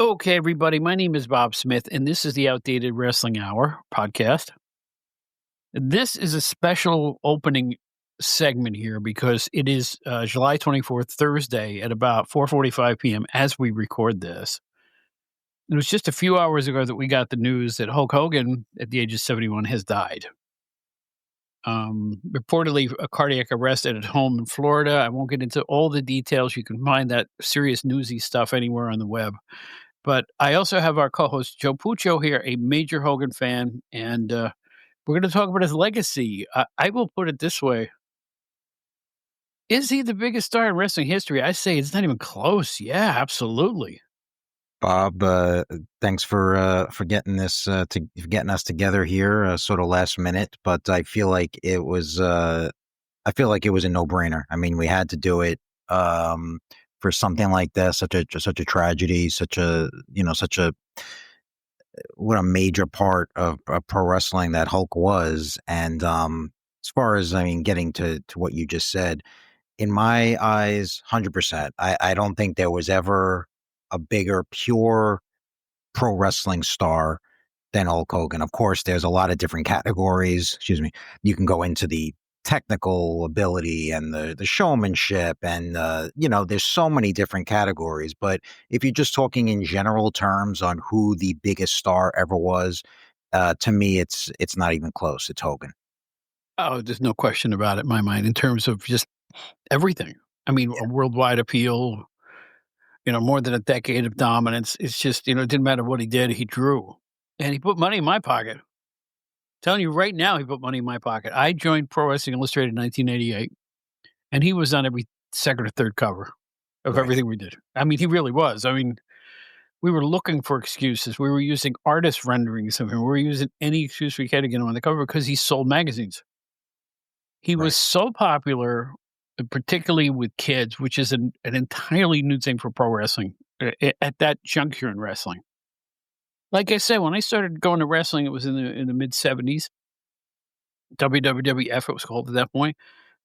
Okay, everybody. My name is Bob Smith, and this is the Outdated Wrestling Hour podcast. This is a special opening segment here because it is July 24th, Thursday at about 4:45 p.m. as we record this. It was just a few hours ago that we got the news that Hulk Hogan, at the age of 71, has died. Reportedly a cardiac arrest at home in Florida. I won't get into all the details. You can find that serious newsy stuff anywhere on the web. But I also have our co-host Joe Puccio here, a major Hogan fan, and we're going to talk about his legacy. I will put it this way: is he the biggest star in wrestling history? I say it's not even close. Yeah, absolutely. Bob, thanks for getting this getting us together here, sort of last minute. But I feel like it was a no-brainer. I mean, we had to do it for something like this, such a tragedy, such a what a major part of pro wrestling that Hulk was. And as far as getting to what you just said, in my eyes, 100%. I don't think there was ever a bigger pure pro wrestling star than Hulk Hogan. Of course, there's a lot of different categories. Excuse me. You can go into the technical ability and the showmanship, and there's so many different categories. But if you're just talking in general terms on who the biggest star ever was, to me, it's not even close. It's Hogan. Oh, there's no question about it in my mind in terms of just everything. I mean, a worldwide appeal. More than a decade of dominance. It's just, it didn't matter what he did, he drew. And he put money in my pocket. Telling you right now, he put money in my pocket. I joined Pro Wrestling Illustrated in 1988, and he was on every second or third cover of everything we did. I mean, he really was. I mean, we were looking for excuses. We were using artist renderings of him. We were using any excuse we could to get him on the cover because he sold magazines. He was so popular, particularly with kids, which is an entirely new thing for pro wrestling at that juncture in wrestling. Like I said, when I started going to wrestling, it was in the mid-'70s. WWF, it was called at that point.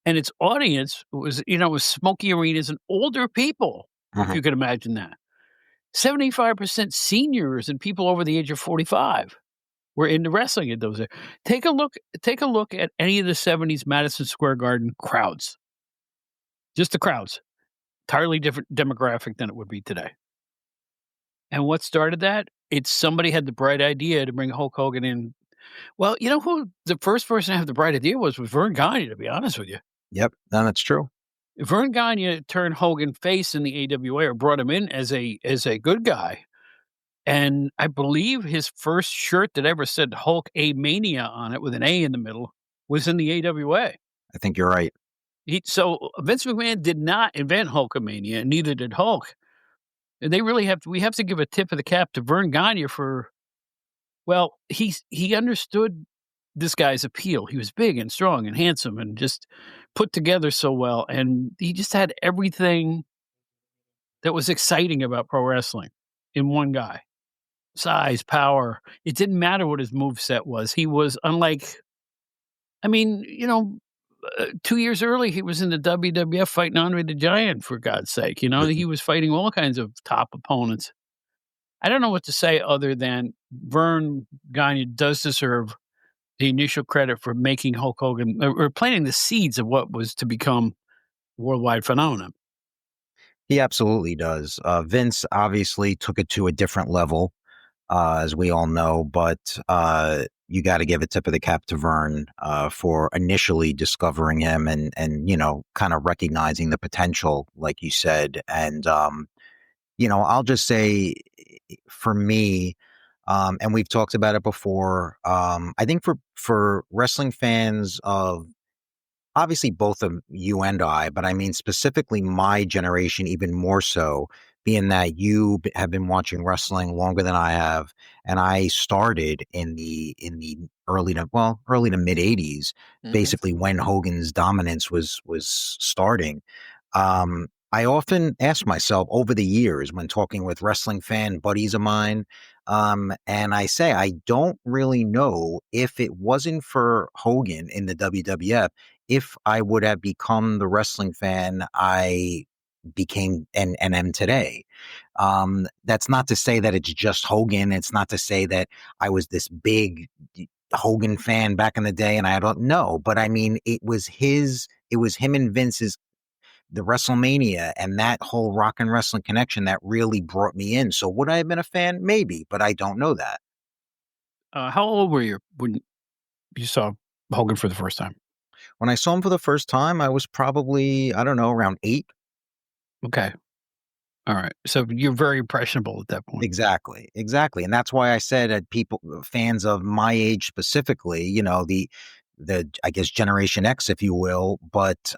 And its audience was, was smoky arenas and older people, if you could imagine that. 75% seniors and people over the age of 45 were into wrestling at those days. Take a look at any of the 70s Madison Square Garden crowds. Just the crowds. Entirely different demographic than it would be today. And what started that? It's somebody had the bright idea to bring Hulk Hogan in. Well, you know who the first person to have the bright idea was Vern Gagne, to be honest with you. Yep, no, that's true. Vern Gagne turned Hogan face in the AWA, or brought him in as a good guy. And I believe his first shirt that ever said Hulk A Mania on it with an A in the middle was in the AWA. I think you're right. So Vince McMahon did not invent Hulkamania, and neither did Hulk. And we have to give a tip of the cap to Vern Gagne for, well, he understood this guy's appeal. He was big and strong and handsome and just put together so well. And he just had everything that was exciting about pro wrestling in one guy. Size, power. It didn't matter what his moveset was. He was unlike, 2 years early, he was in the WWF fighting Andre the Giant, for God's sake. He was fighting all kinds of top opponents. I don't know what to say other than Vern Gagne does deserve the initial credit for making Hulk Hogan, or planting the seeds of what was to become a worldwide phenomenon. He absolutely does. Vince obviously took it to a different level, as we all know, but you got to give a tip of the cap to Vern for initially discovering him and kind of recognizing the potential, like you said. And I'll just say, for me, and we've talked about it before, I think for wrestling fans of obviously both of you and I, but I mean specifically my generation even more so, being that you have been watching wrestling longer than I have, and I started in the early to mid 80s, basically when Hogan's dominance was starting. I often ask myself over the years when talking with wrestling fan buddies of mine, and I say I don't really know if it wasn't for Hogan in the WWF, if I would have become the wrestling fan I became and am today. That's not to say that it's just Hogan. It's not to say that I was this big Hogan fan back in the day and I don't know, but I mean, it was him and Vince's the WrestleMania and that whole rock and wrestling connection that really brought me in. So would I have been a fan? Maybe, but I don't know that. How old were you when you saw Hogan for the first time? When I saw him for the first time, I was probably, I don't know, around 8. Okay. All right. So you're very impressionable at that point. Exactly, exactly, and that's why I said that people fans of my age specifically, the I guess Generation X, if you will, but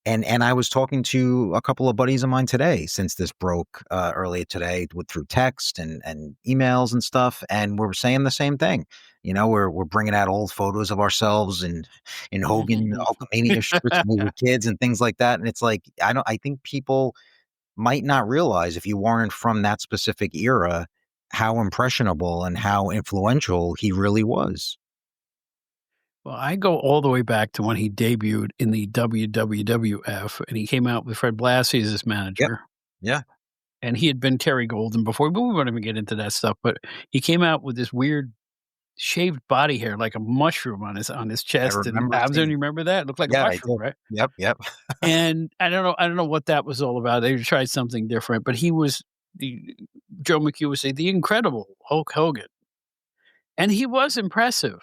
and I was talking to a couple of buddies of mine today since this broke earlier today through text and emails and stuff, and we're saying the same thing. We're bringing out old photos of ourselves and in Hulkamania shirts when we were kids and things like that, and it's like I think people might not realize if you weren't from that specific era how impressionable and how influential he really was. Well, I go all the way back to when he debuted in the WWF, and he came out with Fred Blassie as his Yep. manager, Yeah. and he had been Terry Golden before, but we won't even get into that stuff, but he came out with this weird shaved body hair like a mushroom on his I chest and remember abs, and seeing you remember that? It looked like a Yeah, I mushroom, did. right? Yep, yep. And I don't know what that was all about. They tried something different, but he was the Joe McHugh would say, the incredible Hulk Hogan, and he was impressive,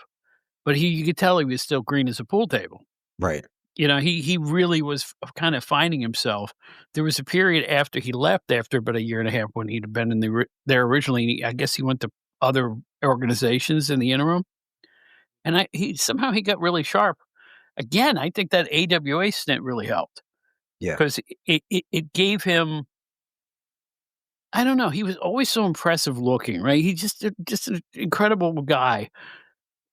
but you could tell he was still green as a pool table. Right. He really was kind of finding himself. There was a period after he left, after about a year and a half, when he'd been in there originally. I guess he went to other organizations in the interim, and he got really sharp. Again, I think that AWA stint really helped Yeah. because it gave him. I don't know. He was always so impressive looking, right? He just an incredible guy.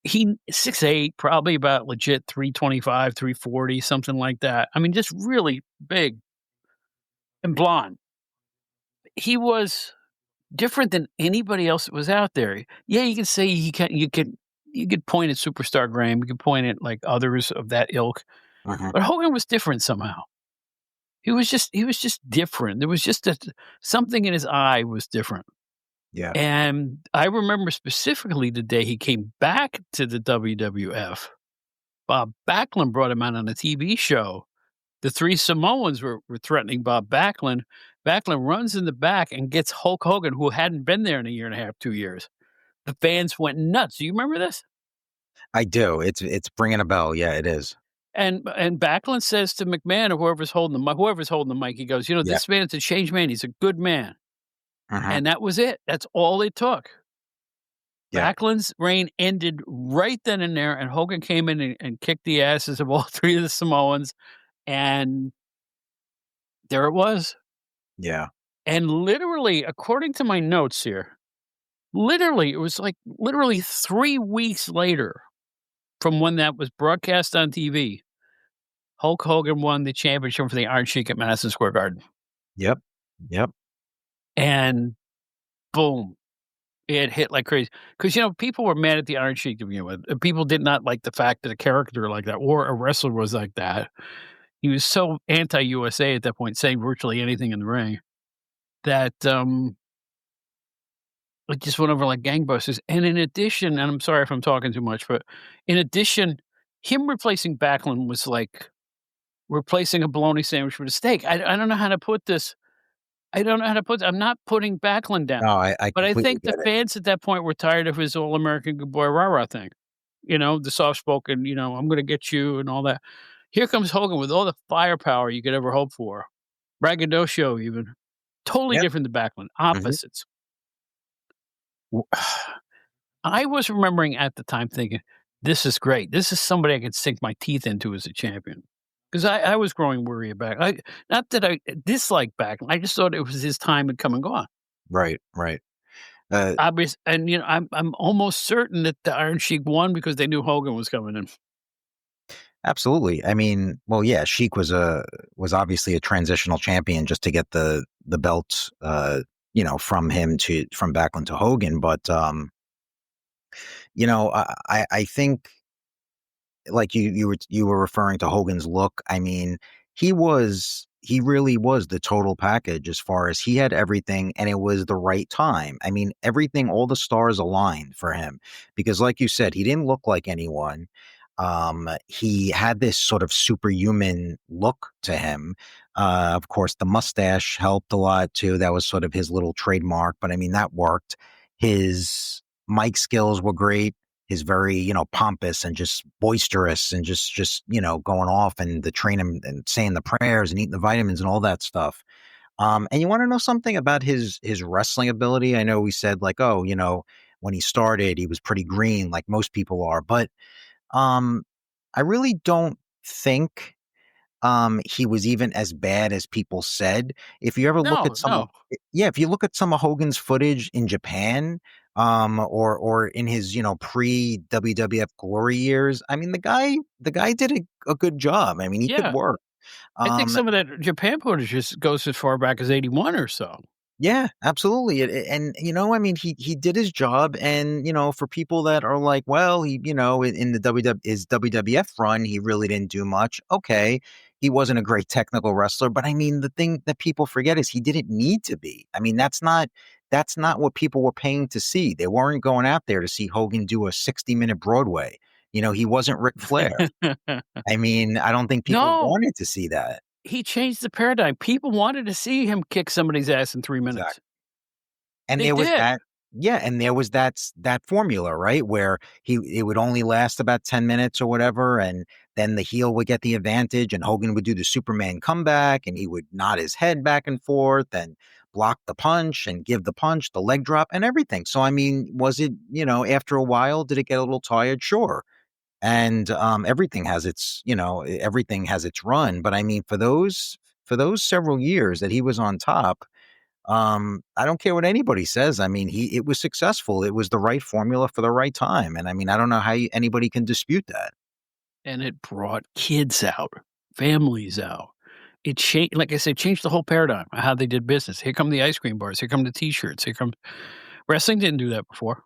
He 6'8", probably about legit 325, 340, something like that. I mean, just really big and blonde. He was different than anybody else that was out there. Yeah, you can say you could point at Superstar Graham, you could point at, like, others of that ilk, Mhm. but Hogan was different somehow. He was just different. There was just something in his eye was different. Yeah. And I remember specifically the day he came back to the WWF. Bob Backlund brought him out on a TV show. The 3 Samoans were threatening Bob Backlund. Backlund runs in the back and gets Hulk Hogan, who hadn't been there in a year and a half, 2 years. The fans went nuts. Do you remember this? I do. It's bringing a bell. Yeah, it is. And Backlund says to McMahon or whoever's holding the mic, he goes, Yeah. "This man's a changed man. He's a good man." Mhm. And that was it. That's all it took. Yeah. Backlund's reign ended right then and there, and Hogan came in and kicked the asses of all 3 of the Samoans, and there it was. Yeah. And literally, according to my notes here, literally, it was like literally 3 weeks later from when that was broadcast on TV, Hulk Hogan won the championship for the Iron Sheik at Madison Square Garden. Yep. Yep. And boom, it hit like crazy. Because, people were mad at the Iron Sheik to begin with. People did not like the fact that a character like that or a wrestler was like that. He was so anti-USA at that point, saying virtually anything in the ring that, it just went over like gangbusters, and in addition, and I'm sorry if I'm talking too much, but in addition, him replacing Backlund was like replacing a bologna sandwich with a steak. I don't know how to put this. I don't know how to put I'm not putting Backlund No, down, I but I completely think the get it. fans at that point were tired of his all-American good boy rah-rah thing. The soft-spoken, "I'm gonna get you," and all that. Here comes Hogan with all the firepower you could ever hope for. Braggadocio even. Totally Yep. different than Backlund, Mhm. opposites. W I was remembering at the time thinking, "This is great. This is somebody I could sink my teeth into as a champion." 'Cause I was growing weary of not that I disliked Backlund, I just thought it was his time had come and gone. Right, right. Uh, Obvious and, I'm almost certain that the Iron Sheik won because they knew Hogan was coming in. Absolutely. I mean, well, yeah, Sheik was obviously a transitional champion just to get the belt, from from Backlund to Hogan. But I think like you were referring to Hogan's look. I mean, he was he really was the total package as far as he had everything and it was the right time. I mean, everything, all the stars aligned for him because, like you said, he didn't look like anyone. He had this sort of superhuman look to him. Of course, the mustache helped a lot too. That was sort of his little trademark, but I mean, that worked. His mic skills were great. His very, pompous and just boisterous and just, going off and the train him and saying the prayers and eating the vitamins and all that stuff. And you want to know something about his wrestling ability? I know we said like, oh, when he started, he was pretty green, like most people are, but um, I really don't think he was even as bad as people said. If you ever look at No, some of no. yeah, if you look at some of Hogan's footage in Japan, or in his, pre-WWF glory years, I mean, the guy did a good job. I mean, he could Yeah. work. I think Um, some of that Japan footage just goes as far back as '81 or so. Yeah, absolutely. And I mean, he did his job. And for people that are like, well, he, in the his WWF run, he really didn't do much. Okay, he wasn't a great technical wrestler, but I mean, the thing that people forget is he didn't need to be. I mean, that's not what people were paying to see. They weren't going out there to see Hogan do a 60-minute Broadway. He wasn't Ric Flair. I mean, I don't think people No, wanted to see that. he changed the paradigm. People wanted to see him kick somebody's ass in 3 minutes. Exactly. And They there was did. that yeah, and there was that formula, right? Where it would only last about 10 minutes or whatever, and then the heel would get the advantage, and Hogan would do the Superman comeback, and he would nod his head back and forth and block the punch and give the punch, the leg drop, and everything. So, I mean, was it, after a while, did it get a little tired? Sure. And everything has its run. But I mean, for those several years that he was on top, I don't care what anybody says. I mean, it was successful. It was the right formula for the right time. And I mean, I don't know how anybody can dispute that. And it brought kids out, families out. It changed, like I said, changed the whole paradigm of how they did business. Here come the ice cream bars. Here come the T-shirts. Here come wrestling didn't do that before.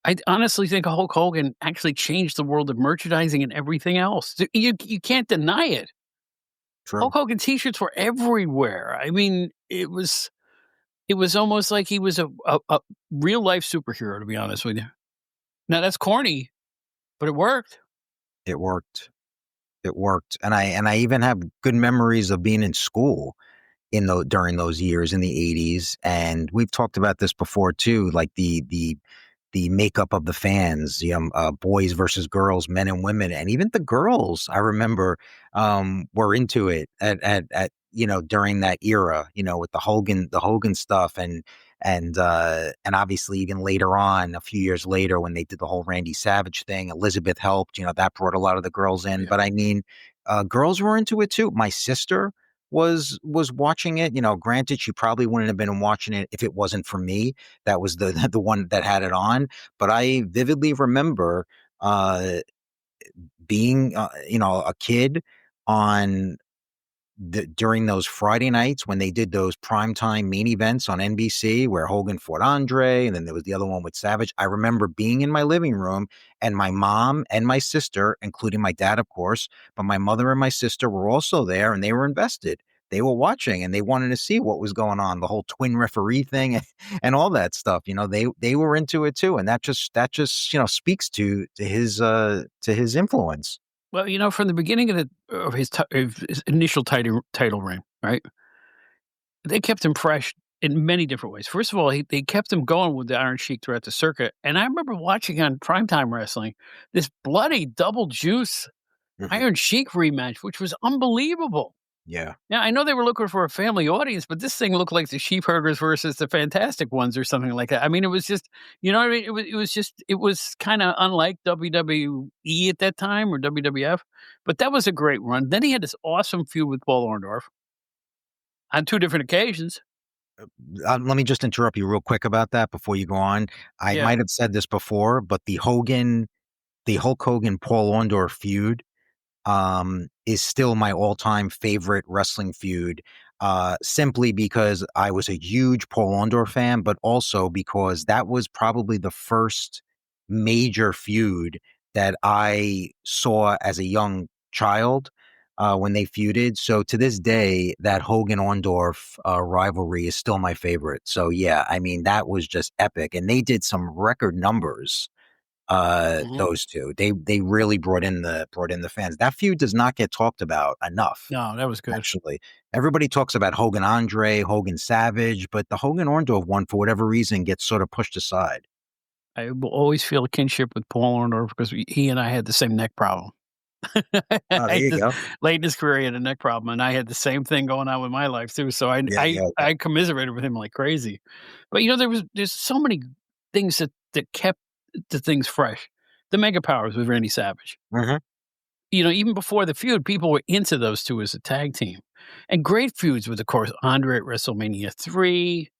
I honestly think Hulk Hogan actually changed the world of merchandising and everything else. You can't deny it. True. Hulk Hogan T-shirts were everywhere. I mean, it was almost like he was a real life superhero. To be honest with you, now that's corny, but it worked. It worked. It worked. And I even have good memories of being in school during those years in the 80s. And we've talked about this before too, like the makeup of the fans, boys versus girls, men and women, and even the girls. I remember were into it at during that era, with the Hogan stuff, and obviously even later on, a few years later, when they did the whole Randy Savage thing, Elizabeth helped. That brought a lot of the girls in. Yeah. But I mean, girls were into it too. My sister was watching it. Granted, she probably wouldn't have been watching it if it wasn't for me. That was the the one that had it on. But I vividly remember uh, being, a kid on during those Friday nights when they did those primetime main events on NBC where Hogan fought Andre, and then there was the other one with Savage. I remember being in my living room and my mom and my sister, including my dad, of course, but my mother and my sister were also there and they were invested. They were watching and they wanted to see what was going on, the whole twin referee thing and all that stuff. They were into it too. And that just speaks to his influence. Well, from the beginning of his initial title reign, right? They kept him fresh in many different ways. First of all, they kept him going with the Iron Sheik throughout the circuit, and I remember watching on Primetime Wrestling this bloody double juice Mhm. Iron Sheik rematch, which was unbelievable. Yeah. Now, I know they were looking for a family audience, but this thing looked like the Sheepherders versus the Fantastic Ones or something like that. I mean, it was just, you know what I mean? It was kinda unlike WWE at that time or WWF, but that was a great run. Then he had this awesome feud with Paul Orndorff on 2 different occasions. Let me just interrupt you real quick about that before you go on. I Yeah. might have said this before, but the Hulk Hogan Paul Orndorff feud, is still my all-time favorite wrestling feud, simply because I was a huge Paul Orndorff fan, but also because that was probably the first major feud that I saw as a young child. when they feuded. So to this day, that Hogan Orndorff rivalry is still my favorite. So yeah, I mean that was just epic, and they did some record numbers. Mhm. Those two, they really brought in the fans. That feud does not get talked about enough. No, that was good. Actually, everybody talks about Hogan Andre, Hogan Savage, but the Hogan Orndorff one, for whatever reason, gets sort of pushed aside. I will always feel a kinship with Paul Orndorff because he and I had the same neck problem. Oh, there I you just go. late in his career, he had a neck problem, and I had the same thing going on with my life too. So I Yeah, I yeah, yeah. I commiserated with him like crazy. But there's so many things that kept the things fresh. The Mega Powers with Randy Savage. Hmm. Even before the feud, people were into those two as a tag team, and great feuds with, of course, Andre at WrestleMania 3.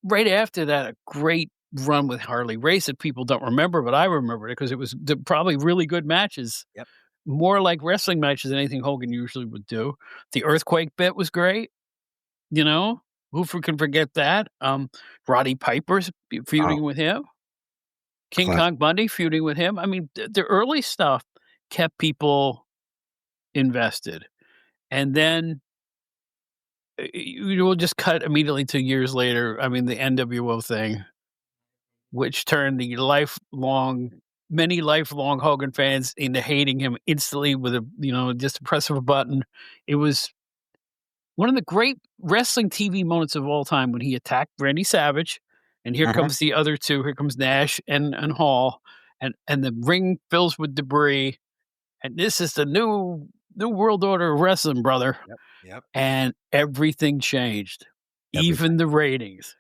Right after that, a great run with Harley Race that people don't remember, but I remember it because it was probably really good matches. Yep. More like wrestling matches than anything Hogan usually would do. The earthquake bit was great, you know? Can forget that? Roddy Piper's Oh, feuding with him, King classic. Kong Bundy feuding with him. I mean, the early stuff kept people invested. And then, we'll just cut immediately to years later. I mean, the NWO thing, which turned many lifelong Hogan fans into hating him instantly with just a press of a button. It was one of the great wrestling TV moments of all time when he attacked Randy Savage, and here Hmm. comes the other two. Here comes Nash and Hall, and the ring fills with debris. And this is the new world order of wrestling, brother. Yep. Yep. And everything changed, Everything. even the ratings.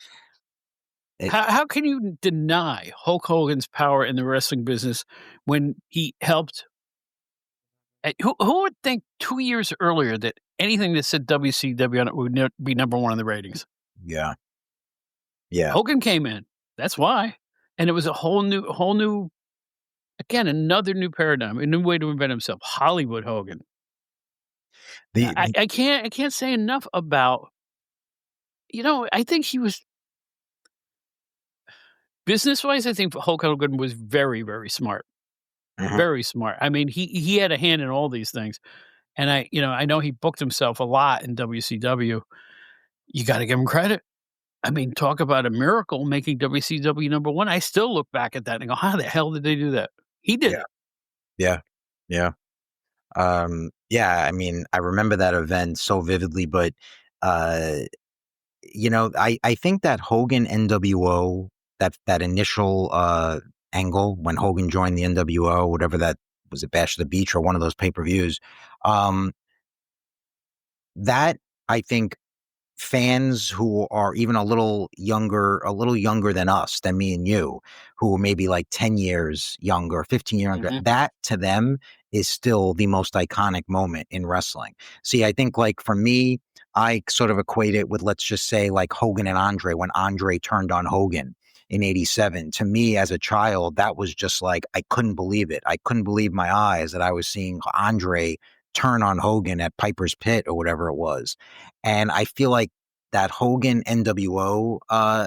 It, How can you deny Hulk Hogan's power in the wrestling business when he helped? Who would think 2 years earlier that anything that said WCW on it would be number one in the ratings? yeah. Yeah. Hogan came in. That's why, and it was a whole new, again, another new paradigm, a new way to invent himself. Hollywood Hogan. The, the I can't say enough about. I think he was business wise. I think Hulk Hogan was very, very smart. mhm. Very smart. I mean, he had a hand in all these things, and I know he booked himself a lot in WCW. You gotta give him credit. I mean, talk about a miracle making WCW number 1. I still look back at that and go, "How the hell did they do that?" He did Yeah. it. Yeah. Yeah. Yeah, I mean, I remember that event so vividly, but uh, I think that Hogan NWO, that initial angle when Hogan joined the NWO, whatever that was, it Bash of the Beach or one of those pay-per-views, um, that I think fans who are even a little younger than us, than me and you, who are maybe like 10 years younger, 15 years younger, Mhm, that to them is still the most iconic moment in wrestling. See, I think like for me, I sort of equate it with, let's just say, like Hogan and Andre, when Andre turned on Hogan in 87. To me as a child, that was just like, I couldn't believe it. I couldn't believe my eyes that I was seeing Andre turn on Hogan at Piper's Pit or whatever it was. And I feel like that Hogan NWO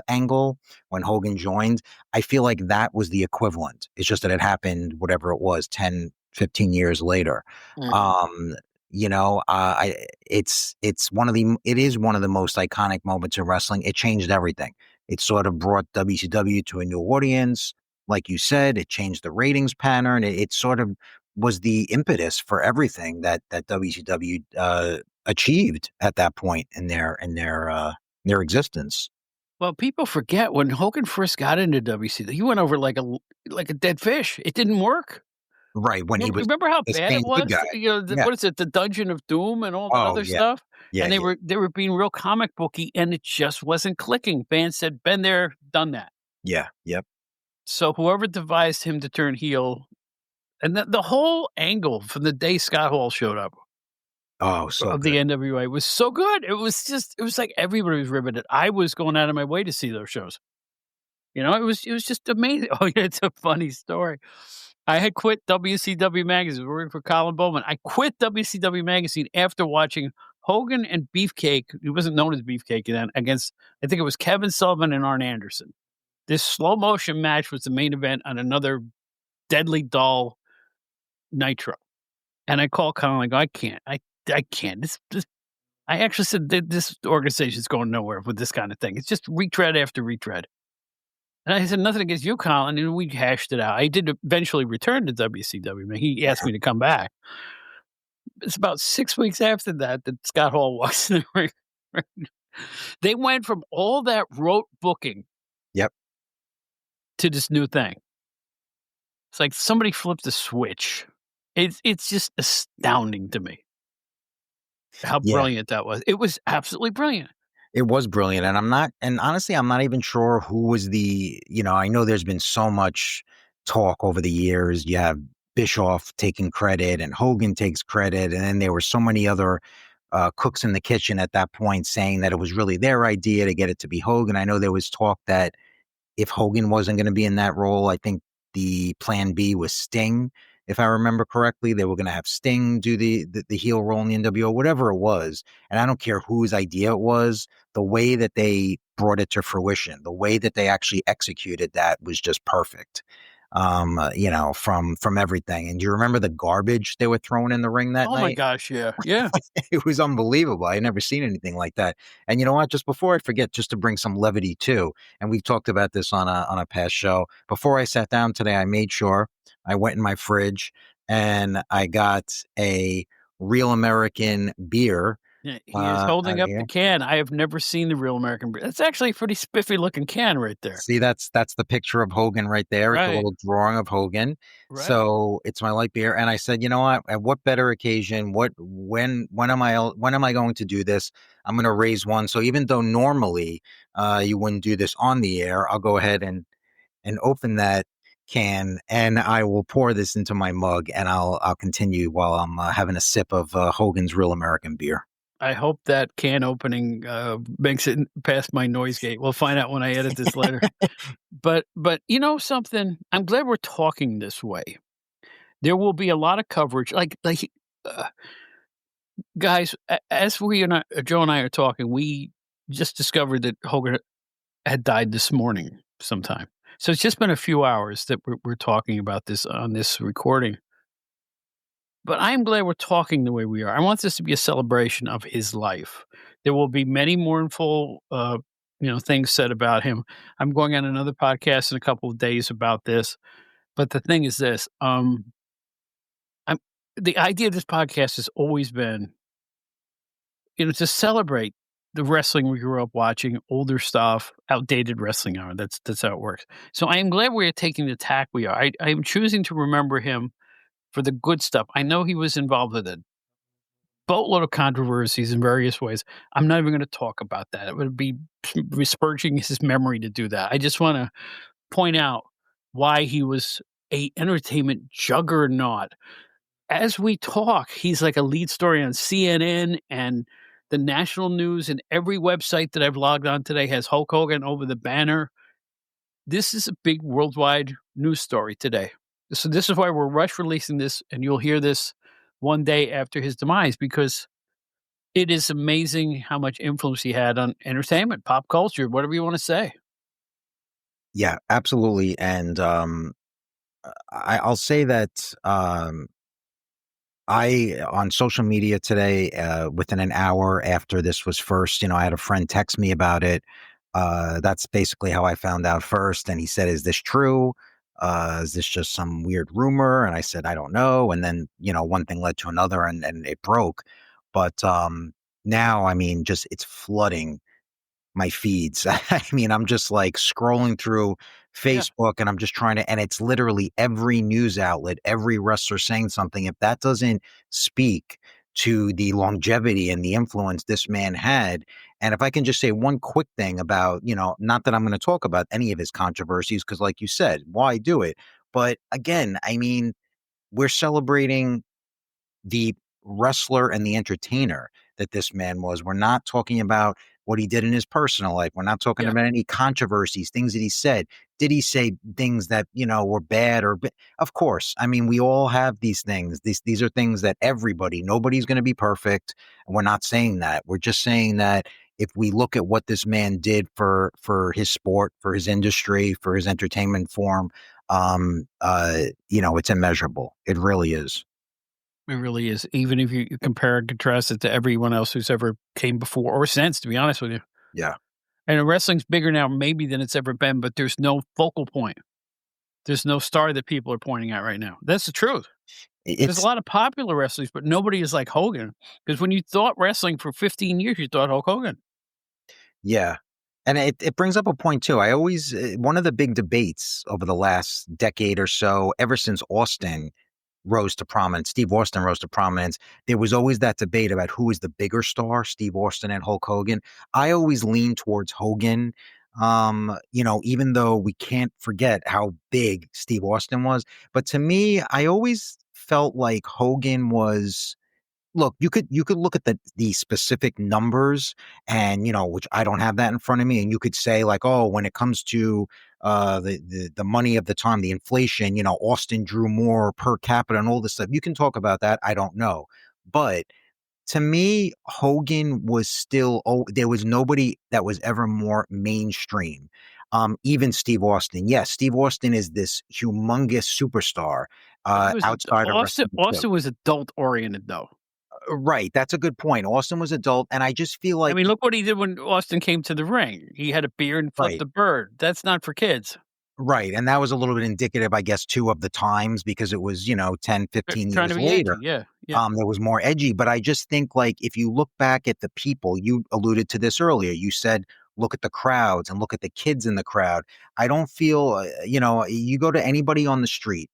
angle when Hogan joined, I feel like that was the equivalent. It's just that it happened, whatever it was, 10, 15 years later. mhm. Um, it is one of the most iconic moments in wrestling. It changed everything. It sort of brought WCW to a new audience. Like you said, it changed the ratings pattern. It sort of was the impetus for everything that WCW achieved at that point in their existence. Well, people forget when Hogan first got into WCW, he went over like a dead fish. It didn't work. Right, when he was Remember how the bad it Spain's good was? guy. Yeah. What is it? The Dungeon of Doom and all that Oh, other yeah. stuff? Yeah, And they yeah. were being real comic booky, and it just wasn't clicking. Fans said, "Been there, done that." Yeah, yep. So whoever devised him to turn heel, and the whole angle from the day Scott Hall showed up Oh, so of the good. NWA was so good. It was like everybody was riveted. I was going out of my way to see those shows. It was just amazing. Oh, yeah, it's a funny story. I had quit WCW Magazine, working for Colin Bowman. I quit WCW Magazine after watching Hogan and Beefcake, he wasn't known as Beefcake then, against, I think it was Kevin Sullivan and Arn Anderson. This slow motion match was the main event on another deadly dull Nitro. And I called Colin, I go, I can't. This I actually said that this organization's going nowhere with this kind of thing. It's just retread after retread. And I said, nothing against you, Colin, and we hashed it out. I did eventually return to WCW. He asked me to come back. It's about 6 weeks after that that Scott Hall walks in the ring. They went from all that rote booking Yep. to this new thing. It's like somebody flipped a switch. It's just astounding to me how Yeah. brilliant that was. It was absolutely brilliant. It was brilliant, and honestly, I'm not even sure who was I know there's been so much talk over the years. You have Bischoff taking credit and Hogan takes credit, and then there were so many other cooks in the kitchen at that point saying that it was really their idea to get it to be Hogan. I know there was talk that if Hogan wasn't going to be in that role, I think the plan B was Sting. If I remember correctly, they were going to have Sting do the heel role in the NWO, whatever it was. And I don't care whose idea it was. The way that they brought it to fruition, the way that they actually executed that was just perfect. From everything. And do you remember the garbage they were throwing in the ring that Oh my night? gosh, yeah, yeah. It was unbelievable. I had never seen anything like that. And you know what? Just before I forget, just to bring some levity too, and we've talked about this on a past show. Before I sat down today, I made sure I went in my fridge and I got a real American beer. Yeah, he is holding up the Here. can. I have never seen the real American beer. That's actually a pretty spiffy looking can right there. See, that's the picture of Hogan right there. It's a Right, little drawing of Hogan. right. So it's my light beer. And I said, you know what? At what better occasion? When am I going to do this? I'm going to raise one. So even though normally you wouldn't do this on the air, I'll go ahead and open that can, and I will pour this into my mug, and I'll continue while I'm having a sip of Hogan's Real American beer. I hope that can opening makes it past my noise gate. We'll find out when I edit this later. But you know something? I'm glad we're talking this way. There will be a lot of coverage, uh, guys. As we and Joe and I are talking, we just discovered that Hogan had died this morning sometime. So it's just been a few hours that we're talking about this on this recording. But I'm glad we're talking the way we are. I want this to be a celebration of his life. There will be many mournful, things said about him. I'm going on another podcast in a couple of days about this. But the thing is this: I'm the idea of this podcast has always been, to celebrate the wrestling we grew up watching, older stuff, outdated wrestling hour. That's how it works. So I am glad we are taking the tack we are. I am choosing to remember him for the good stuff. I know he was involved with a boatload of controversies in various ways. I'm not even going to talk about that. It would be besmirching his memory to do that. I just want to point out why he was a entertainment juggernaut. As we talk, he's like a lead story on CNN and the national news, and every website that I've logged on today has Hulk Hogan over the banner. This is a big worldwide news story today. So this is why we're rush releasing this, and you'll hear this one day after his demise, because it is amazing how much influence he had on entertainment, pop culture, whatever you wanna say. Yeah, absolutely. And I'll say that I on social media today, within an hour after this was first, I had a friend text me about it. That's basically how I found out first. And he said, "Is this true? Is this just some weird rumor?" And I said, "I don't know." And then, one thing led to another, and it broke. But now, I mean, just it's flooding my feeds. I mean, I'm just like scrolling through Yeah, Facebook and I'm just trying to, and it's literally every news outlet, every wrestler saying something. If that doesn't speak to the longevity and the influence this man had, and if I can just say one quick thing about, not that I'm going to talk about any of his controversies, because like you said, why do it? But again, I mean, we're celebrating the wrestler and the entertainer that this man was. We're not talking about what he did in his personal life. We're not talking yeah, about any controversies, things that he said. Did he say things that, were bad of course. I mean, we all have these things. These are things that nobody's going to be perfect. And we're not saying that. We're just saying that if we look at what this man did for his sport, for his industry, for his entertainment form, it's immeasurable. It really is. It really is. Even if you compare and contrast it to everyone else who's ever came before or since, to be honest with you. Yeah. And wrestling's bigger now maybe than it's ever been, but there's no focal point. There's no star that people are pointing at right now. That's the truth. There's a It's lot of popular wrestlers, but nobody is like Hogan. Because when you thought wrestling for 15 years, you thought Hulk Hogan. Yeah. And it brings up a point too. I always one of the big debates over the last decade or so, ever since Austin rose to prominence, Steve Austin rose to prominence, there was always that debate about who is the bigger star, Steve Austin and Hulk Hogan. I always lean towards Hogan. Even though we can't forget how big Steve Austin was, but to me, I always felt like Hogan was look, you could look at the specific numbers and, which I don't have that in front of me, and you could say like, "Oh, when it comes to, the money of the time, the inflation, Austin drew more per capita and all this stuff." You can talk about that, I don't know. But to me, Hogan was still there was nobody that was ever more mainstream. Even Steve Austin. Yes, Steve Austin is this humongous superstar, But he was outside of wrestling too. Austin was adult oriented though. Right, that's a good point. Austin was adult, and I just feel I like mean, look what he did when Austin came to the ring. He had a beard and flipped right, a bird. That's not for kids. right, and that was a little bit indicative, I guess, too, of the times because it was, 10, They're 15 trying to years be edgy. later. Yeah. Yeah. There was more edgy, but I just think, like, if you look back at the people, you alluded to this earlier. You said, "Look at the crowds and look at the kids in the crowd." I don't feel, you go to anybody on the street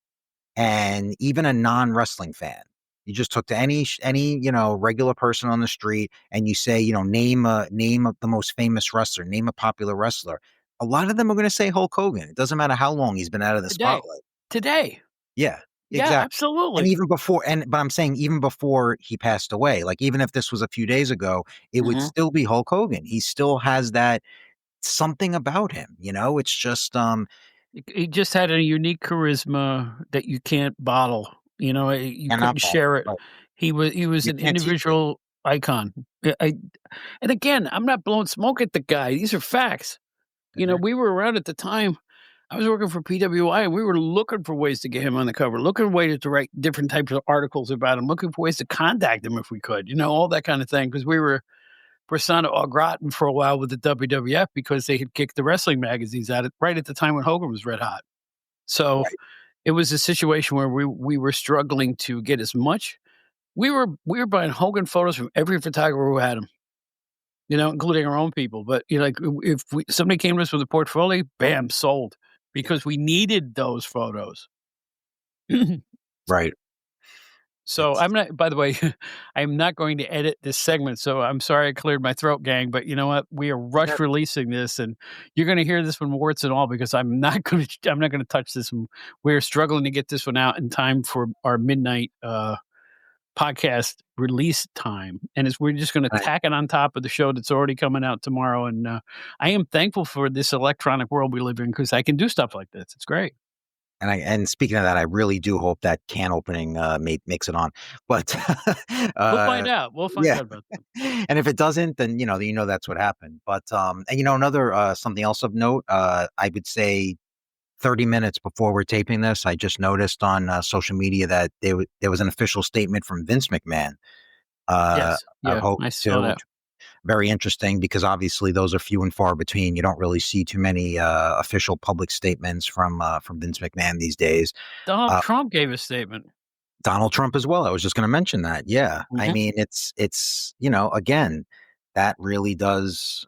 and even a non-wrestling fan. You just took to any regular person on the street and you say, name of the most famous wrestler, name a popular wrestler. A lot of them are going to say Hulk Hogan. It doesn't matter how long he's been out of the Today. spotlight. Today. Yeah, Yeah, exactly. And absolutely. even before, but I'm saying even before he passed away, like even if this was a few days ago, it would Mhm. still be Hulk Hogan. He still has that something about him. It's just He just had a unique charisma that you can't bottle. You couldn't cannot bother. share it. Right. He was You an can't teach it. individual icon. And again, I'm not blowing smoke at the guy. These are facts. Mhm. We were around at the time. I was working for PWI, and we were looking for ways to get him on the cover, looking for ways to write different types of articles about him, looking for ways to contact him if we could, all that kind of thing. Because we were persona au gratin for a while with the WWF because they had kicked the wrestling magazines out right at the time when Hogan was red hot. So Right. it was a situation where we were struggling to get as much. We were buying Hogan photos from every photographer who had him, including our own people. But like if somebody came to us with a portfolio, bam, sold Yeah. because we needed those photos. Right. So It's I'm not. By the way, I'm not going to edit this segment. So I'm sorry I cleared my throat, gang. But you know what? We are rush that releasing this, and you're going to hear this one warts and all because I'm not going to. I'm not going to touch this one. We're struggling to get this one out in time for our midnight podcast release time, and we're just going to I tack it on top of the show that's already coming out tomorrow. And I am thankful for this electronic world we live in because I can do stuff like this. It's great. and speaking of that, I really do hope that can opening, makes it on. But, We'll find uh, out. We'll find yeah, out about that. and if it doesn't, then, that's what happened. But, and, another, something else of note, I would say 30 minutes before we're taping this, I just noticed on, social media that there was an official statement from Vince McMahon, Yes. about Yeah. Hogan I saw too, that. which very interesting because obviously those are few and far between. You don't really see too many, official public statements from Vince McMahon these days. Donald Uh, Trump gave a statement. Donald Trump as well. I was just going to mention that. Yeah. I Mhm. mean, it's, again, that really does,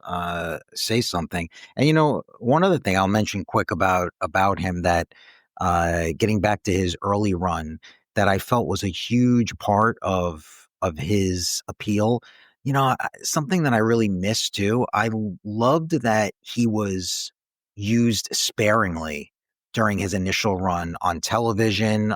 say something. And, one other thing I'll mention quick about him that, getting back to his early run that I felt was a huge part of his appeal. Something that I really missed too. Loved that he was used sparingly during his initial run on television,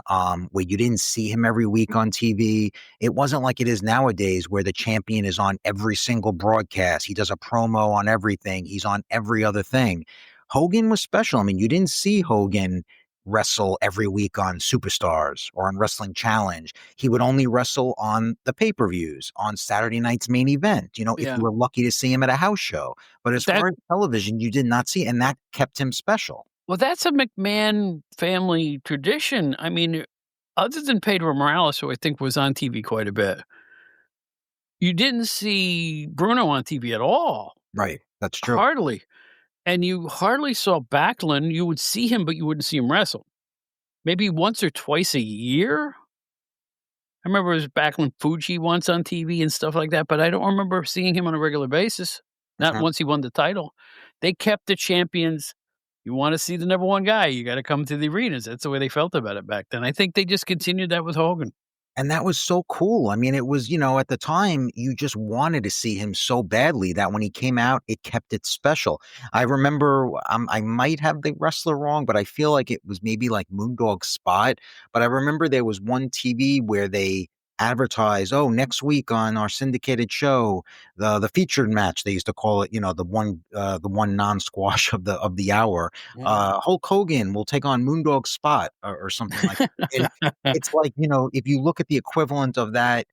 where you didn't see him every week on TV. It wasn't like it is nowadays where the champion is on every single broadcast. He does a promo on everything. He's on every other thing. Hogan was special. I mean, you didn't see Hogan wrestle every week on Superstars or on Wrestling Challenge. He would only wrestle on the pay-per-views, on Saturday night's main event, if Yeah. you were lucky to see him at a house show. But as But that far as television, you did not see, and that kept him special. well, that's a McMahon family tradition. I mean, other than Pedro Morales, who I think was on TV quite a bit, you didn't see Bruno on TV at all, Right. That's true. hardly, and you hardly saw Backlund. You would see him, but you wouldn't see him wrestle. Maybe once or twice a year? I remember it was Backlund Fuji once on TV and stuff like that, but I don't remember seeing him on a regular basis, not Mhm. once he won the title. They kept the champions. You wanna see the number 1 guy, you gotta come to the arenas. That's the way they felt about it back then. I think they just continued that with Hogan. And that was so cool. I mean, it was, at the time, you just wanted to see him so badly that when he came out, it kept it special. I remember, I might have the wrestler wrong, but I feel like it was maybe like Moondog Spot. But I remember there was one TV where they advertised, oh, next week on our syndicated show, the featured match, they used to call it, the one non-squash of the hour. Yeah. Hulk Hogan will take on Moondog Spot or something like that. And it's like, if you look at the equivalent of that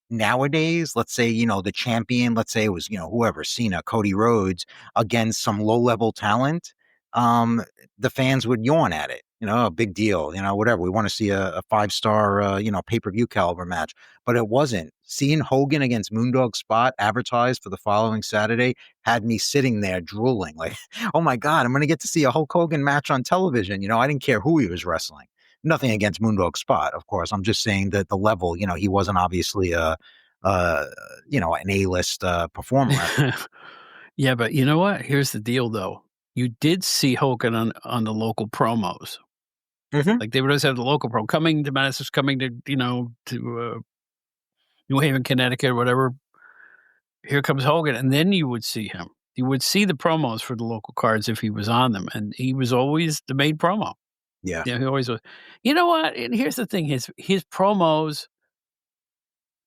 nowadays, let's say, the champion, let's say it was, whoever, Cena, Cody Rhodes, against some low-level talent, um, the fans would yawn at it. A big deal, whatever. We want to see a five-star, pay-per-view caliber match. But it wasn't. Seeing Hogan against Moondog Spot advertised for the following Saturday had me sitting there drooling, like, oh my God, I'm going to get to see a Hulk Hogan match on television. I didn't care who he was wrestling. Nothing against Moondog Spot, of course. I'm just saying that the level, he wasn't obviously uh, an A-list performer. Yeah, but you know what? Here's the deal, though. You did see Hogan on the local promos. Mhm. Like, they would always have the local pro coming to Madison, coming to, New Haven, Connecticut, or whatever. Here comes Hogan, and then you would see him. You would see the promos for the local cards if he was on them, and he was always the main promo. Yeah. Yeah, he always was. You know what? And here's the thing, his promos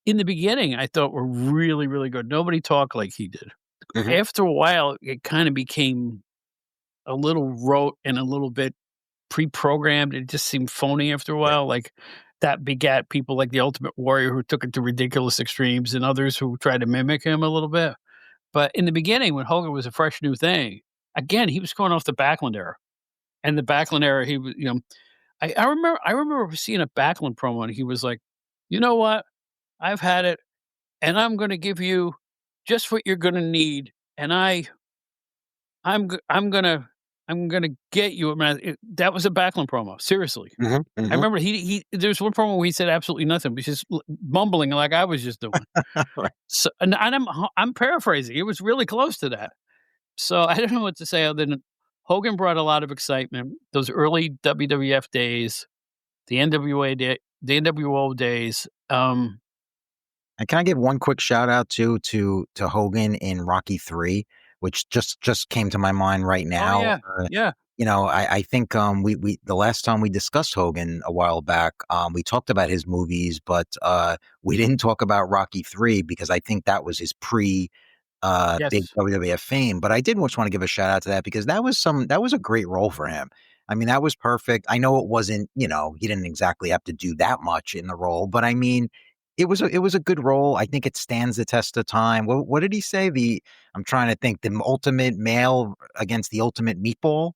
in the beginning, I thought were really, really good. Nobody talked like he did. Mhm. After a while, it kinda became a little rote and a little bit pre-programmed. It just seemed phony after a Yeah. while, like, that begat people like the Ultimate Warrior who took it to ridiculous extremes and others who tried to mimic him a little bit. But in the beginning, when Hogan was a fresh new thing, again, he was going off the Backlund era. And the Backlund era, he was, I remember seeing a Backlund promo, and he was like, "You know what? I've had it, and I'm gonna give you just what you're gonna need, and I'm g I'm gonna get you a man." That was a Backlund promo, seriously. Mhm. I Mhm. remember he there's one promo where he said absolutely nothing, but just mumbling like I was just doing. Right. So and I'm paraphrasing, it was really close to that. So I don't know what to say other than Hogan brought a lot of excitement. Those early WWF days, the NWO days. And can I give one quick shout out to Hogan in Rocky 3, which just came to my mind right Oh now. yeah, yeah, I think we the last time we discussed Hogan a while back, we talked about his movies, but we didn't talk about Rocky 3 because I think that was his big yes. WWF fame. But I did just want to give a shout out to that because that was a great role for him. I mean, that was perfect. I know it wasn't, he didn't exactly have to do that much in the role, but I mean, it was a good role. I think it stands the test of time. What did he say? I'm trying to think. The ultimate male against the ultimate meatball.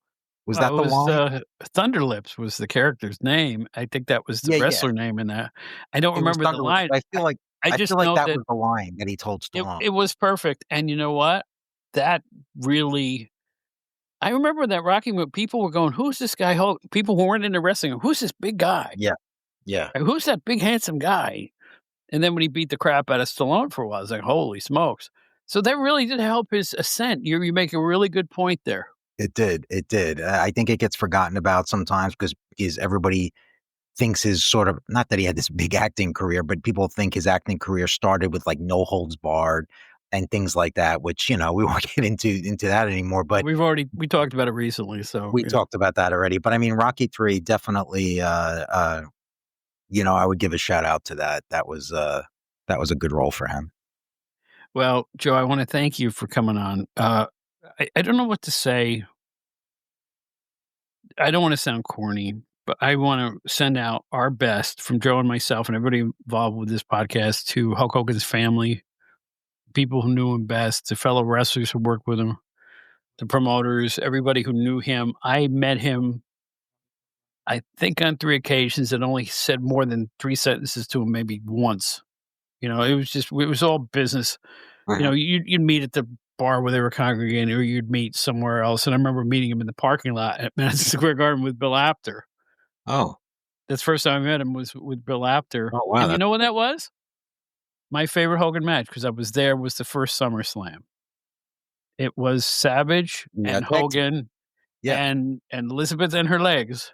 Was Well, that it the was, line? Thunderlips was the character's name. I think that was the Yeah, yeah. wrestler name in that. I don't It was remember the Thunderlips, line. but I I feel just like know that that was the line that he told it Stallone. it was perfect, and you know what? That really I remember that Rocky when people were going, "Who's this guy?" People who weren't into wrestling, "Who's this big guy? Yeah, yeah. Who's that big handsome guy?" And then when he beat the crap out of Stallone for a while, I was like, "Holy smokes." So that really did help his ascent. You make a really good point there. It did, it did. I think it gets forgotten about sometimes because everybody thinks his sort of not that he had this big acting career, but people think his acting career started with, like, No Holds Barred and things like that, which, we won't get into that anymore, but We talked about it recently, so we yeah. talked about that already. But I mean, Rocky 3 definitely, I would give a shout out to that. That was a good role for him. Well, Joe, I wanna thank you for coming on. I don't know what to say. I don't wanna sound corny, but I wanna send out our best from Joe and myself and everybody involved with this podcast to Hulk Hogan's family, people who knew him best, the fellow wrestlers who worked with him, the promoters, everybody who knew him. I met him I think on 3 occasions and only said more than 3 sentences to him maybe once. It was all business. Mhm. You'd meet at the bar where they were congregating, or you'd meet somewhere else, and I remember meeting him in the parking lot at Madison Square Garden with Bill Apter. Oh. That's the first time I met him was with Bill Apter, Oh, wow, and you that's know when cool. that was? My favorite Hogan match because I was there was the first SummerSlam. It was Savage Yeah, and tag team. Hogan Yeah. and Elizabeth and her legs,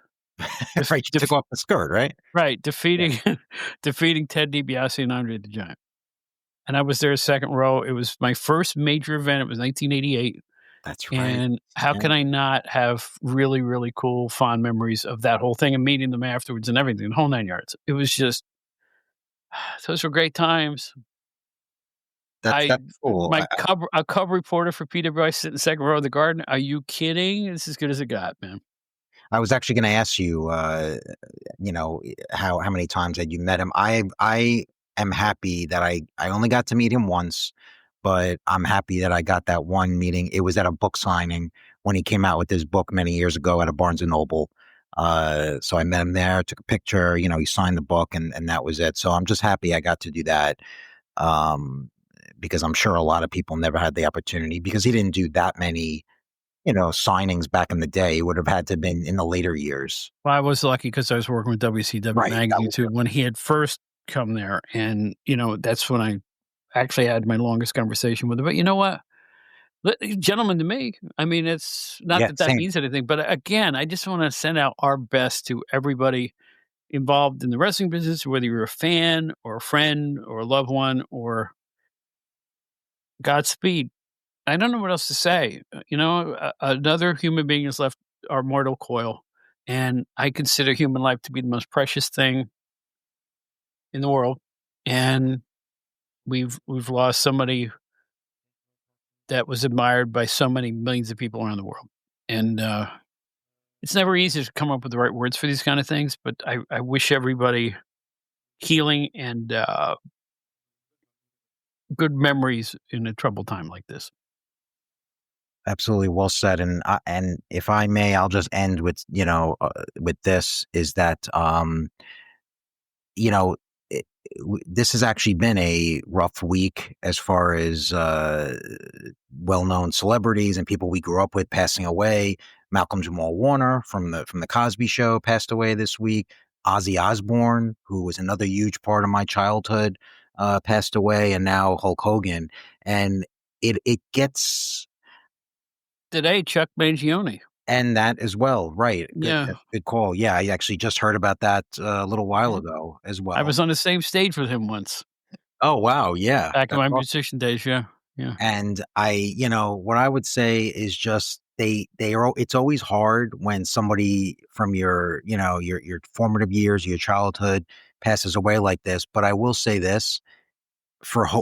def Right, she took def off the skirt, right? right, Yeah, defeating defeating Ted DiBiase and Andre the Giant. And I was there second row. It was my first major event. It was 1988. that's right. And how Yeah. can I not have really, really cool, fond memories of that whole thing and meeting them afterwards and everything, the whole 9 yards. It was just those were great times. I That's cool. my cub reporter for PWI sitting second row of the Garden. Are you kidding? It's as good as it got, man. I was actually gonna ask you, how many times had you met him? I am happy that I only got to meet him once, but I'm happy that I got that one meeting. It was at a book signing when he came out with his book many years ago at a Barnes& and Noble. So I met him there, took a picture, he signed the book and that was it. So I'm just happy I got to do that, um, because I'm sure a lot of people never had the opportunity because he didn't do that many, signings back in the day. It would have had to have been in the later years. Well, I was lucky because I was working with WCW Right, that magazine was too when he had first come there, and that's when I actually had my longest conversation with him. But you know what? Gentleman to me. I mean, it's not yeah, that that same. means anything, but again, I just want to send out our best to everybody involved in the wrestling business, whether you're a fan or a friend or a loved one or Godspeed. I don't know what else to say. Another human being has left our mortal coil, and I consider human life to be the most precious thing in the world. And we've lost somebody that was admired by so many millions of people around the world. And it's never easy to come up with the right words for these kind of things, but I wish everybody healing and good memories in a troubled time like this. Absolutely well said. And if I may, I'll just end with this is that, you know, this has actually been a rough week as far as well-known celebrities and people we grew up with passing away. Malcolm Jamal Warner from the Cosby Show passed away this week. Ozzy Osbourne, who was another huge part of my childhood, passed away, and now Hulk Hogan. And it gets Today, Chuck Mangione. and that as well, right? Good, Yeah. that's a good call. Yeah, I actually just heard about that a little while Mhm. ago as I well. was on the same stage with him once Oh wow, yeah, back in that's my awesome. musician days. Yeah. Yeah. And what I would say is just it's always hard when somebody from your formative years, your childhood passes away like this. But I will say this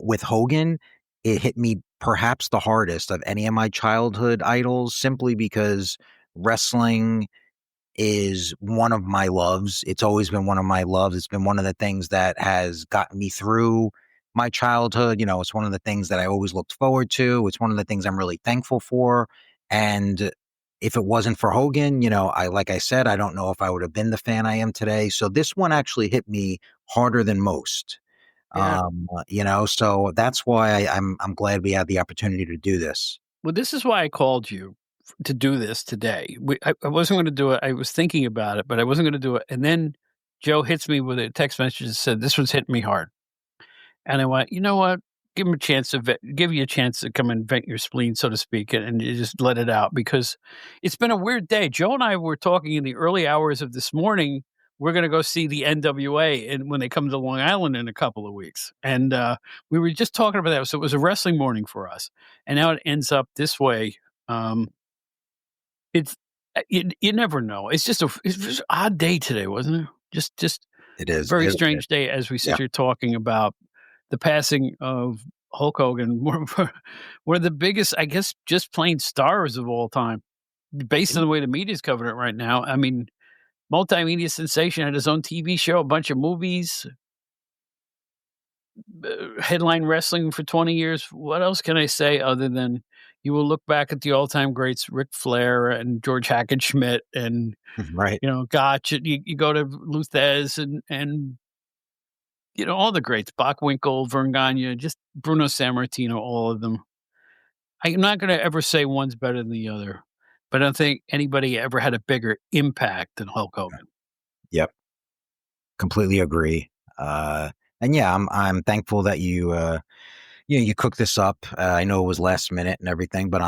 with Hogan, it hit me perhaps the hardest of any of my childhood idols, simply because wrestling is one of my loves. It's always been one of my loves. It's been one of the things that has gotten me through my childhood. It's one of the things that I always looked forward to. It's one of the things I'm really thankful for. And if it wasn't for Hogan, like I said, I don't know if I would have been the fan I am today. So this one actually hit me harder than most. Yeah. So that's why I'm glad we had the opportunity to do this. Well, this is why I called you to do this today. I wasn't going to do it. I was thinking about it, but I wasn't going to do it. And then Joe hits me with a text message that said, "This one's hitting me hard." And I went, you know what? Give you a chance to come and vent your spleen, so to speak, and you just let it out because it's been a weird day. Joe and I were talking in the early hours of this morning. We're going to go see the NWA and when they come to Long Island in a couple of weeks. And we were just talking about that. So it was a wrestling morning for us. And now it ends up this way. Um, it's you never know. It's just an odd day today, wasn't it? Just It is. very strange day as we sit Yeah. here talking about the passing of Hulk Hogan, one of the biggest, I guess, just plain stars of all time, based on the way the media's covering it right now. I mean, multimedia sensation, had his own TV show, a bunch of movies, headline wrestling for 20 years. What else can I say other than, you will look back at the all-time greats, Ric Flair and George Hackenschmidt and, Right. Gotch. You go to Luthez and all the greats, Bockwinkel, Vern Gagne, just Bruno Sammartino, all of them. I'm not gonna ever say one's better than the other, but I don't think anybody ever had a bigger impact than Hulk Hogan. Yep. Completely agree. And yeah, I'm thankful that you cooked this up. I know it was last minute and everything, but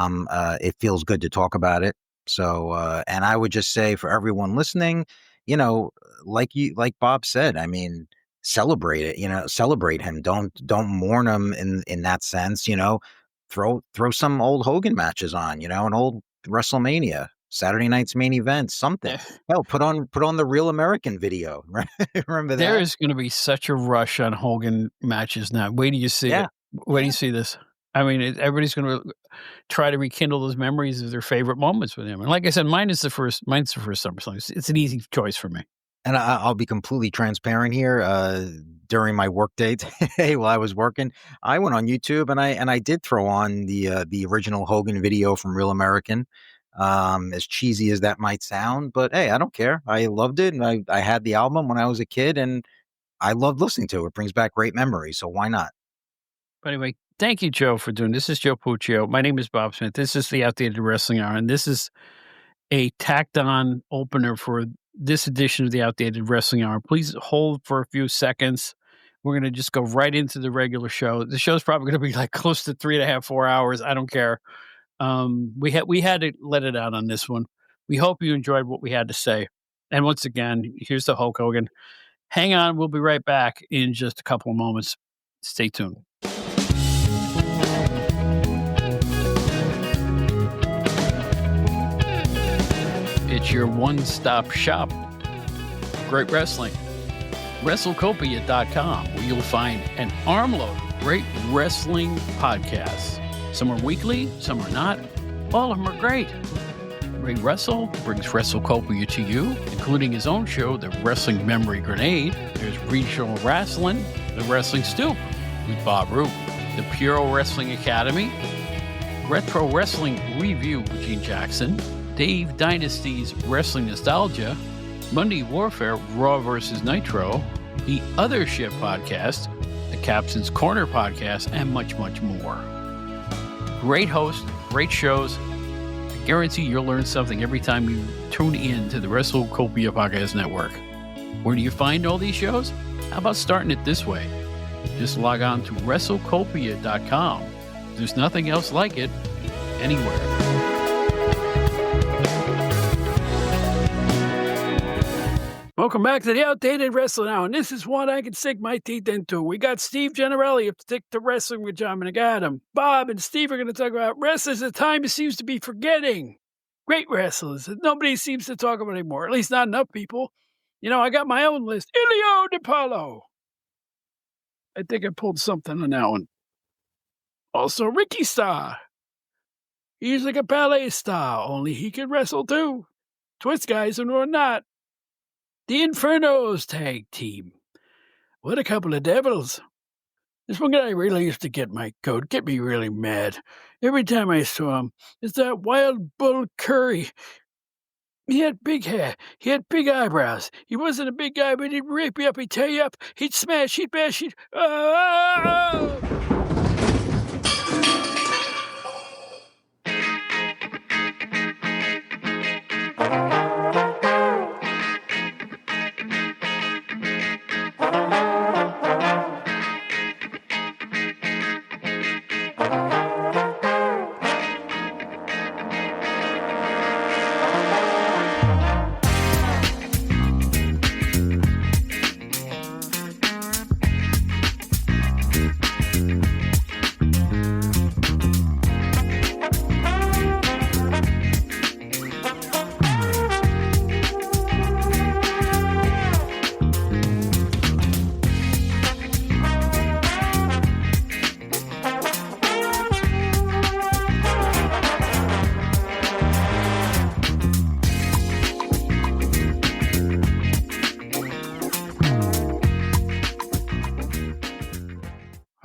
it feels good to talk about it. So, and I would just say for everyone listening, like Bob said, I mean, celebrate it, celebrate him. Don't mourn him in that sense, throw some old Hogan matches on, an old WrestleMania, Saturday night's main event, something. Eh, Hell, put on the Real American video, right? Remember there that? is gonna be such a rush on Hogan matches now. Wait till you see Yeah. it. Wait till you see this. I mean, everybody's gonna try to rekindle those memories of their favorite moments with him. And like I said, mine's the first SummerSlam. It's an easy choice for me. And I'll be completely transparent here. During my work day today, while I was working, I went on YouTube and I did throw on the original Hogan video from Real American. As cheesy as that might sound, but hey, I don't care. I loved it, and I had the album when I was a kid, and I loved listening to it. It brings back great memories, so why not? But anyway, thank you, Joe, for doing this. This is Joe Puccio. My name is Bob Smith. This is the Outdated Wrestling Hour, and this is a tacked on opener for this edition of the Outdated Wrestling Hour. Please hold for a few seconds. We're going to just go right into the regular show. The show's probably going to be like close to 3.5, 4 hours. I don't care. We had to let it out on this one. We hope you enjoyed what we had to say. And once again, here's the Hulk Hogan. Hang on. We'll be right back in just a couple of moments. Stay tuned. It's your one-stop shop. Great wrestling. WrestleCopia.com, where you'll find an armload of great wrestling podcasts. Some are weekly, some are not. All of them are great. Ray Russell brings WrestleCopia to you, including his own show, The Wrestling Memory Grenade. There's Regional Wrestling, The Wrestling Stoop with Bob Roop, The Puro Wrestling Academy, Retro Wrestling Review with Gene Jackson, Dave Dynasty's Wrestling Nostalgia, Monday Warfare, Raw vs. Nitro, The Other Ship Podcast, The Captain's Corner Podcast, and much, much more. Great host, great shows. I guarantee you'll learn something every time you tune in to the WrestleCopia Podcast Network. Where do you find all these shows? How about starting it this way? Just log on to WrestleCopia.com. There's nothing else like it anywhere. Welcome back to the Outdated Wrestling Hour, and this is what I can sink my teeth into. We got Steve Gennarelli of Stick to Wrestling with John McAdam. Bob and Steve are going to talk about wrestlers at time he seems to be forgetting. Great wrestlers that nobody seems to talk about anymore, at least not enough people. I got my own list. Ilio DiPaolo. I think I pulled something on that one. Also, Ricky Starr. He's like a ballet star, only he can wrestle too. Twist guys and or not. The Infernos tag team. What a couple of devils. This one guy really used to get my goat, get me really mad. Every time I saw him, it's that Wild Bull Curry. He had big hair. He had big eyebrows. He wasn't a big guy, but he'd rip you up, he'd tear you up, he'd smash, he'd bash, he'd... Oh!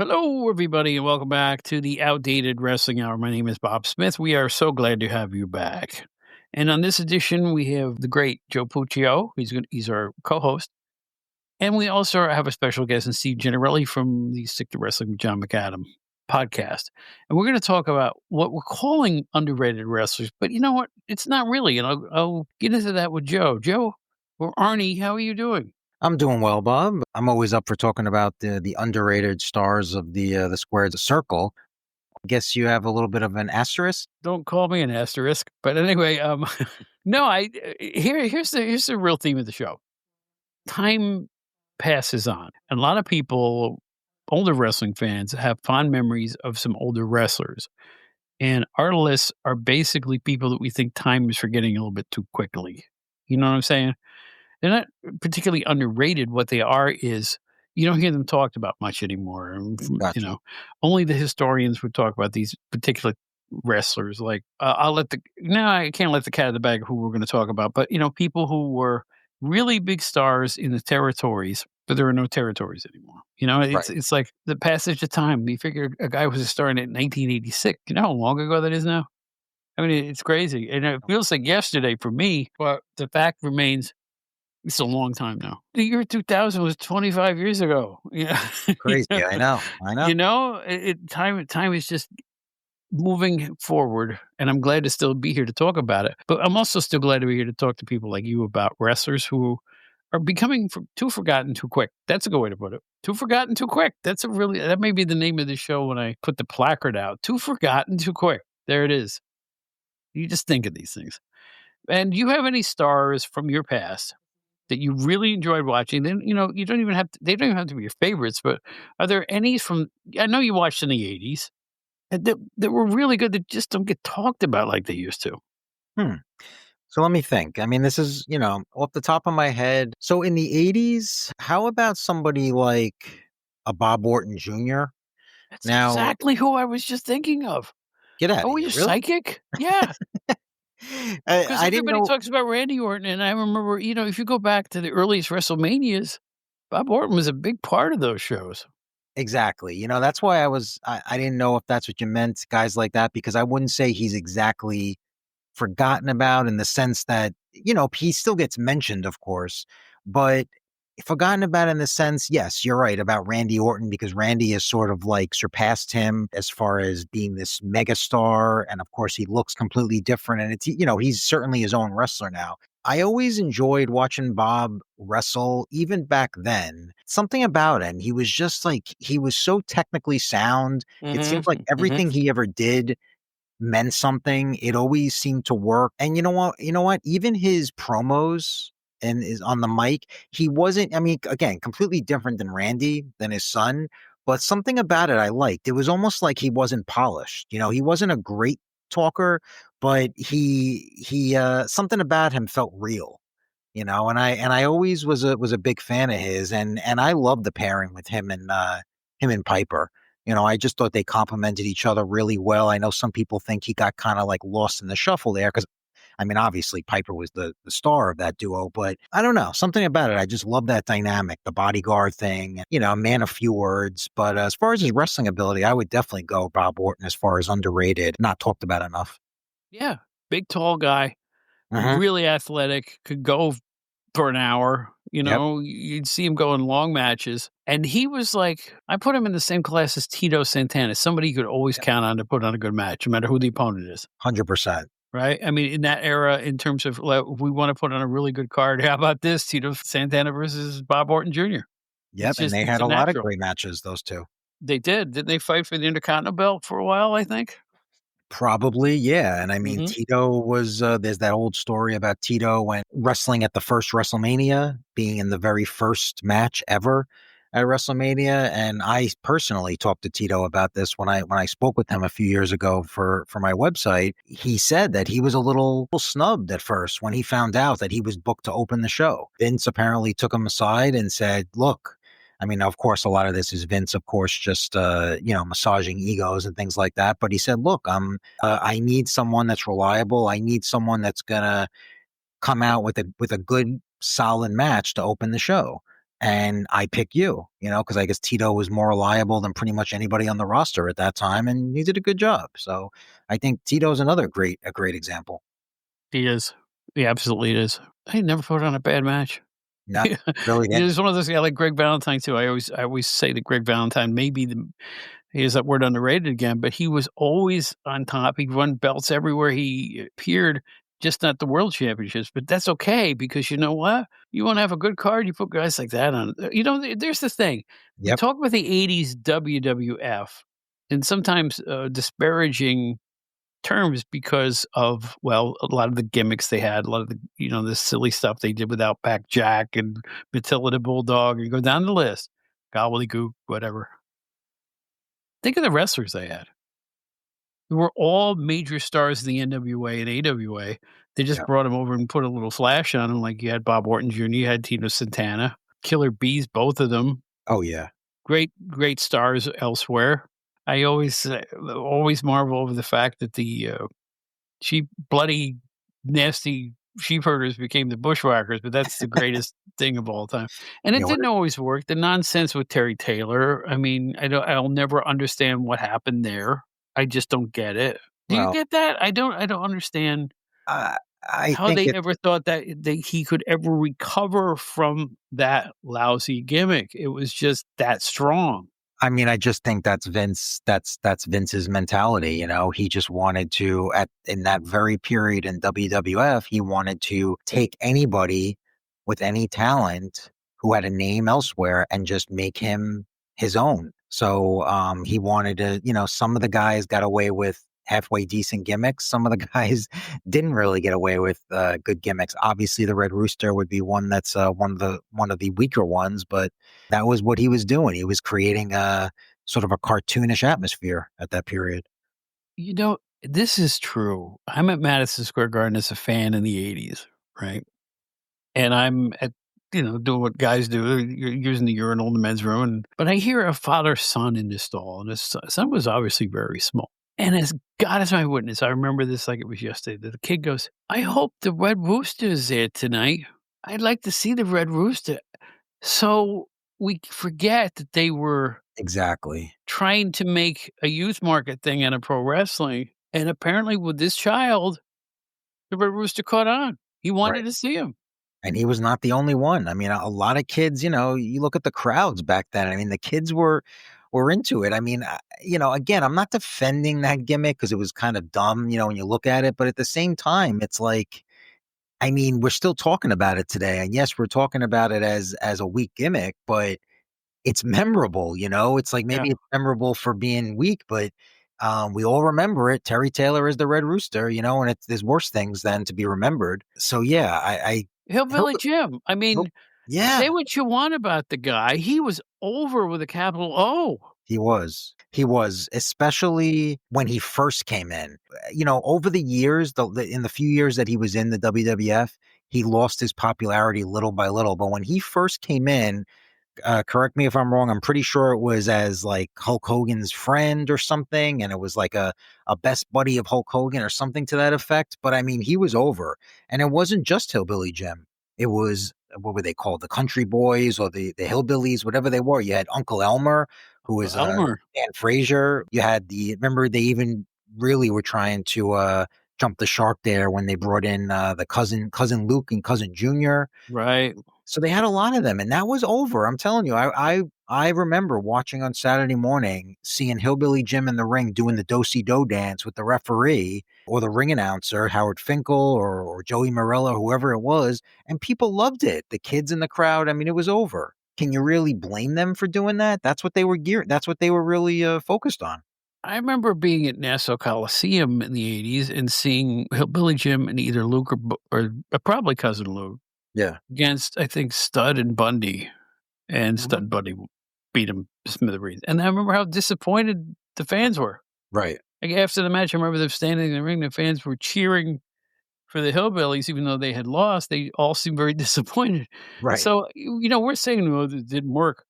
Hello, everybody, and welcome back to the Outdated Wrestling Hour. My name is Bob Smith. We are so glad to have you back. And on this edition, we have the great Joe Puccio. He's our co-host. And we also have a special guest, in Steve Gennarelli from the Stick to Wrestling with John McAdam podcast. And we're going to talk about what we're calling underrated wrestlers. But you know what? It's not really. And I'll get into that with Joe. Joe or Arnie, how are you doing? I'm doing well, Bob. I'm always up for talking about the underrated stars of the squared circle. I guess you have a little bit of an asterisk. Don't call me an asterisk. But anyway, no, here's the real theme of the show. Time passes on. And a lot of people, older wrestling fans, have fond memories of some older wrestlers. And our lists are basically people that we think time is forgetting a little bit too quickly. You know what I'm saying? They're not particularly underrated. What they are is you don't hear them talked about much anymore. Gotcha. Only the historians would talk about these particular wrestlers. Like I can't let the cat out of the bag of who we're going to talk about, but people who were really big stars in the territories, but there are no territories anymore. Right. It's like the passage of time. You figure a guy was a star in 1986. You know how long ago that is now? I mean, it's crazy, and it feels like yesterday for me. But the fact remains, it's a long time now. The year 2000 was 25 years ago. Yeah. Crazy. I know. I know. Time is just moving forward, and I'm glad to still be here to talk about it. But I'm also still glad to be here to talk to people like you about wrestlers who are becoming too forgotten too quick. That's a good way to put it. Too forgotten too quick. That may be the name of the show when I put the placard out. Too forgotten too quick. There it is. You just think of these things. And do you have any stars from your past that you really enjoyed watching? Then you don't even have to, they don't even have to be your favorites, but are there any from? I know you watched in the '80s that were really good that just don't get talked about like they used to. Hmm. So let me think. I mean, this is, off the top of my head. So in the 80s, how about somebody like a Bob Orton Jr.? That's Now, exactly who I was just thinking of. get out Oh, of were here. you Really? psychic? Yeah, because I didn't everybody know. talks about Randy Orton, and I remember, if you go back to the earliest WrestleManias, Bob Orton was a big part of those shows. Exactly. That's why I didn't know if that's what you meant, guys like that, because I wouldn't say he's exactly forgotten about in the sense that, he still gets mentioned, of course, but forgotten about in the sense, yes, you're right about Randy Orton, because Randy has sort of like surpassed him as far as being this megastar. And of course, he looks completely different. And he's certainly his own wrestler now. I always enjoyed watching Bob wrestle, even back then. Something about him, he was just like, he was so technically sound. It seemed like Mm-hmm. Mm-hmm. everything he ever did meant something. It always seemed to work. And you know what? Even his promos and is on the mic, he wasn't, I mean, again, completely different than Randy, than his son, but something about it I liked. It was almost like he wasn't polished. He wasn't a great talker, but he something about him felt real. And I always was a big fan of his, and I loved the pairing with him and Piper. I just thought they complemented each other really well. I know some people think he got kind of like lost in the shuffle there because, I mean, obviously Piper was the star of that duo, but I don't know, something about it. I just love that dynamic, the bodyguard thing, man of few words. But as far as his wrestling ability, I would definitely go Bob Orton as far as underrated, not talked about enough. Yeah, big tall guy, Hmm. really athletic, could go for an hour. Yep. You'd see him go in long matches. And he was like, I put him in the same class as Tito Santana, somebody you could always count on to put on a good match, no matter who the opponent is. 100%. Right. I mean, in that era, in terms of like, if we want to put on a really good card, how about this? Tito Santana versus Bob Orton Jr. Yep. And they It's had a a lot of natural. great matches, those two. They did. Didn't they fight for the Intercontinental belt for a while, I think? Probably, yeah. And I mean, Hmm. Tito was, there's that old story about Tito when wrestling at the first WrestleMania, being in the very first match ever at WrestleMania. And I personally talked to Tito about this when I spoke with him a few years ago for my website. He said that he was a little snubbed at first when he found out that he was booked to open the show. Vince apparently took him aside and said, look, I mean, of course, a lot of this is Vince, of course, just massaging egos and things like that. But he said, "Look, I need someone that's reliable. I need someone that's gonna come out with a good, solid match to open the show." and I pick you, because I guess Tito was more reliable than pretty much anybody on the roster at that time, and he did a good job. So I think Tito's a great example. He is. He absolutely is. I never put on a bad match. Not Yeah. really didn't. He's one of those guys like Greg Valentine too. I always say that Greg Valentine maybe he is that word underrated again, but he was always on top. He won belts everywhere he appeared, just not the world championships. But that's okay because you know what? You want to have a good card, you put guys like that on. There's the thing. We Yep. talk about the '80s WWF, and sometimes disparaging terms because of, well, a lot of the gimmicks they had, a lot of the silly stuff they did with Outback Jack and Matilda the Bulldog, and go down the list, gobbledygook, whatever. Think of the wrestlers they had. They were all major stars in the NWA and AWA. They just Yeah. brought them over and put a little flash on them, like you had Bob Orton Jr., you had Tino Santana, Killer Bees, both of them. Oh yeah. Great stars elsewhere. I always marvel over the fact that the cheap, bloody, nasty sheep herders became the bushwhackers, but that's the greatest thing of all time. And You it know, didn't always work. The nonsense with Terry Taylor, I mean, I'll never understand what happened there. I just don't get it. Do you well, get that? I don't understand I I how think they it. ever thought that he could ever recover from that lousy gimmick. It was just that strong. I mean, I just think that's Vince. That's Vince's mentality. He just wanted to at in that very period in WWF, he wanted to take anybody with any talent who had a name elsewhere and just make him his own. So he wanted to. Some of the guys got away with halfway decent gimmicks. Some of the guys didn't really get away with good gimmicks. Obviously, the Red Rooster would be one that's one of the weaker ones, but that was what he was doing. He was creating a sort of a cartoonish atmosphere at that period. This is true. I'm at Madison Square Garden as a fan in the '80s, right? And I'm doing what guys do, you're using the urinal in the men's room, but I hear a father-son in the stall, and his son was obviously very small. And as God is my witness, I remember this like it was yesterday, that the kid goes, "I hope the Red Rooster is there tonight. I'd like to see the Red Rooster." So we forget that they were Exactly. trying to make a youth market thing out of pro wrestling, and apparently with this child, the Red Rooster caught on. He wanted Right. to see him. And he was not the only one. I mean, a lot of kids, you look at the crowds back then. I mean, the kids were into it. I mean, again, I'm not defending that gimmick because it was kind of dumb, when you look at it. But at the same time, it's like, I mean, we're still talking about it today. And yes, we're talking about it as a weak gimmick, but it's memorable, It's like Yeah. maybe it's memorable for being weak, but we all remember it. Terry Taylor is the Red Rooster, and there's worse things than to be remembered. So yeah, he'll, Hillbilly Jim. I he'll mean, yeah, say what you want about the guy. He was over with a capital O. he was. He was, especially when he first came in. Over the years, in the few years that he was in the WWF, he lost his popularity little by little. But when he first came in, correct me if I'm wrong. I'm pretty sure it was as like Hulk Hogan's friend or something, and it was like a best buddy of Hulk Hogan or something to that effect. But I mean, he was over, and it wasn't just Hillbilly Jim. It was what were they called, the Country Boys or the Hillbillies, whatever they were. You had Uncle Elmer, who was Elmer. Dan Frazier. You had remember they even really were trying to jump the shark there when they brought in the cousin Luke and cousin Junior. Right. So they had a lot of them, and that was over. I'm telling you, I remember watching on Saturday morning, seeing Hillbilly Jim in the ring doing the do-si-do dance with the referee or the ring announcer, Howard Finkel or Joey Morello, whoever it was, and people loved it. The kids in the crowd, I mean, it was over. Can you really blame them for doing that? That's what they were geared. That's what they were really focused on. I remember being at Nassau Coliseum in the '80s and seeing Hillbilly Jim and either Luke or probably Cousin Luke Yeah. against, I think, Stud and Bundy, and Mhm. Stud Bundy beat him to smithereens. And I remember how disappointed the fans were. Right. Like, after the match, I remember them standing in the ring, the fans were cheering for the Hillbillies, even though they had lost. They all seemed very disappointed. Right. So, we're saying, "No, it didn't work."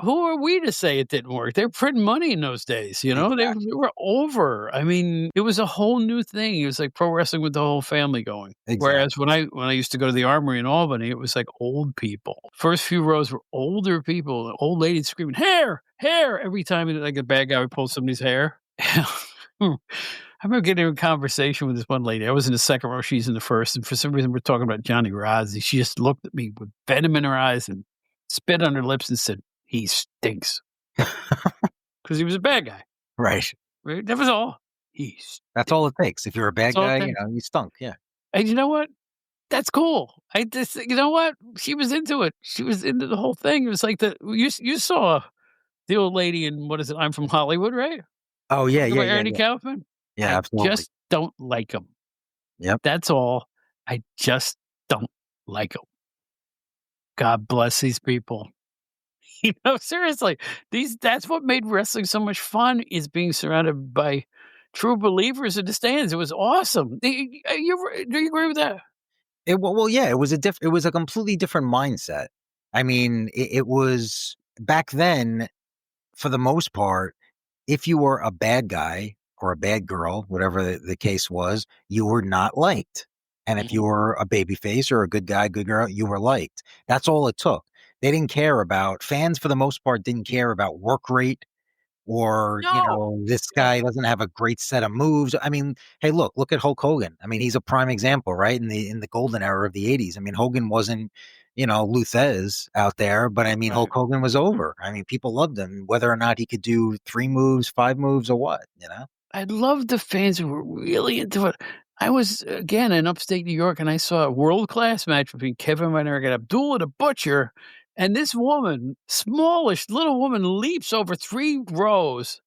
who are we to say it didn't work? They were printing money in those days, you know? They Exactly. were over. I mean, it was a whole new thing. It was like pro wrestling with the whole family going. Whereas Exactly. when I used to go to the Armory in Albany, it was like old people. First few rows were older people, old ladies screaming, "Hair! Hair!" every time, like, a bad guy would pull somebody's hair. I remember getting in a conversation with this one lady. I was in the second row, she's in the first, and for some reason, we're talking about Johnny Rozzi. She just looked at me with venom in her eyes and spit on her lips and said, "He stinks," because he was a bad guy, Right. right? That was all. He That's stinks. all it takes. If you're a That's bad all it guy, takes. you stunk. Yeah. And you know what? That's cool. I just you know what? She was into it. She was into the whole thing. It was like you saw the old lady in, what is it, I'm From Hollywood, right? Oh, yeah, Talking yeah, about yeah, Andy yeah. Kaufman? Yeah, I absolutely. just don't like him. Yep. That's all. I just don't like him. God bless these people. Seriously, these that's what made wrestling so much fun, is being surrounded by true believers in the stands. It was awesome. Do you agree with that? Yeah, it was a completely different mindset. I mean, it was back then, for the most part, if you were a bad guy or a bad girl, whatever the case was, you were not liked. And if you Mhm. were a baby face or a good guy, good girl, you were liked. That's all it took. They didn't care about fans for the most part didn't care about work rate or, No. this No. guy doesn't have a great set of moves. I mean, hey, look at Hulk Hogan. I mean, he's a prime example, right? In the golden era of the 80s. I mean, Hogan wasn't, Luthez out there, but I mean, Right. Hulk Hogan was over. I mean, people loved him, whether or not he could do 3 moves, 5 moves, or what. I love the fans who were really into it. I was, again, in upstate New York, and I saw a world-class match between Kevin Von Erich and Abdullah the Butcher, and this woman, smallish little woman, leaps over 3 rows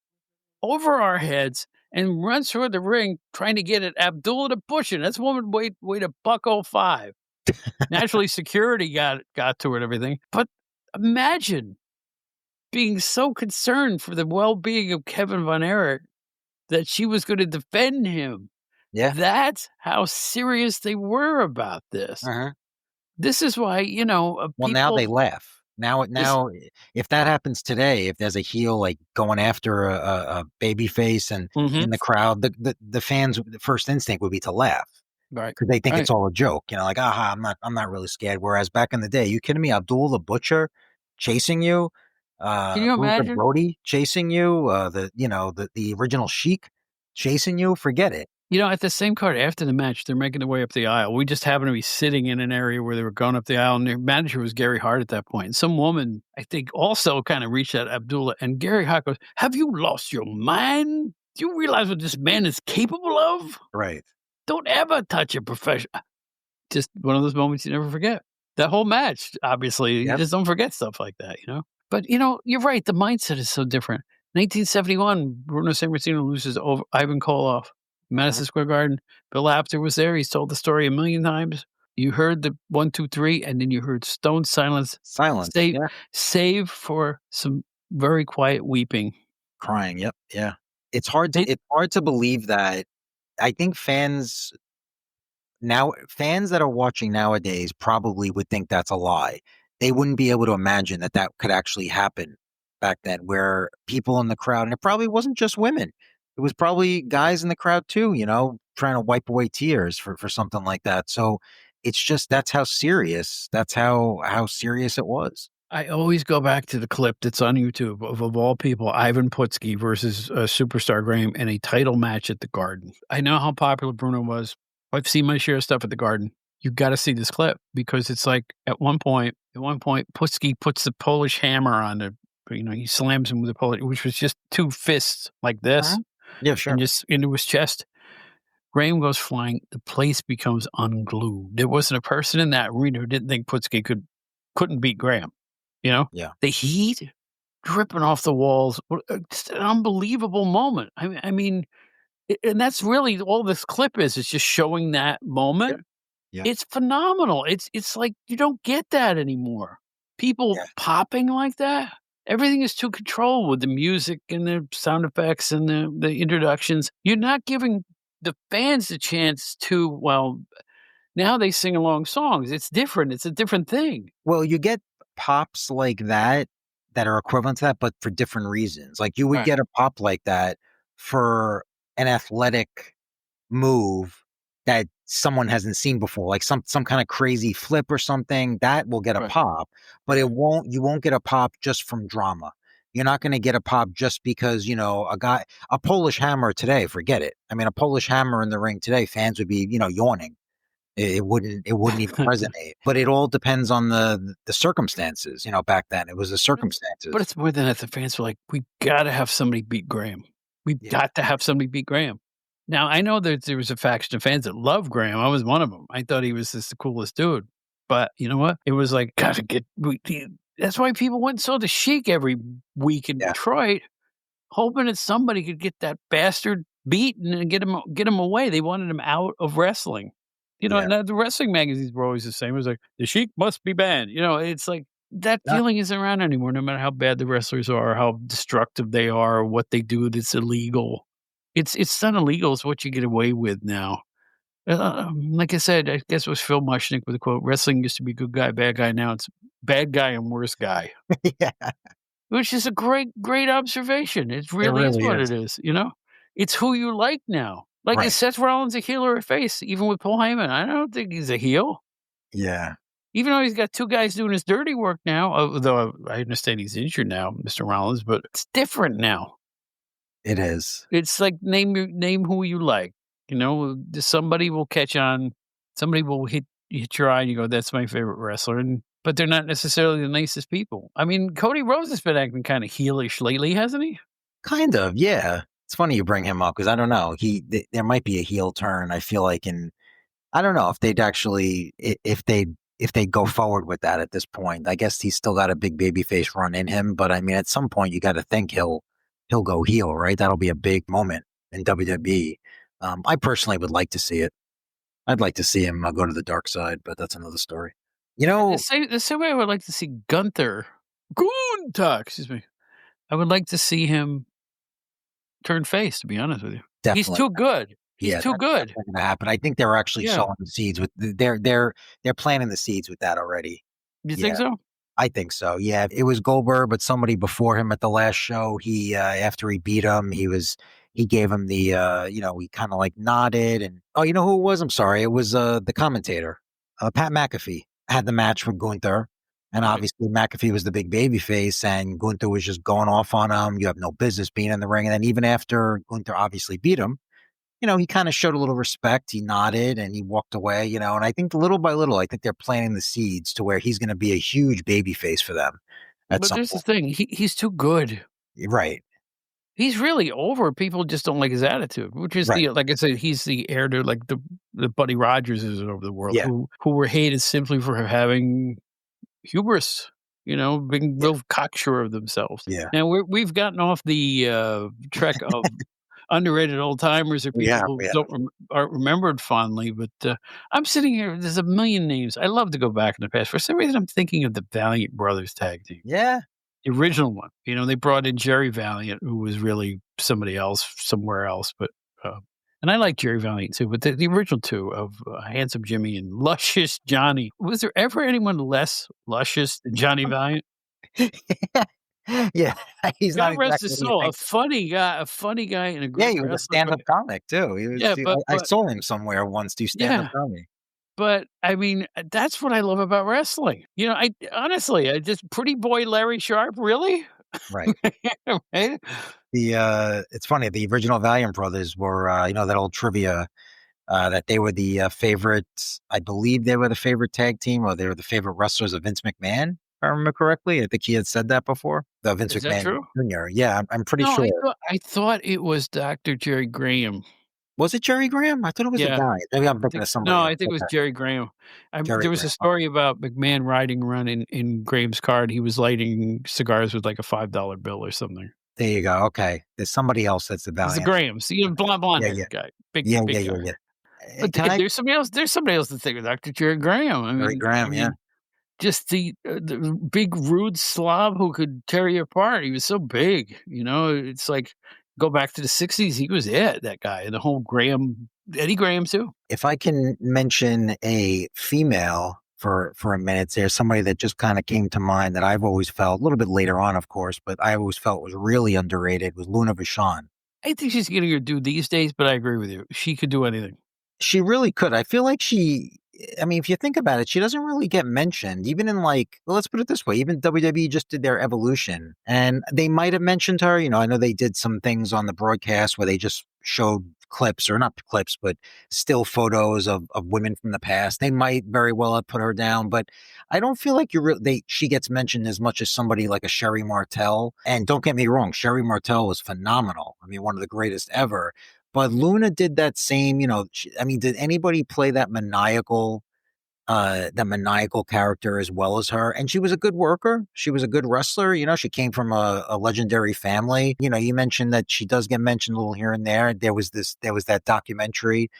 over our heads and runs toward the ring trying to get at Abdullah the Butcher. That's a woman weighed a buck '05. Naturally, security got to her and everything, but imagine being so concerned for the well-being of Kevin Von Erich that she was gonna defend him. Yeah. That's how serious they were about this. Uh-huh. This is why, Well, now they people laugh. this If that happens today, if there's a heel like going after a baby face and Mhm. in the crowd, the fans, the first instinct would be to laugh. Right, 'Cause they think right. it's all a joke, like, "Aha, I'm not really scared." Whereas back in the day, you kidding me? Abdul the Butcher chasing you, Can you Bruiser imagine? Brody chasing you, the original Sheik chasing you, forget it. At the same card after the match, they're making their way up the aisle. We just happened to be sitting in an area where they were going up the aisle, and their manager was Gary Hart at that point. And some woman, I think, also kinda reached out to Abdullah, and Gary Hart goes, "Have you lost your mind? Do you realize what this man is capable of? Right. Don't ever touch a professional." Just one of those moments you never forget. That whole match, obviously, you Yep. just don't forget stuff like that? But, you're right, the mindset is so different. 1971, Bruno Sammartino loses over Ivan Koloff, Mhm. Madison Square Garden. Bill Apter was there, he's told the story a million times. You heard the 1, 2, 3, and then you heard stone silence, Silence, save yeah. save for some very quiet weeping. Crying, yep, yeah. It It's hard to believe that I think fans that are watching nowadays probably would think that's a lie. They wouldn't be able to imagine that that could actually happen back then, where people in the crowd, and it probably wasn't just women. It was probably guys in the crowd too, trying to wipe away tears for something like that. So it's just that's how serious it was. I always go back to the clip that's on YouTube of all people, Ivan Putski versus, Superstar Graham in a title match at the Garden. I know how popular Bruno was. I've seen my share of stuff at the Garden. You gotta see this clip because it's like at one point, Putski puts the Polish hammer on he slams him with a Polish, which was just 2 fists like this Mhm. Yeah, and sure. just into his chest. Graham goes flying. The place becomes unglued. There wasn't a person in that arena who didn't think Putski couldn't beat Graham. You know? Yeah. The heat dripping off the walls, just an unbelievable moment. I mean, and that's really all this clip is. It's just showing that Yeah. moment. Yeah. It's phenomenal. It's like you don't get that anymore. People Yeah. popping like that. Everything is too controlled with the music and the sound effects and the introductions. You're not giving the fans a chance to, well, now they sing along songs. It's different. It's a different thing. Well, you get pops like that, that are equivalent to that, but for different reasons. Like you would Right, get a pop like that for an athletic move that someone hasn't seen before, like some kind of crazy flip or something, that will get a right, pop, but right. you won't get a pop just from drama. You're not going to get a pop just because, a Polish hammer today, forget it. I mean, a Polish hammer in the ring today, fans would be, yawning. It wouldn't even resonate. But it all depends on the circumstances. Back then it was the But circumstances. it's more than that. The fans were like, "We gotta have somebody beat Graham. We've Yeah. got to have somebody beat Graham." Now, I know that there was a faction of fans that love Graham. I was one of them. I thought he was just the coolest dude. But you know what? It was like, gotta get that's why people went and saw the Sheik every week in Yeah. Detroit, hoping that somebody could get that bastard beaten and get him away. They wanted him out of wrestling. Yeah. And the wrestling magazines were always the same. It was like, "The Sheik must be banned." It's like that Not feeling isn't around anymore, no matter how bad the wrestlers are, or how destructive they are, or what they do that's illegal. It's not illegal, it's what you get away with now. Like I said, I guess it was Phil Mushnick with a quote, "Wrestling used to be good guy, bad guy, now it's bad guy and worse guy." yeah, Which is a great, great observation. It it really is really what is. it is? It's who you like now. Like, is Right. Seth Rollins a heel or a face? Even with Paul Heyman, I don't think he's a heel. Yeah, Even though he's got 2 guys doing his dirty work now, although I understand he's injured now, Mr. Rollins, but it's different now. it is. It's like name who you like, somebody will catch on, somebody will hit your eye and you go, "That's my favorite wrestler," but they're not necessarily the nicest people. I mean, Cody Rhodes has been acting kinda heelish lately, hasn't he? Kind of, yeah. It's funny you bring him up because I don't know. There might be a heel turn. I feel like, and I don't know if they'd actually if they go forward with that at this point. I guess he's still got a big baby face run in him, but I mean, at some point you got to think he'll go heel, right? That'll be a big moment in WWE. I personally would like to see it. I'd like to see him go to the dark side, but that's another story. You The know, same the same way I would like to see Gunther, excuse me. I would like to see him turn face, to be honest with you. He's definitely. too good. He's Yeah, too that's good. definitely gonna happen. I think they're actually Yeah. sowing the seeds with they're planting the seeds with that already. You think Yeah, so? I think so. Yeah, it was Goldberg, but somebody before him at the last show, he after he beat him, he gave him the he kind of like nodded and oh, you know who it was? I'm sorry, it was the commentator, Pat McAfee had the match with Gunther, and Right. obviously McAfee was the big baby face, and Gunther was just going off on him. You have no business being in the ring, and then even after Gunther obviously beat him, he kind of showed a little respect. He nodded and he walked away, and I think little by little, I think they're planting the seeds to where he's going to be a huge baby face for them at But some there's the point. thing, he's too good. Right. He's really over, people just don't like his attitude, which is Right. like I said, he's the heir to, like, the Buddy Rogerses of the world Yeah. who were hated simply for having hubris, being Yeah. real cocksure of themselves. Yeah. Now we've gotten off the, track of underrated old timers or We people have. who We have. don't aren't remembered fondly, but, I'm sitting here, there's a million names. I love to go back in the past. For some reason, I'm thinking of the Valiant Brothers tag team. Yeah. The original one. They brought in Jerry Valiant, who was really somebody else somewhere else, but, and I like Jerry Valiant too, but the original 2 of, Handsome Jimmy and Luscious Johnny. Was there ever anyone less luscious than Johnny Valiant? Yeah. He's not God rest exactly his what you soul, think. a funny guy and a Yeah, great he was a wrestler, but stand-up comic too. yeah, I saw him somewhere once do stand-up yeah, comedy. but I mean, that's what I love about wrestling. I honestly, I just pretty boy Larry Sharp, really? Right. Right? It's funny, the original Valiant brothers were, that old trivia, that they were the favorites. I believe they were the favorite tag team, or they were the favorite wrestlers of Vince McMahon, if I remember correctly. I think he had said that before. The Vince Is that McMahon true? Jr. Yeah, I'm pretty No, sure. I thought it was Doctor Jerry Graham. Was it Jerry Graham? I thought it was a Yeah, guy. Maybe I'm I thinking think of so. No, somebody else. I think it was Okay, Jerry Graham. Jerry There was a Graham. story about McMahon riding around in Graham's car, and he was lighting cigars with, like, a $5 bill or something. There you go. Okay, there's somebody else that's the It's the Valiant. Grahams, Yeah, yeah, blonde-haired guy, big yeah, yeah, big yeah, guy. yeah. But Can I? there's somebody else to think of, Doctor Jerry Graham. I Jerry mean I Graham. Yeah. mean, just the big rude slob who could tear you apart. He was so big, it's like, go back to the '60s, he was it, that guy, and the whole Graham Eddie Graham too. If I can mention a female for a minute there. Somebody that just kind of came to mind that I've always felt a little bit later on, of course, but I always felt was really underrated was Luna Vachon. I think she's getting her due these days, but I agree with you. She could do anything. She really could. I feel like I mean, if you think about it, she doesn't really get mentioned, even in like, well, let's put it this way, even WWE just did their Evolution and they might have mentioned her. You know, I know they did some things on the broadcast where they just showed clips or not clips, but still photos of women from the past. They might very well have put her down, but I don't feel like she gets mentioned as much as somebody like a Sherry Martel. And don't get me wrong, Sherry Martel was phenomenal. I mean, one of the greatest ever. But Luna did that same, I mean, did anybody play that maniacal character as well as her? And she was a good worker. She was a good wrestler. You know, she came from a legendary family. You know, you mentioned that she does get mentioned a little here and there. There was that documentary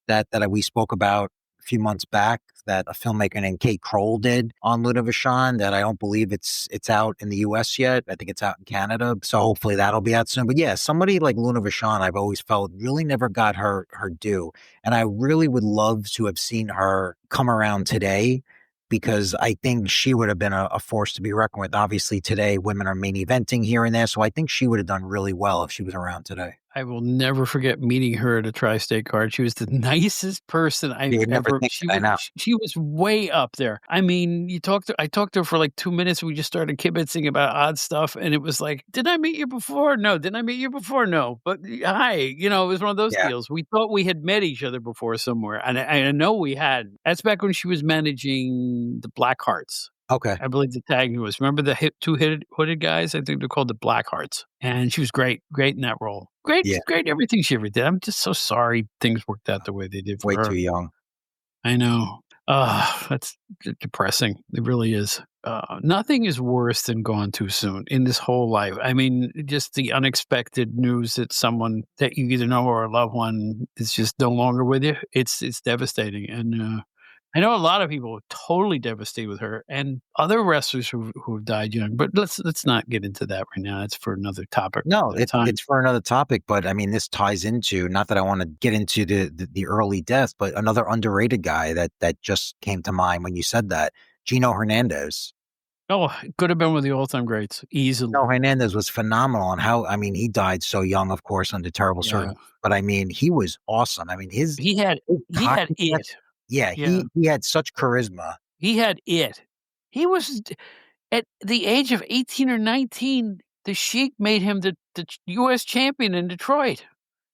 that we spoke about a few months back that a filmmaker named Kate Kroll did on Luna Vachon that I don't believe it's out in the US yet. I think it's out in Canada. So hopefully that'll be out soon. But yeah, somebody like Luna Vachon, I've always felt really never got her due. And I really would love to have seen her come around today because I think she would have been a force to be reckoned with. Obviously today women are main eventing here and there. So I think she would have done really well if she was around today. I will never forget meeting her at a tri-state card. She was the nicest person You I've would never ever think that, I know. she was way up there. I mean, I talked to her for like 2 minutes, we just started kibitzing about odd stuff, and it was like, "Did I meet you before? No. Didn't I meet you before? No. But hi." It was one of those Yeah. deals. We thought we had met each other before somewhere, and I know we had. That's back when she was managing the Black Hearts. Okay. I believe the tag was. Remember the hooded guys? I think they're called the Blackhearts, and she was great, great in that role. Great, Yeah. great everything she ever did. I'm just so sorry things worked out the way they did for Way her. too young. I know. That's depressing. It really is. Nothing is worse than gone too soon in this whole life. I mean, just the unexpected news that someone that you either know or a loved one is just no longer with you. It's devastating, and I know a lot of people are totally devastated with her and other wrestlers who have died young, but let's not get into that right now. That's for another topic, No, another time. it's for another topic, but I mean, this ties into not that I want to get into the early death, but another underrated guy that just came to mind when you said that, Gino Hernandez. Oh, it could have been one of the all-time greats, No, easily. Hernandez was phenomenal, and how I mean, he died so young, of course, under terrible Yeah. circumstances. But I mean, he was awesome. I mean, He had his he had cockiness, it. yeah, Yeah. he had such charisma. He had it. He was at the age of 18 or 19, the Sheik made him the US champion in Detroit.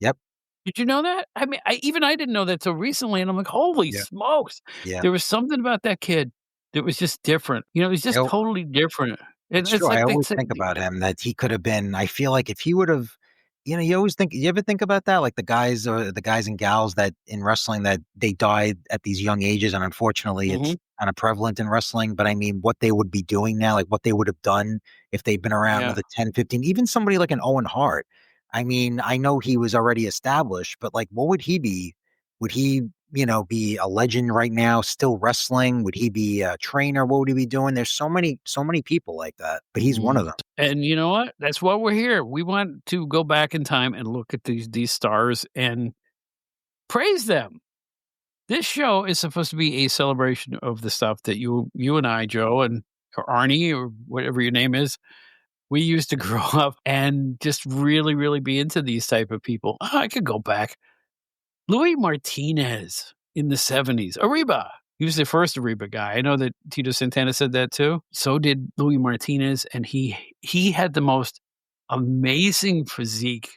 Yep. Did you know that? I mean, I didn't know that till recently, and I'm like, "Holy Yeah. smokes." Yeah. There was something about that kid that was just different. It was just totally different. And It's it's true. I like they always said. think about him that he could have been. I feel like if he would have, you always think. You ever think about that? Like the guys and gals that in wrestling that they died at these young ages, and unfortunately, it's Mhm. kind of prevalent in wrestling. But I mean, what they would be doing now, like what they would have done if they'd been around Yeah. another 10, 15, even somebody like an Owen Hart. I mean, I know he was already established, but like, what would he be? Would he, be a legend right now, still wrestling? Would he be a trainer? What would he be doing? There's so many people like that, but he's one of Mm. them. And you know what? That's why we're here. We want to go back in time and look at these stars and praise them. This show is supposed to be a celebration of the stuff that you and I, Joe, and or Arnie, or whatever your name is, we used to grow up and just really, really be into these type of people. I could go back. Louis Martinez in the '70s. Ariba. He was the first Ariba guy. I know that Tito Santana said that too. So did Louis Martinez, and he had the most amazing physique.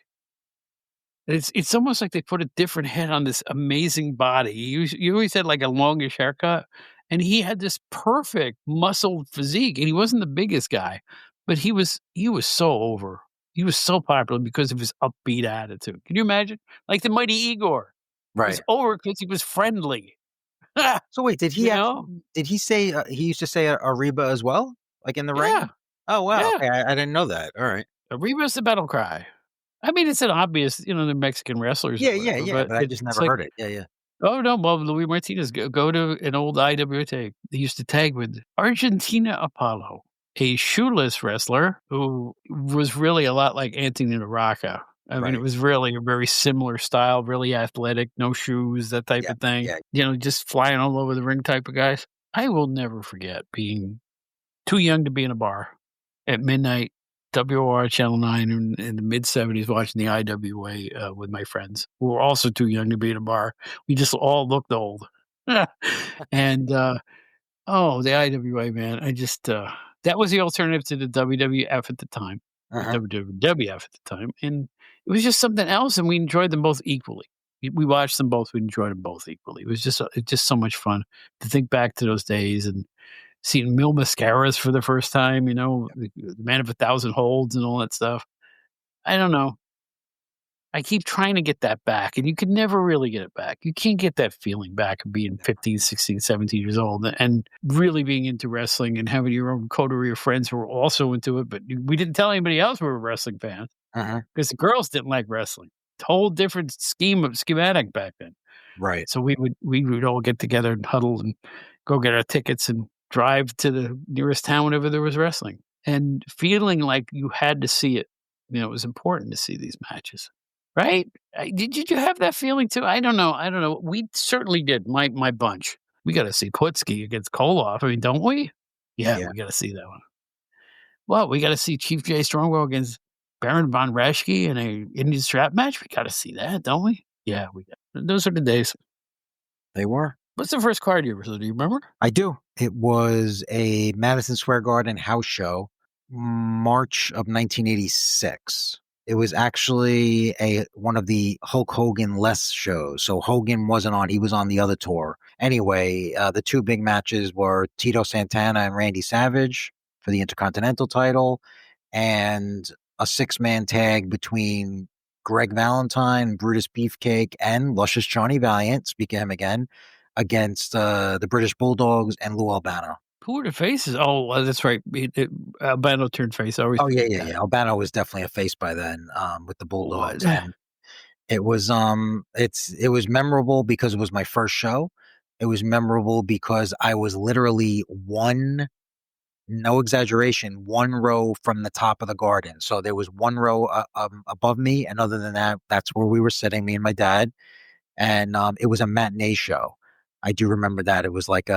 It's almost like they put a different head on this amazing body. You always had like a longish haircut, and he had this perfect muscled physique, and he wasn't the biggest guy, but he was so over. He was so popular because of his upbeat attitude. Can you imagine? Like the Mighty Igor was Right. over because he was friendly. So wait, You know? did he say, he used to say Ariba as well? Like in the Yeah, ring? Oh, wow. yeah. Okay. I didn't know that. All right. Arriba's the battle cry. I mean, it's an obvious, they're Mexican wrestlers or Yeah. Yeah. whatever, Yeah. but But I just it's never like, heard it. Yeah. Yeah. oh, no, well, Luis Martinez, go to an old IWA tape. They used to tag with Argentina Apollo, a shoeless wrestler who was really a lot like Anthony Naraka. I mean, it Right. was really a very similar style, really athletic, no shoes, that type Yeah. of thing. Yeah. Just flying all over the ring type of guys. I will never forget being too young to be in a bar at midnight, WOR Channel 9 in the mid-70s watching the IWA, with my friends who were also too young to be in a bar. We just all looked old. And, oh, the IWA, man, that was the alternative to the WWF at the time, or Uh-huh. WWF at the time, and it was just something else, and we enjoyed them both equally. We watched them both, we enjoyed them both equally. It was just so much fun to think back to those days and seeing Mil Mascaras for the first time, the Man of 1,000 Holds and all that stuff. I don't know. I keep trying to get that back, and you can never really get it back. You can't get that feeling back of being 15, 16, 17 years old and really being into wrestling and having your own coterie of friends who were also into it, but we didn't tell anybody else we were wrestling fans Uh-huh. because the girls didn't like wrestling. Whole different schematic back then. Right. So we would all get together and huddle and go get our tickets and drive to the nearest town whenever there was wrestling, and feeling like you had to see it. It was important to see these matches, right? Did you have that feeling too? I don't know. We certainly did. My bunch. We got to see Putski against Koloff. I mean, don't we? Yeah, Yeah, we got to see that one. Well, we got to see Chief J Strongbow against Baron von Raschke in a Indian strap match. We got to see that, don't we? Yeah, we got. Those are the days. they were. What's the first card you ever saw? Do you remember? I do. It was a Madison Square Garden house show, March of 1986. It was actually a one of the Hulk Hogan less shows. So Hogan wasn't on; he was on the other tour. Anyway, the two big matches were Tito Santana and Randy Savage for the Intercontinental title, and a six-man tag between Greg Valentine, Brutus Beefcake, and Luscious Johnny Valiant. Speak of him again against the British Bulldogs and Lou Albano. Who were the faces? Oh, that's right. Albano turned face. I always Oh yeah, forget yeah, that. yeah. Albano was definitely a face by then with the Was. Bulldogs, and it was memorable because it was my first show. It was memorable because I was literally one, no exaggeration, one row from the top of the garden. So there was one row above me, and other than that, that's where we were sitting, me and my dad. And it was a matinee show. I do remember that. It was like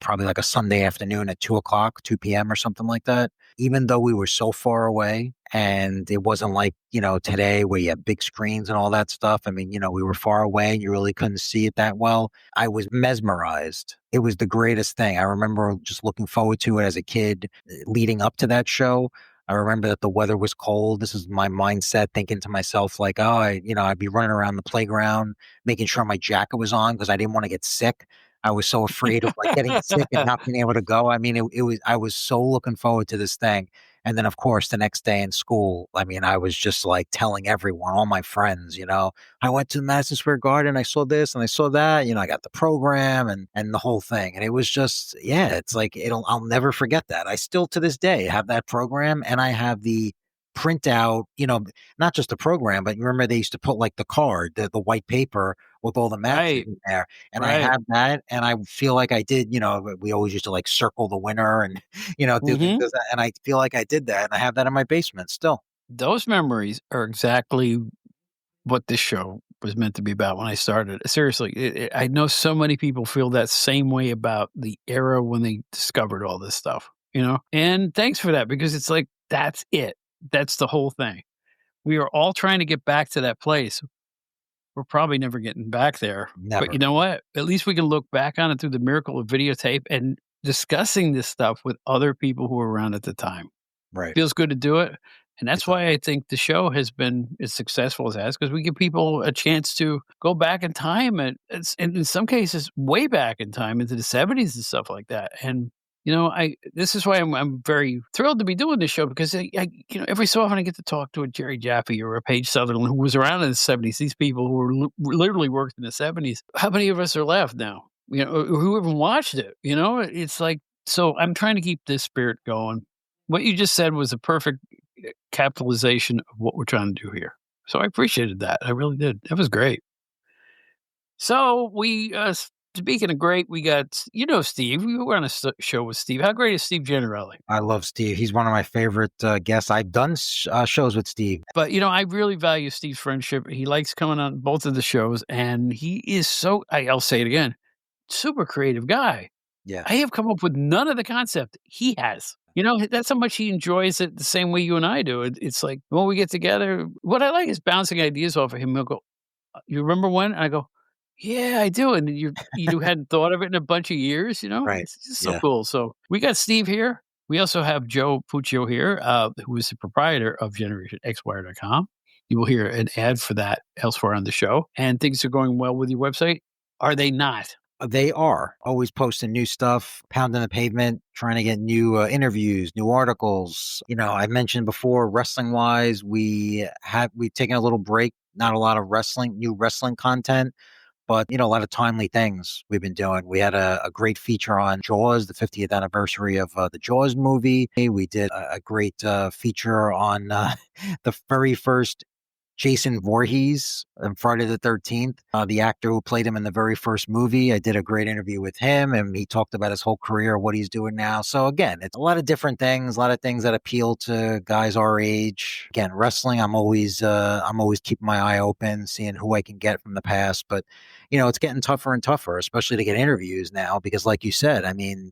probably like a Sunday afternoon at 2 o'clock, 2 p.m. or something like that. Even though we were so far away and it wasn't like, today where you have big screens and all that stuff. I mean, we were far away and you really couldn't see it that well. I was mesmerized. It was the greatest thing. I remember just looking forward to it as a kid leading up to that show. I remember that the weather was cold. This is my mindset, thinking to myself, like, oh, I'd be running around the playground, making sure my jacket was on because I didn't want to get sick. I was so afraid of like getting sick and not being able to go. I mean, I was so looking forward to this thing. And then, of course, the next day in school, I mean, I was just like telling everyone, all my friends, I went to Madison Square Garden, I saw this and I saw that, I got the program and the whole thing. And it was just, yeah, it's like, I'll never forget that. I still to this day have that program and I have the printout, not just the program, but you remember they used to put like the card, the white paper with all the matches Right, in there. And I right. have that and I feel like I did, we always used to like circle the winner and, do things Mhm. and I feel like I did that and I have that in my basement still. Those memories are exactly what this show was meant to be about when I started. Seriously, I know so many people feel that same way about the era when they discovered all this stuff, And thanks for that because it's like, that's it. That's the whole thing. We are all trying to get back to that place. We're probably never getting back there, but you Never. know what? At least we can look back on it through the miracle of videotape and discussing this stuff with other people who were around at the time. Right. Feels good to do it, and It that's does. why I think the show has been as successful as it has because we give people a chance to go back in time and in some cases, way back in time into the '70s and stuff like that, and, I this is why I'm very thrilled to be doing this show because every so often I get to talk to a Jerry Jaffe or a Paige Sutherland who was around in the '70s, these people who were literally worked in the '70s. How many of us are left now? Or who even watched it, It's like so I'm trying to keep this spirit going. What you just said was a perfect capitalization of what we're trying to do here. So I appreciated that. I really did. That was great. So speaking of great, we got, Steve. We were on a show with Steve. How great is Steve Gennarelli? I love Steve. He's one of my favorite guests. I've done shows with Steve. But, I really value Steve's friendship. He likes coming on both of the shows, and he is I'll say it again, super creative guy. Yeah. I have come up with none of the concept he has. That's how much he enjoys it the same way you and I do. It's like when we get together, what I like is bouncing ideas off of him. He'll go, "You remember when?" And I go, "Yeah, I do." And you hadn't thought of it in a bunch of years, Right. It's just so Yeah. cool. So we got Steve here. We also have Joe Puccio here, who is the proprietor of GenerationXWire.com. You will hear an ad for that elsewhere on the show. And things are going well with your website. Are they not? They are always posting new stuff, pounding the pavement, trying to get new interviews, new articles. I mentioned before, wrestling wise, we've taken a little break. Not a lot of new wrestling content, but a lot of timely things we've been doing. We had a great feature on Jaws, the 50th anniversary of the Jaws movie. We did a great feature on the very first Jason Voorhees on Friday the 13th, the actor who played him in the very first movie. I did a great interview with him, and he talked about his whole career, what he's doing now. So again, it's a lot of different things, a lot of things that appeal to guys our age. Again, wrestling, I'm always keeping my eye open, seeing who I can get from the past. But it's getting tougher and tougher, especially to get interviews now, because like you said, I mean,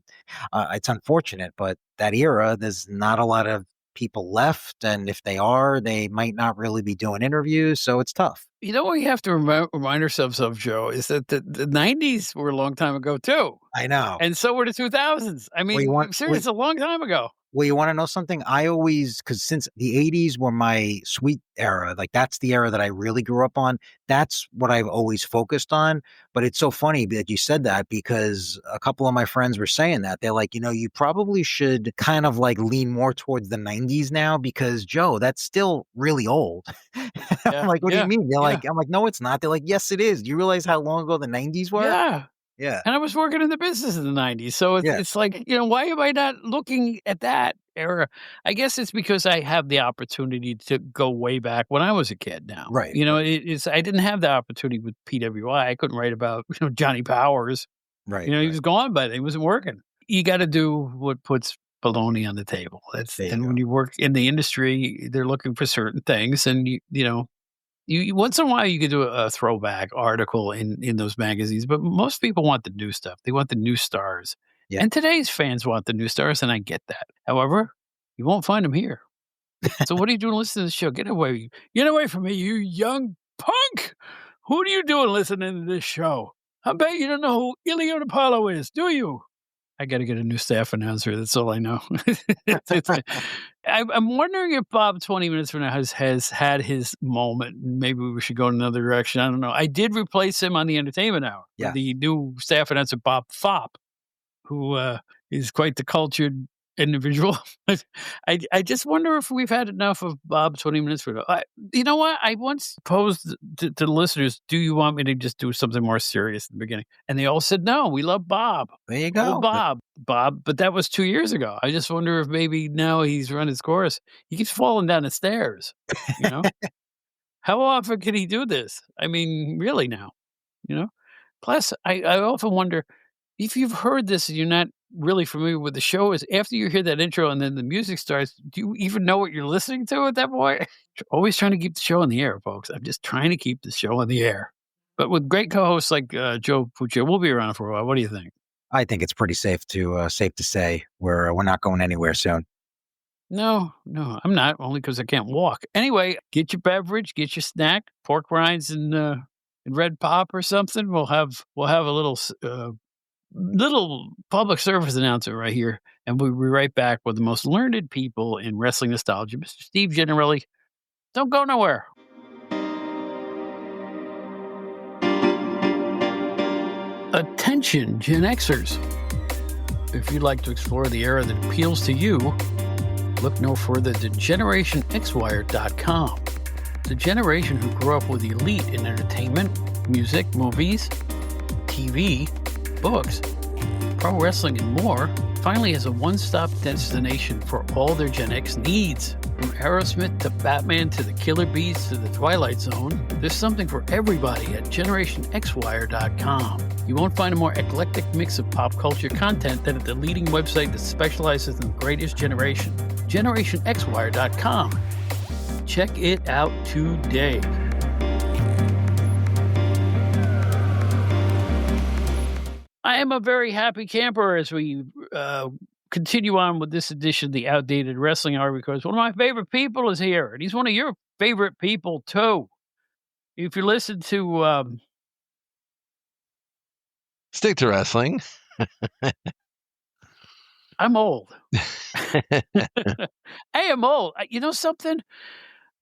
it's unfortunate, but that era, there's not a lot of people left, and if they are, they might not really be doing interviews, so it's tough. What we have to remind ourselves of, Joe, is that the 90s were a long time ago too, I know. and so were the 2000s. I Well, you mean, want seriously, it's a long time ago. Well, you wanna know something? Because since the '80s were my sweet era, like, that's the era that I really grew up on, that's what I've always focused on, but it's so funny that you said that because a couple of my friends were saying that. They're like, "You probably should kind of, like, lean more towards the '90s now because, Joe, that's still really old." I'm Yeah, like, "What do you yeah, mean?" yeah, I'm like, "No, it's not." They're like, "Yes, it is. Do you realize how long ago the '90s were?" yeah. Yeah. And I was working in the business in the '90s, so it's Yeah. it's like, why am I not looking at that era? I guess it's because I have the opportunity to go way back when I was a kid now. Right, right, It's I didn't have the opportunity with PWI. I couldn't write about, Johnny Powers. right, He right. was gone, but he wasn't working. You gotta do what puts bologna on the table. That's There you and go. when you work in the industry, they're looking for certain things, and you once in a while, you could do a throwback article in those magazines, but most people want the new stuff. They want the new stars, Yeah. and today's fans want the new stars, and I get that. However, you won't find them here. So what are you doing listening to the show? Get away from me, you young punk! Who are you doing listening to this show? I bet you don't know who Ilya Apollo is, do you? I gotta get a new staff announcer, that's all I know. It's I'm wondering if Bob 20 Minutes from Now has had his moment, maybe we should go in another direction, I don't know. I did replace him on the Entertainment Hour with Yeah. the new staff announcer, Bob Fopp, who, is quite the cultured individual. I just wonder if we've had enough of Bob 20 Minutes from Now. You know what? I once posed to the listeners, "Do you want me to just do something more serious in the beginning?" And they all said, "No, we love Bob." There you Oh, go. Bob, but that was 2 years ago. I just wonder if maybe now he's run his course. He keeps falling down the stairs, you know? How often can he do this? I mean, really now, you know? Plus, I often wonder if you've heard this and you're not really familiar with the show, is after you hear that intro and then the music starts, do you even know what you're listening to at that point? Always trying to keep the show on the air, folks. I'm just trying to keep the show on the air. But with great co-hosts like Joe Puccio, we'll be around for a while. What do you think? I think it's pretty safe to say we're not going anywhere soon. No, no, I'm not, only because I can't walk. Anyway, get your beverage, get your snack, pork rinds and red pop or something. We'll have a little public service announcer right here, and we'll be right back with the most learned people in wrestling nostalgia, Mr. Steve Gennarelli. Don't go nowhere. Attention, Gen Xers. If you'd like to explore the era that appeals to you, look no further than GenerationXWire.com. The generation who grew up with the elite in entertainment, music, movies, TV, books, pro wrestling, and more finally has a one-stop destination for all their Gen X needs. From Aerosmith to Batman to the Killer Bees to the Twilight Zone, there's something for everybody at GenerationXWire.com. You won't find a more eclectic mix of pop culture content than at the leading website that specializes in the greatest generation, GenerationXWire.com. Check it out today. I am a very happy camper as we uh, continue on with this edition of the Outdated Wrestling Hour because one of my favorite people is here, and he's one of your favorite people too. If you listen to, Stick to wrestling. I'm old. I am old. You know something?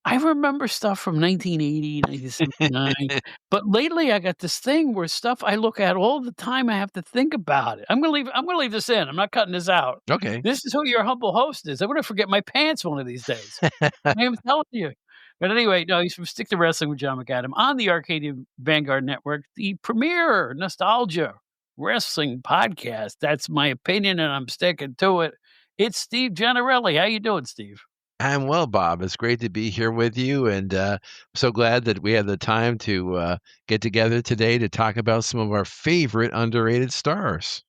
I remember stuff from 1980, 1979, but lately I got this thing where stuff I look at all the time, I have to think about it. I'm gonna leave this in, I'm not cutting this out. Okay. This is who your humble host is. I'm gonna forget my pants one of these days. I am telling you. But anyway, no, he's from Stick to Wrestling with John McAdam on the Arcadian Vanguard Network, the premier nostalgia wrestling podcast. That's my opinion, and I'm sticking to it. It's Steve Gennarelli. How you doing, Steve? I'm well, Bob. It's great to be here with you, and so glad that we had the time to get together today to talk about some of our favorite underrated stars.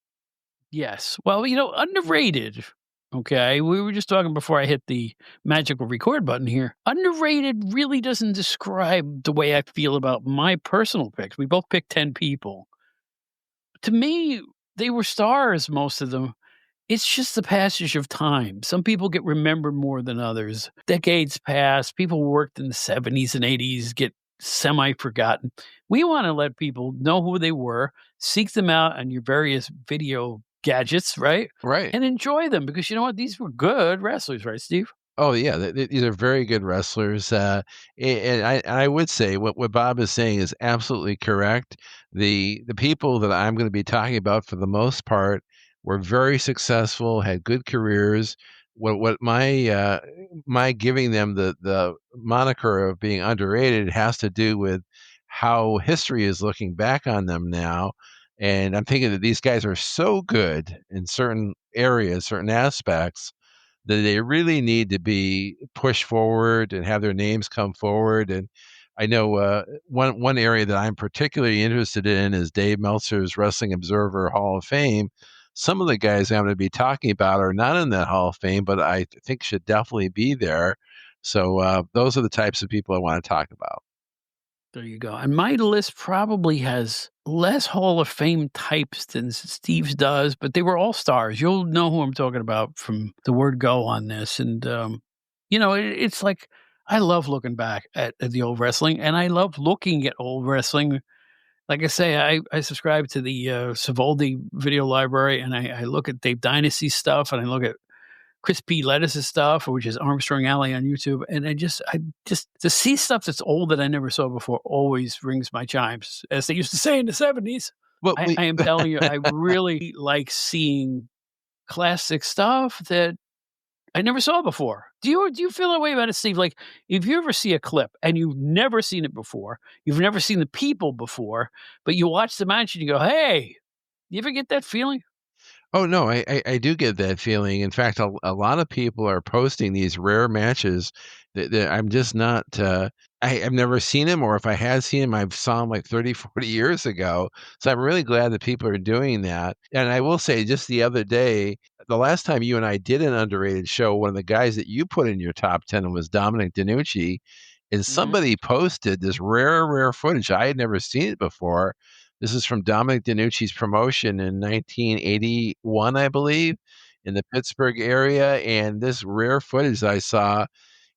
Yes. Well, underrated. Okay. We were just talking before I hit the magical record button here. Underrated really doesn't describe the way I feel about my personal picks. We both picked 10 people. To me, they were stars, most of them. It's just the passage of time. Some people get remembered more than others. Decades pass. People who worked in the 70s and 80s get semi forgotten. We want to let people know who they were, seek them out on your various video gadgets, right? Right. And enjoy them because you know what? These were good wrestlers, right, Steve? Oh yeah, these are very good wrestlers, and I would say what Bob is saying is absolutely correct. The people that I'm going to be talking about for the most part were very successful, had good careers. What my giving them the moniker of being underrated has to do with how history is looking back on them now, and I'm thinking that these guys are so good in certain areas, certain aspects that they really need to be pushed forward and have their names come forward. And I know one area that I'm particularly interested in is Dave Meltzer's Wrestling Observer Hall of Fame. Some of the guys I'm going to be talking about are not in that Hall of Fame, but I think should definitely be there. So those are the types of people I want to talk about. There you go. And my list probably has less Hall of Fame types than Steve's does, but they were all stars. You'll know who I'm talking about from the word go on this. And, it's like I love looking back at the old wrestling and I love looking at old wrestling. Like I say, I subscribe to the Savoldi video library and I look at Dave Dynasty stuff and I look at Chris P. Lettuce's stuff, which is Armstrong Alley on YouTube, and I just to see stuff that's old that I never saw before always rings my chimes, as they used to say in the 70s. Well, I am telling you, I really like seeing classic stuff that I never saw before. Do you feel that way about it, Steve? Like, if you ever see a clip and you've never seen it before, you've never seen the people before, but you watch the match and you go, "Hey," you ever get that feeling? Oh, no, I do get that feeling. In fact, a lot of people are posting these rare matches that I'm just not, I've never seen him, or if I had seen him, I saw him like 30, 40 years ago. So I'm really glad that people are doing that. And I will say, just the other day, the last time you and I did an underrated show, one of the guys that you put in your top 10 was Dominic DeNucci. And Mhm. somebody posted this rare footage. I had never seen it before. This is from Dominic DeNucci's promotion in 1981, I believe, in the Pittsburgh area, and this rare footage that I saw,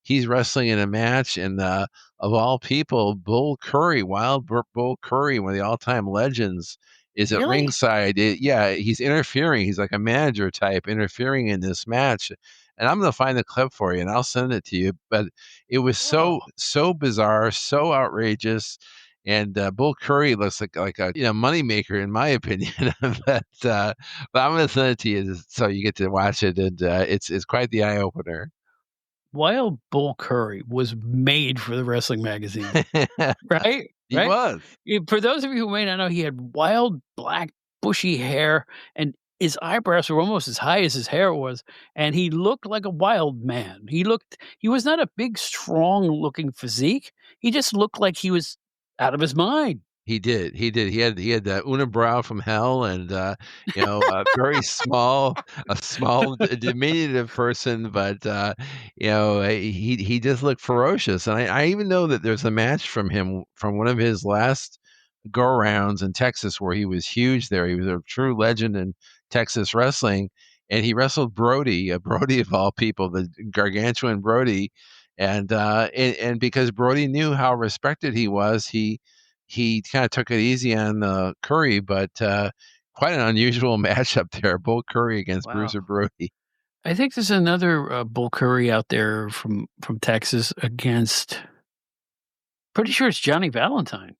he's wrestling in a match, and, of all people, Bull Curry, Bull Curry, one of the all-time legends, is at Really? ringside. Yeah, he's interfering. He's like a manager type interfering in this match, and I'm gonna find the clip for you, and I'll send it to you, but it was Oh. so bizarre, so outrageous, and, Bull Curry looks like a, moneymaker in my opinion, but I'm gonna send it to you so you get to watch it, and, it's quite the eye opener. Wild Bull Curry was made for the wrestling magazines, right? He Right? was. For those of you who may not know, he had wild, black, bushy hair, and his eyebrows were almost as high as his hair was, and he looked like a wild man. He was not a big, strong-looking physique. He just looked like he was out of his mind. He did. He had the unibrow from hell and, a very small a small diminutive person, but, he just looked ferocious, and I even know that there's a match from him from one of his last go-rounds in Texas where he was huge there. He was a true legend in Texas wrestling, and he wrestled Brody, Brody of all people, the gargantuan Brody, and because Brody knew how respected he was, he kind of took it easy on Curry, but quite an unusual matchup there, Bull Curry against Wow. Bruiser Brody. I think there's another Bull Curry out there from Texas against. Pretty sure it's Johnny Valentine.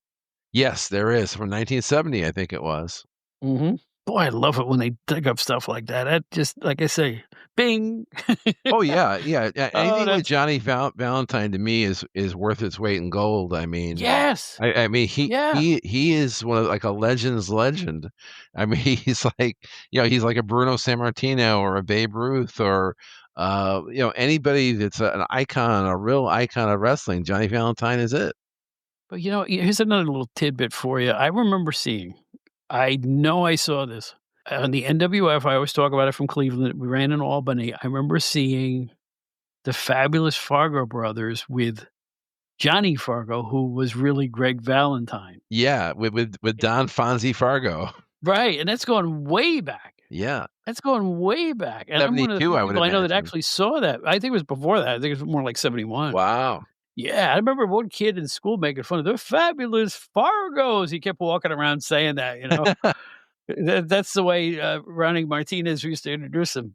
Yes, there is, from 1970, I think it was. Mm-hmm. Boy, I love it when they dig up stuff like that. That just, like I say, bing. Oh yeah, yeah. Oh, Anything with that's Johnny Valentine to me is worth its weight in gold. I mean, yes. I mean Yeah. he is one of like a legend's legend. I mean, he's like he's like a Bruno Sammartino or a Babe Ruth or anybody that's an icon, a real icon of wrestling. Johnny Valentine is it. But here's another little tidbit for you. I remember seeing. I know I saw this on the NWF. I always talk about it from Cleveland. We ran in Albany. I remember seeing the fabulous Fargo brothers with Johnny Fargo, who was really Greg Valentine. Yeah, with Don Fonzie Fargo. Right, and that's going way back. Yeah. That's going way back, and I'm one of the 72, few I would people I know that imagine. actually saw that. I think it was before that. I think it was more like 71. Wow. Yeah, I remember one kid in school making fun of the fabulous Fargos. He kept walking around saying that, That's the way, Ronnie Martinez used to introduce him.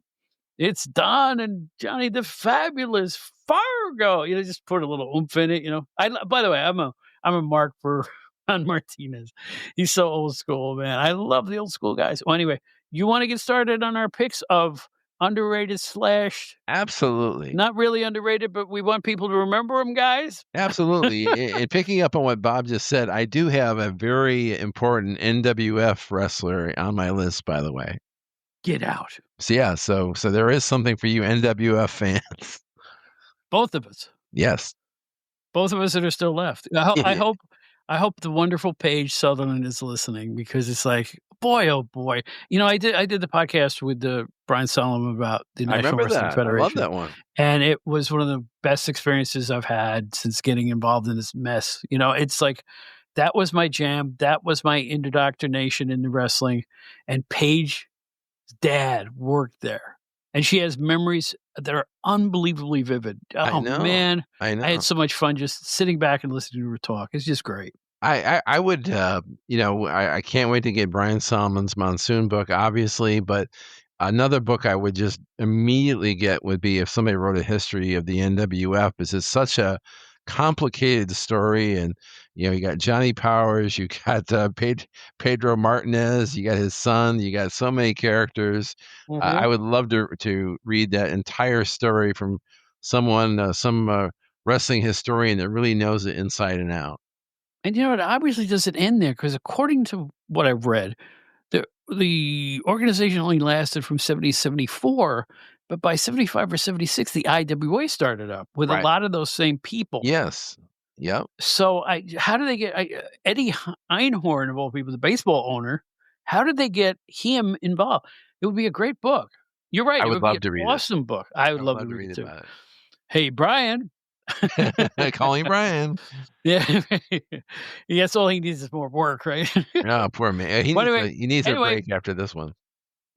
"It's Don and Johnny the Fabulous Fargo," just put a little oomph in it. By the way, I'm a mark for Ron Martinez. He's so old school, man. I love the old school guys. Well, anyway, you wanna get started on our picks of underrated slash Absolutely. not really underrated, but we want people to remember them, guys? Absolutely. And picking up on what Bob just said, I do have a very important NWF wrestler on my list, by the way. Get out. So yeah, so there is something for you NWF fans. Both of us. Yes. Both of us that are still left. I hope the wonderful Paige Sutherland is listening because it's like, boy, oh boy. I did the podcast with Brian Solomon about the I National remember Wrestling that. I love Federation. that one. And it was one of the best experiences I've had since getting involved in this mess. It's like that was my jam. That was my indoctrination into wrestling. And Paige's dad worked there. And she has memories that are unbelievably vivid. I Oh, know. man. I know. I had so much fun just sitting back and listening to her talk. It's just great. I would I can't wait to get Brian Solomon's Monsoon book, obviously, but another book I would just immediately get would be if somebody wrote a history of the NWF, because it's such a complicated story. And you got Johnny Powers, you got Pedro Martinez, you got his son, you got so many characters. I would love to read that entire story from someone, some wrestling historian that really knows it inside and out. And it obviously doesn't end there because according to what I've read, the organization only lasted from 70 to 74, but by 75 or 76, the IWA started up with a Right. lot of those same people. Yes. Yep. So how do they get Eddie Einhorn, of all people, the baseball owner, how did they get him involved? It would be a great book. You're right. I It would would love be to an read it. awesome book. I would I would love love to to read read it too. about Hey, Brian. it. Calling Brian. Yeah. Yes, all he needs is more work, right? Oh, poor man. Well, anyway He needs a anyway break after this one.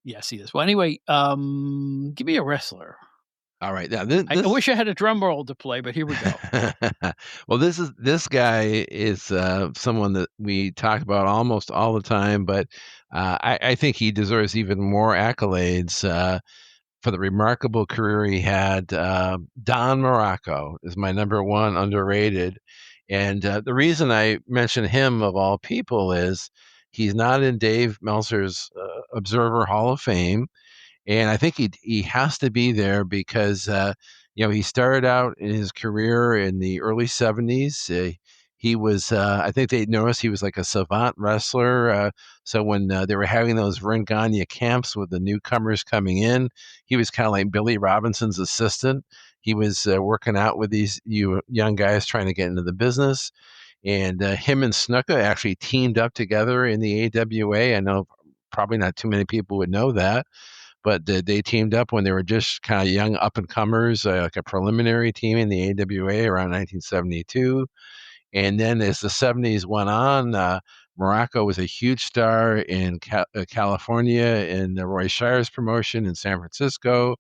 Yes, he does. Well, anyway, give me a wrestler. All right. Now I wish I had a drum roll to play, but here we go. Well, this guy is someone that we talk about almost all the time, but I think he deserves even more accolades for the remarkable career he had. Don Morocco is my number one underrated. And the reason I mention him of all people is he's not in Dave Meltzer's Observer Hall of Fame. And I think he has to be there because he started out in his career in the early 70s. He was I think they noticed he was like a savant wrestler. So when they were having those Ringania camps with the newcomers coming in, he was kind of like Billy Robinson's assistant. He was working out with these young guys trying to get into the business. And him and Snuka actually teamed up together in the AWA. I know probably not too many people would know that, but they teamed up when they were just kind of young up and comers, like a preliminary team in the AWA around 1972. And then as the 70s went on, Morocco was a huge star in California in the Roy Shires promotion in San Francisco,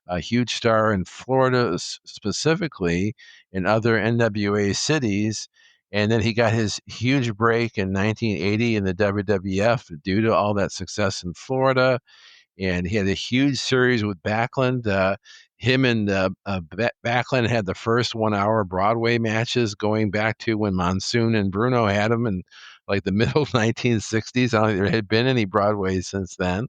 a huge star in Florida specifically, in other NWA cities. And then he got his huge break in 1980 in the WWF due to all that success in Florida. And he had a huge series with Backlund. Him and Backlund had the first 1 hour Broadway matches going back to when Monsoon and Bruno had them in like the middle 1960s. I don't think there had been any Broadway since then.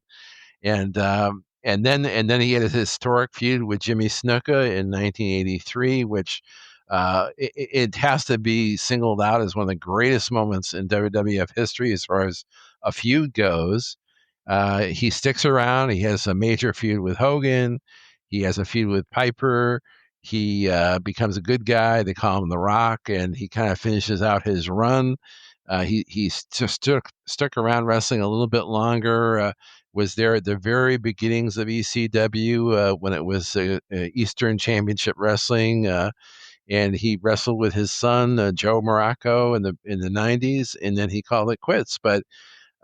And then he had a historic feud with Jimmy Snuka in 1983, which it has to be singled out as one of the greatest moments in WWF history as far as a feud goes. He sticks around. He has a major feud with Hogan. He has a feud with Piper. He becomes a good guy. They call him The Rock, and he kind of finishes out his run. He's just stuck around wrestling a little bit longer. Was there at the very beginnings of ECW when it was Eastern Championship Wrestling, and he wrestled with his son Joe Morocco in the 90s, and then he called it quits. But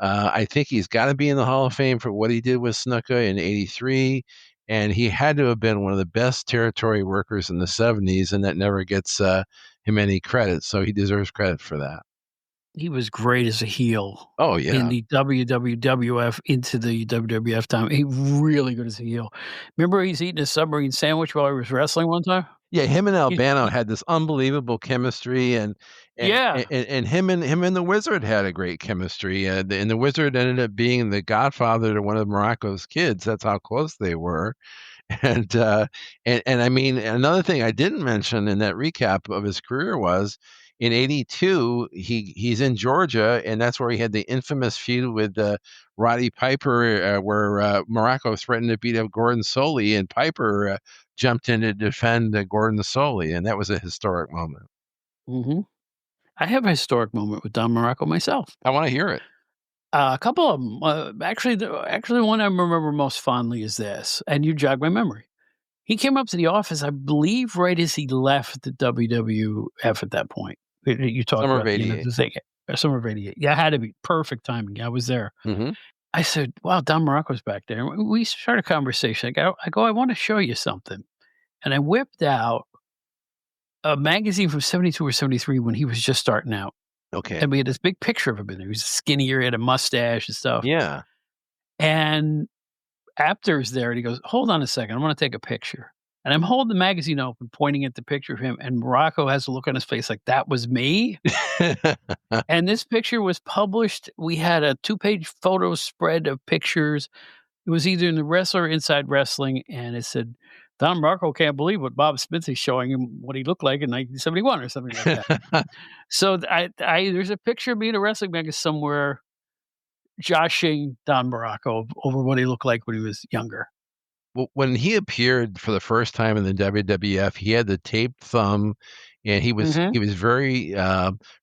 I think he's got to be in the Hall of Fame for what he did with Snuka in '83, and he had to have been one of the best territory workers in the '70s, and that never gets him any credit. So he deserves credit for that. He was great as a heel Oh in yeah, the WWF into the WWF time. He really good as a heel. Remember he's eating a submarine sandwich while he was wrestling one time? yeah. Him and Albano He had this unbelievable chemistry, yeah. and him and the Wizard had a great chemistry. And the Wizard ended up being the godfather to one of Morocco's kids. That's how close they were. And I mean, another thing I didn't mention in that recap of his career was in '82 he's in Georgia, and that's where he had the infamous feud with Roddy Piper, where Morocco threatened to beat up Gordon Soley, and Piper jumped in to defend Gordon Soley, and that was a historic moment. Mhm. I have a historic moment with Don Morocco myself. I want to hear it. A couple of them. Actually, the one I remember most fondly is this, and you jog my memory. He came up to the office, I believe, right as he left the WWF at that point. You talked Summer of about, '88. the thing, summer of '88. Yeah, it had to be perfect timing. I was there. Hmm. I said, "Wow, Don Morocco's back there." And we started a conversation. I want to show you something." And I whipped out a magazine from '72 or '73 when he was just starting out. Okay. And we had this big picture of him in there. He was skinnier, he had a mustache and stuff. Yeah. And Apter's there, and he goes, "Hold on a second, I wanna take a picture." And I'm holding the magazine open, pointing at the picture of him, and Morocco has a look on his face like, "That was me?" And this picture was published. We had a two-page photo spread of pictures. It was either in the Wrestler or Inside Wrestling, and it said, "Don Morocco can't believe what Bob Smith is showing him what he looked like in 1971," or something like that. So, I there's a picture of me in a wrestling magazine somewhere joshing Don Morocco over what he looked like when he was younger. Well, when he appeared for the first time in the WWF, he had the taped thumb, and he was Mhm. he was very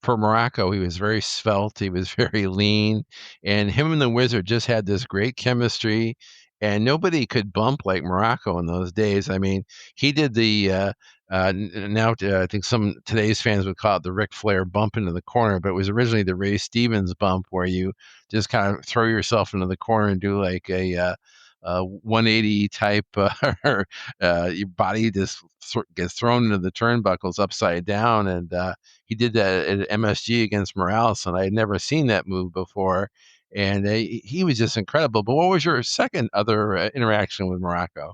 for Morocco. He was very svelte. He was very lean, and him and the Wizard just had this great chemistry. And nobody could bump like Morocco in those days. I mean, he did the now I think some today's fans would call it the Ric Flair bump into the corner, but it was originally the Ray Stevens bump, where you just kind of throw yourself into the corner and do like a 180 type, your body just gets thrown into the turnbuckles upside down. And he did that at MSG against Morales, and I had never seen that move before. And he was just incredible. But what was your second other interaction with Morocco?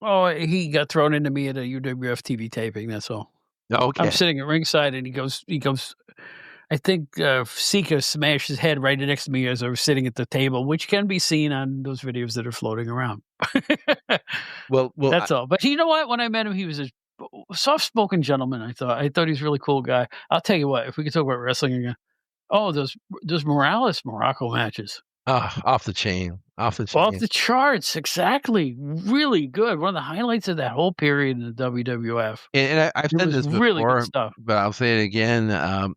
Oh, he got thrown into me at a UWF TV taping, that's all. I'm Okay. sitting at ringside and he goes I think, Sika smashed his head right next to me as I was sitting at the table, which can be seen on those videos that are floating around. Well, That's all. But you know what? When I met him, he was a soft-spoken gentleman, I thought he was a really cool guy. I'll tell you what, if we could talk about wrestling again. Oh, those Morales Morocco matches. off the chain, off the Off chain. the charts, exactly. Really good. One of the highlights of that whole period in the WWF. I've It said was this really good before, stuff. but I'll say it again.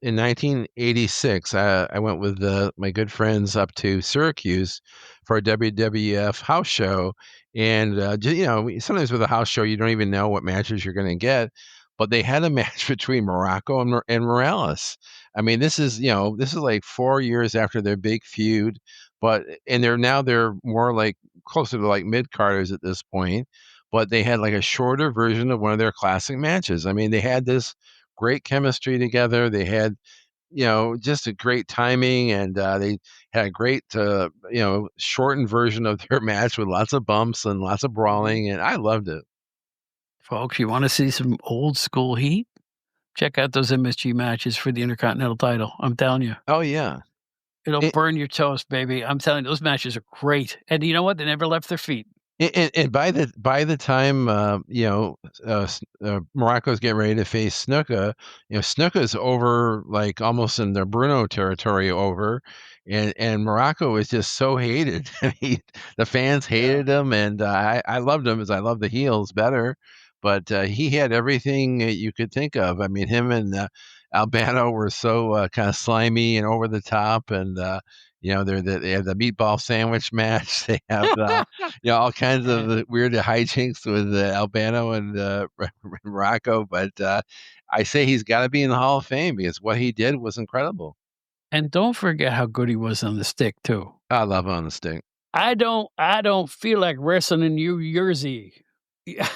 In 1986, I went with my good friends up to Syracuse for a WWF house show, and sometimes with a house show, you don't even know what matches you're going to get. But they had a match between Morocco and Morales. I mean, this is like 4 years after their big feud, and they're more like closer to like mid carders at this point. But they had like a shorter version of one of their classic matches. I mean, they had this great chemistry together. They had just a great timing, and they had a great, shortened version of their match with lots of bumps and lots of Mhm. brawling, and I loved it. Folks, you wanna see some old school heat? Check out those MSG matches for the Intercontinental title. I'm telling you, Oh, yeah. it'll burn your toast, baby. I'm telling you, those matches are great. And you know what? They never left their feet. And by the time, Morocco's getting ready to face Snuka, Snuka's over, like, almost in the Bruno territory over, and Morocco is just so hated. I mean, the fans Yeah. hated him, and I loved him as I love the heels better, but he had everything that you could think of. I mean, him and Albano were so kind of slimy and over the top, and they have the meatball sandwich match. They have all kinds of weird hijinks with Albano and Morocco. But I say he's got to be in the Hall of Fame because what he did was incredible. And don't forget how good he was on the stick too. I love on the stick. I don't feel like wrestling in New Jersey. Yeah,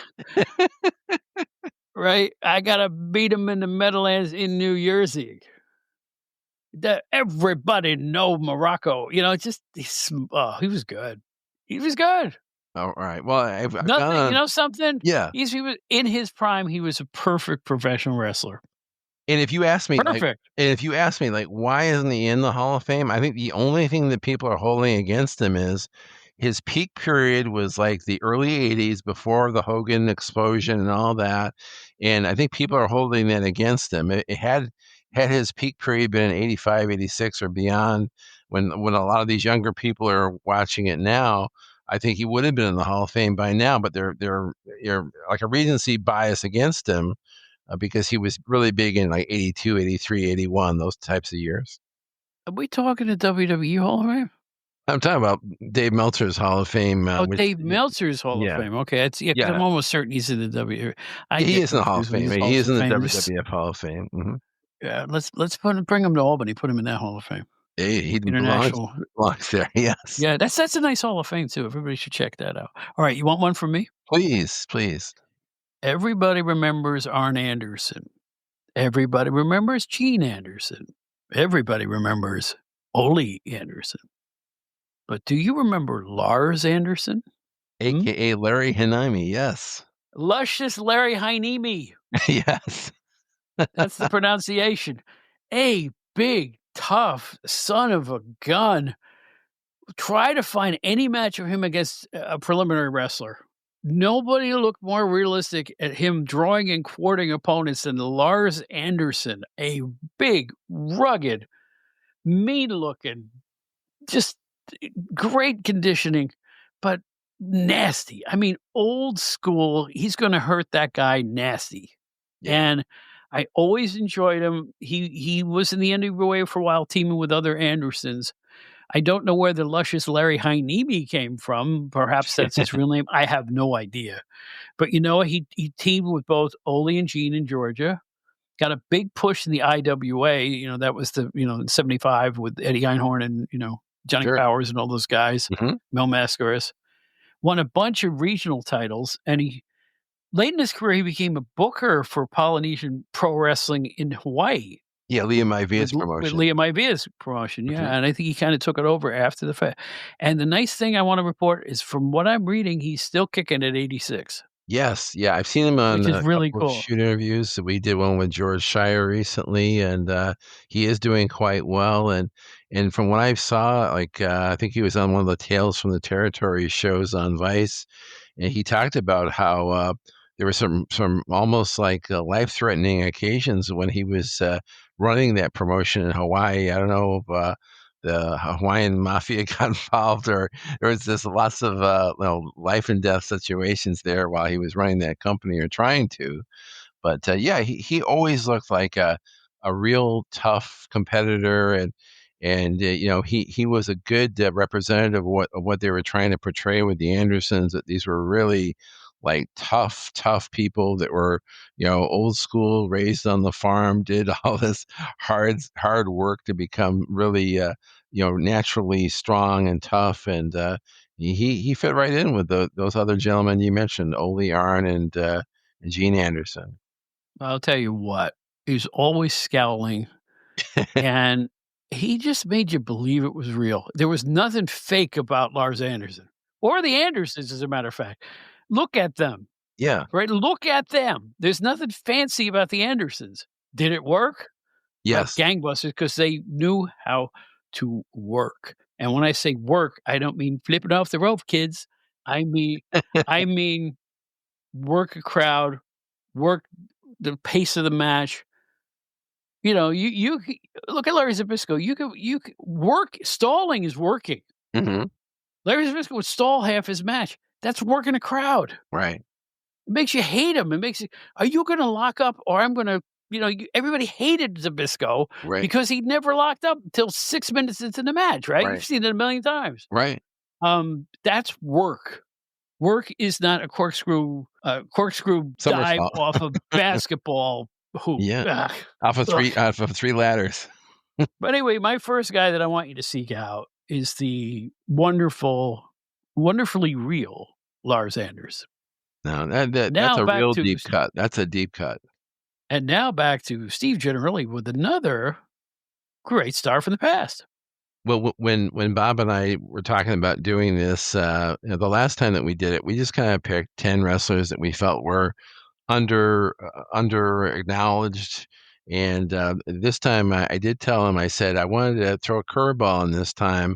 right? I gotta beat him in the Meadowlands in New Jersey. That everybody know Morocco. Just he was good. He was good. All right. Well, I've gone Nothing, on. something? Yeah. He was in his prime. He was a perfect professional wrestler. And if you ask me, like, Perfect. why isn't he in the Hall of Fame? I think the only thing that people are holding against him is his peak period was like the early '80s before the Hogan explosion and all that. And I think people are holding that against him. Had his peak period been in '85, '86 or beyond, when a lot of these younger people are watching it now, I think he would have been in the Hall of Fame by now. But they're like a recency bias against him because he was really big in like '82, '83, '81, those types of years. Are we talking to WWE Hall of Fame? I'm talking about Dave Meltzer's Hall of Fame, Oh, which Dave Meltzer's Hall of yeah, Fame. Okay, it's yeah, because 'cause I'm yeah, almost certain he's in the W. I he get is in the Hall of confused with Fame. these He halls is of in the famers. WWF Hall of Fame. Yeah, let's bring him to Albany, put him in that Hall of Fame. He belongs International. belongs there. Yes, Yeah, that's a nice Hall of Fame too. Everybody should check that out. All right, you want one from me? please, please. Everybody remembers Arn Anderson. Everybody remembers Gene Anderson. Everybody remembers Ole Anderson. But do you remember Lars Anderson? Hmm? AKA Larry Hanimi. Yes, Luscious Larry Heineme. yes. That's the pronunciation. A big, tough son of a gun. Try to find any match of him against a preliminary wrestler. Nobody looked more realistic at him drawing and quartering opponents than Lars Anderson, a big, rugged, mean looking, just great conditioning, but nasty. I mean, old school. He's going to hurt that guy nasty. Yeah, And I always enjoyed him. He was in the NWA for a while, teaming with other Andersons. I don't know where the luscious Larry Heineme came from. Perhaps that's his real name. I have no idea. But he teamed with both Ole and Gene in Georgia. Got a big push in the IWA. That was in '75 with Eddie Einhorn and Johnny sure. Powers and all those guys. Hmm. Mel Mascaras won a bunch of regional titles, and he late in his career he became a booker for Polynesian Pro Wrestling in Hawaii. Yeah, Liam With Ivia's with promotion. Liam Ivia's promotion, Hmm. yeah, and I think he kinda took it over after the fact, and the nice thing I wanna report is from what I'm reading, he's still kicking at 86, Yes, yeah, I've seen him on which is a really couple of cool. shoot interviews. We did one with George Shire recently, and he is doing quite well. And from what I saw, like I think he was on one of the Tales from the Territory shows on Vice, and he talked about how there were some almost like life threatening occasions when he was running that promotion in Hawaii. I don't know if the Hawaiian mafia got involved, or there was just lots of life and death situations there while he was running that company or trying to. But yeah, he always looked like a real tough competitor, and he was a good representative of what they were trying to portray with the Andersons. That these were really like tough people that were, old school, raised on the farm, did all this hard work to become really, naturally strong and tough. And he fit right in with those other gentlemen you mentioned, Ole Arn and Gene Anderson. I'll tell you what, he's always scowling, and he just made you believe it was real. There was nothing fake about Lars Anderson or the Andersons, as a matter of fact. Look at them, Yeah. right? Look at them. There's nothing fancy about the Andersons. Did it work? Like Yes. gangbusters, because they knew how to work. And when I say work, I don't mean flipping off the rope, kids. I mean I mean work a crowd, work the pace of the match. Look at Larry Zbyszko. You could work. Stalling is working. Hmm. Larry Zbyszko would stall half his match. That's working a crowd. Right. It makes you hate him. It makes you, are you going to lock up, or I'm going to, everybody hated Zbyszko Right. because he never locked up until 6 minutes into the match, right? Right. You've seen it a million times. Right. That's work. Work is not a corkscrew dive Somersault. off a basketball hoop. Yeah. Ugh. Off of Ugh. three ladders. But anyway, my first guy that I want you to seek out is the wonderfully real Lars Anders. No, that's Now a back real to deep cut. That's a deep cut. And now back to Steve Gennarelli with another great star from the past. Well, when Bob and I were talking about doing this, the last time that we did it, we just kind of picked 10 wrestlers that we felt were under acknowledged. And this time I did tell him, I said, I wanted to throw a curveball in this time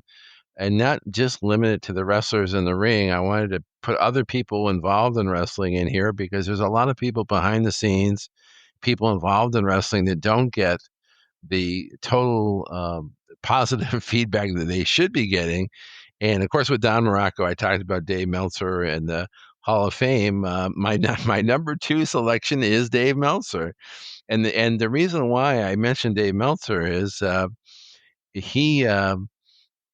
and not just limit it to the wrestlers in the ring. I wanted to put other people involved in wrestling in here, because there's a lot of people behind the scenes, people involved in wrestling, that don't get the total positive feedback that they should be getting. And of course, with Don Morocco, I talked about Dave Meltzer and the Hall of Fame. My number 2 selection is Dave Meltzer, and the reason why I mentioned Dave Meltzer is he.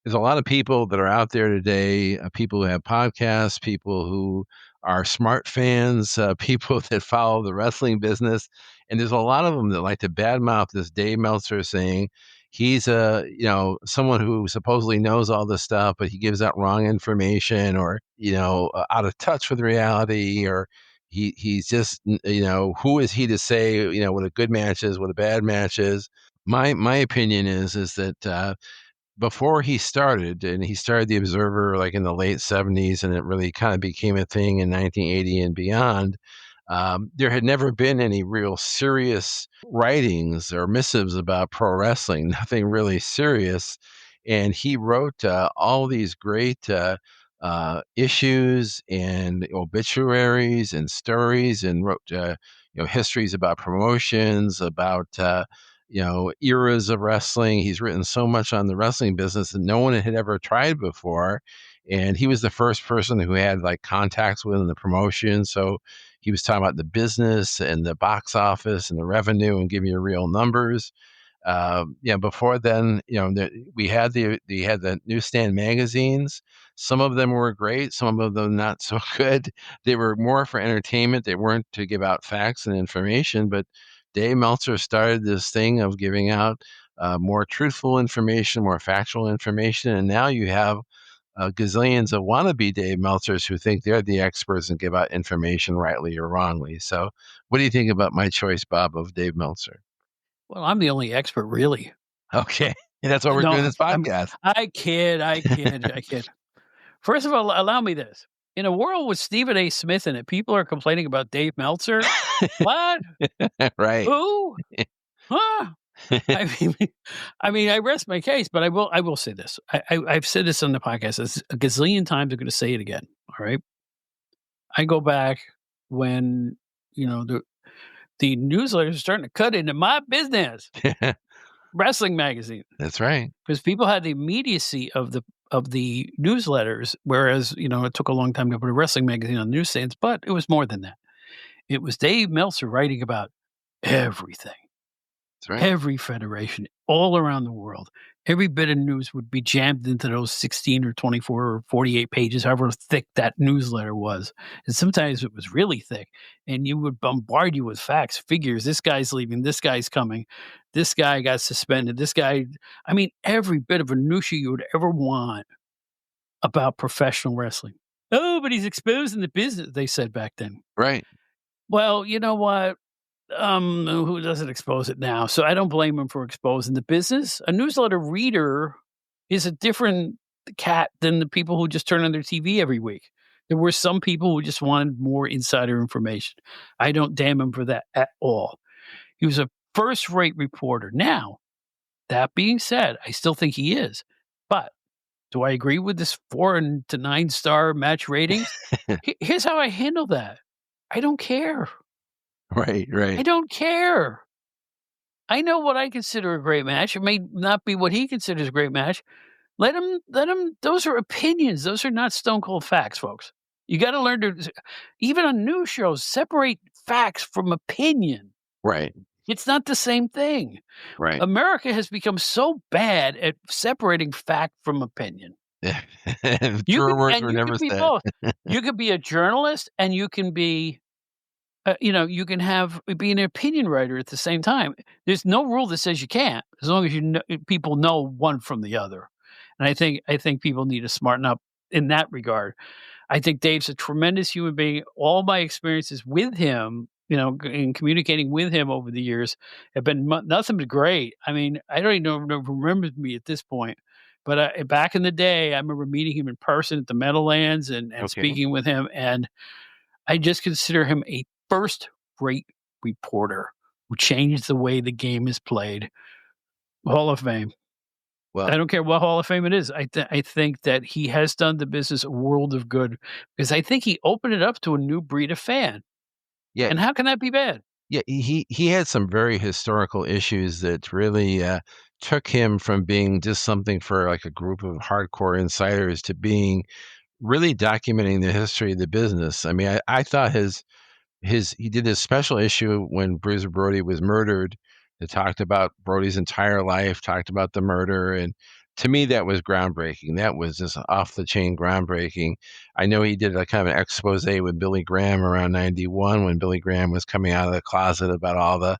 There's a lot of people that are out there today, people who have podcasts, people who are smart fans, people that follow the wrestling business. And there's a lot of them that like to badmouth this Dave Meltzer, saying he's someone who supposedly knows all this stuff, but he gives out wrong information, or, out of touch with reality, or he's just, who is he to say, what a good match is, what a bad match is. My opinion is that, before he started, and he started the Observer like in the late 70s, and it really kind of became a thing in 1980 and beyond. There had never been any real serious writings or missives about pro wrestling, nothing really serious. And he wrote all these great issues and obituaries and stories, and wrote histories about promotions, about eras of wrestling. He's written so much on the wrestling business that no one had ever tried before. And he was the first person who had like contacts within the promotion. So he was talking about the business and the box office and the revenue, and giving you real numbers. Before then, we had the newsstand magazines. Some of them were great, some of them not so good. They were more for entertainment. They weren't to give out facts and information. But Dave Meltzer started this thing of giving out more truthful information, more factual information, and now you have gazillions of wannabe Dave Meltzers who think they're the experts and give out information rightly or wrongly. So, what do you think about my choice, Bob, of Dave Meltzer? Well, I'm the only expert, really. Okay. And that's why we're doing No, this podcast. I kid. First of all, allow me this. In a world with Stephen A. Smith in it, people are complaining about Dave Meltzer? What? Right. Who? Huh? I rest my case, but I will say this. I've said this on the podcast a gazillion times. I'm going to say it again. All right. I go back when, the newsletters are starting to cut into my business, wrestling magazine, That's right. because people had the immediacy of the newsletters, whereas, it took a long time to put a wrestling magazine on newsstands, but it was more than that. It was Dave Meltzer writing about everything. That's right. Every federation, all around the world, every bit of news would be jammed into those 16 or 24 or 48 pages, however thick that newsletter was. And sometimes it was really thick, and you would bombard you with facts, figures. This guy's leaving, this guy's coming, this guy got suspended, this guy. I mean, every bit of minutia you would ever want about professional wrestling. Oh, but he's exposing the business, they said back then. Right. Well, you know what? Who doesn't expose it now? So I don't blame him for exposing the business. A newsletter reader is a different cat than the people who just turn on their TV every week. There were some people who just wanted more insider information. I don't damn him for that at all. He was a first-rate reporter. Now, that being said, I still think he is. But do I agree with this 4 to 9-star match ratings? Here's how I handle that. I don't care. Right, I right, don't care. I know what I consider a great match. It may not be what he considers a great match. Let him those are opinions. Those are not stone cold facts, folks. You gotta learn to even on news shows, separate facts from opinion. right, It's not the same thing. right. America has become so bad at separating fact from opinion. Truer words were You never can be said. both. You could be a journalist and you can be you can be an opinion writer at the same time. There's no rule that says you can't, as long as people know one from the other. And I think people need to smarten up in that regard. I think Dave's a tremendous human being. All my experiences with him, in communicating with him over the years, have been nothing but great. I mean, I don't even know if he remembers me at this point. But back in the day, I remember meeting him in person at the Meadowlands and Okay. speaking with him, and I just consider him a first-rate reporter who changed the way the game is played. Hall of Fame. Well, I don't care what Hall of Fame it is. I think that he has done the business a world of good because I think he opened it up to a new breed of fan. yeah, And how can that be bad? yeah, he had some very historical issues that really, took him from being just something for, like, a group of hardcore insiders to being really documenting the history of the business. I mean, I thought his he did this special issue when Bruiser Brody was murdered that talked about Brody's entire life, talked about the murder, and to me, that was groundbreaking. That was just off the chain groundbreaking. I know he did a kind of an expose with Billy Graham around 91 when Billy Graham was coming out of the closet about all the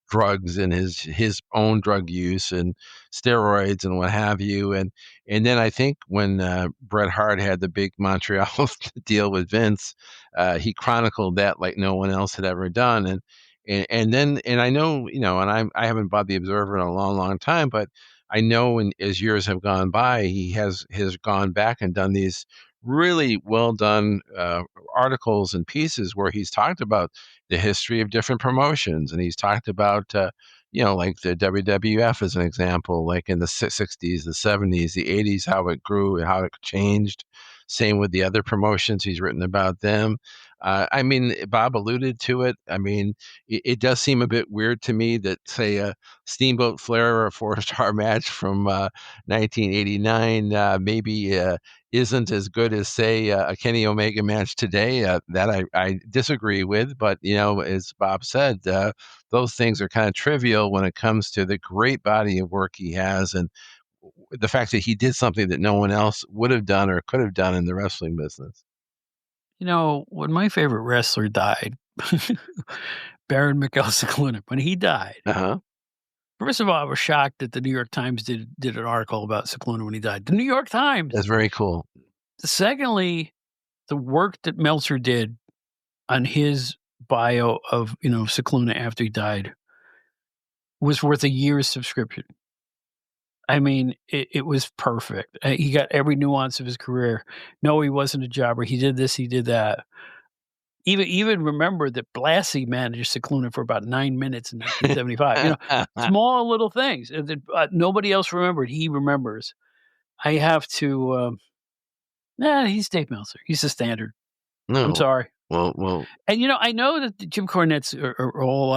drugs and his own drug use and steroids and what have you. And then I think when Bret Hart had the big Montreal deal with Vince, he chronicled that like no one else had ever done. And I know, and I haven't bought the Observer in a long, long time, but I know as years have gone by, he has gone back and done these really well done articles and pieces where he's talked about the history of different promotions, and he's talked about like the WWF as an example, like in the 60s, the 70s, the 80s, how it grew and how it changed. Same with the other promotions, he's written about them. I mean, Bob alluded to it. I mean, it does seem a bit weird to me that, say, a Steamboat Flair or a four-star match from 1989 maybe isn't as good as, say, a Kenny Omega match today. That I disagree with. But, as Bob said, those things are kind of trivial when it comes to the great body of work he has and the fact that he did something that no one else would have done or could have done in the wrestling business. When my favorite wrestler died, Baron Mikel Cicluna, when he died, Uh-huh. first of all, I was shocked that the New York Times did an article about Cicluna when he died. The New York Times. That's very cool. Secondly, the work that Meltzer did on his bio of, Cicluna after he died was worth a year's subscription. I mean, it was perfect. He got every nuance of his career. No, he wasn't a jobber. He did this, he did that. Even remember that Blassie managed Cicluna for about 9 minutes in 1975. Small little things that nobody else remembered. He remembers. I have to. He's Dave Meltzer. He's the standard. I'm No. sorry. Well, And I know that the Jim Cornettes are all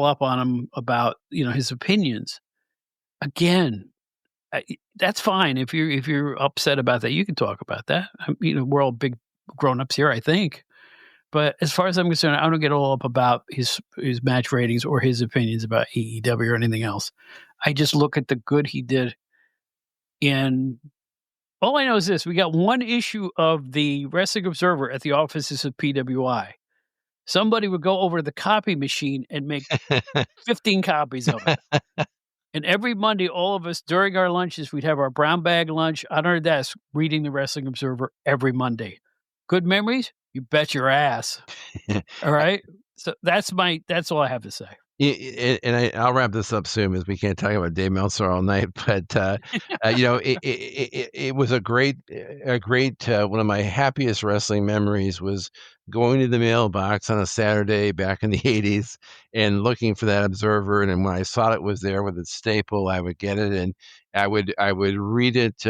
up on him about his opinions. Again, that's fine if you're upset about that. You can talk about that. We're all big grown ups here, I think. But as far as I'm concerned, I don't get all up about his match ratings or his opinions about AEW or anything else. I just look at the good he did. And all I know is this: we got one issue of the Wrestling Observer at the offices of PWI. Somebody would go over to the copy machine and make 15 copies of it. And every Monday, all of us during our lunches, we'd have our brown bag lunch on our desk reading the Wrestling Observer every Monday. Good memories? You bet your ass. All right. So that's all I have to say. I'll wrap this up soon because we can't talk about Dave Meltzer all night. But it was a great one of my happiest wrestling memories was going to the mailbox on a Saturday back in the '80s and looking for that Observer. And then when I saw it was there with its staple, I would get it and I would read it.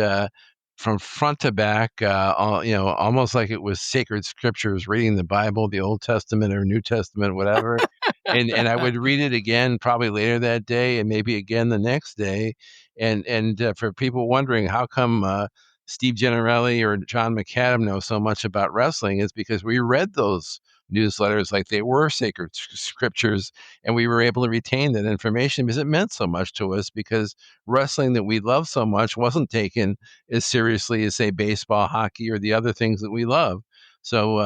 From front to back, almost like it was sacred scriptures, reading the Bible, the Old Testament or New Testament, whatever. And I would read it again probably later that day and maybe again the next day. And for people wondering how come Steve Gennarelli or John McAdam know so much about wrestling is because we read those newsletters like they were sacred scriptures, and we were able to retain that information because it meant so much to us, because wrestling that we love so much wasn't taken as seriously as, say, baseball, hockey, or the other things that we love. So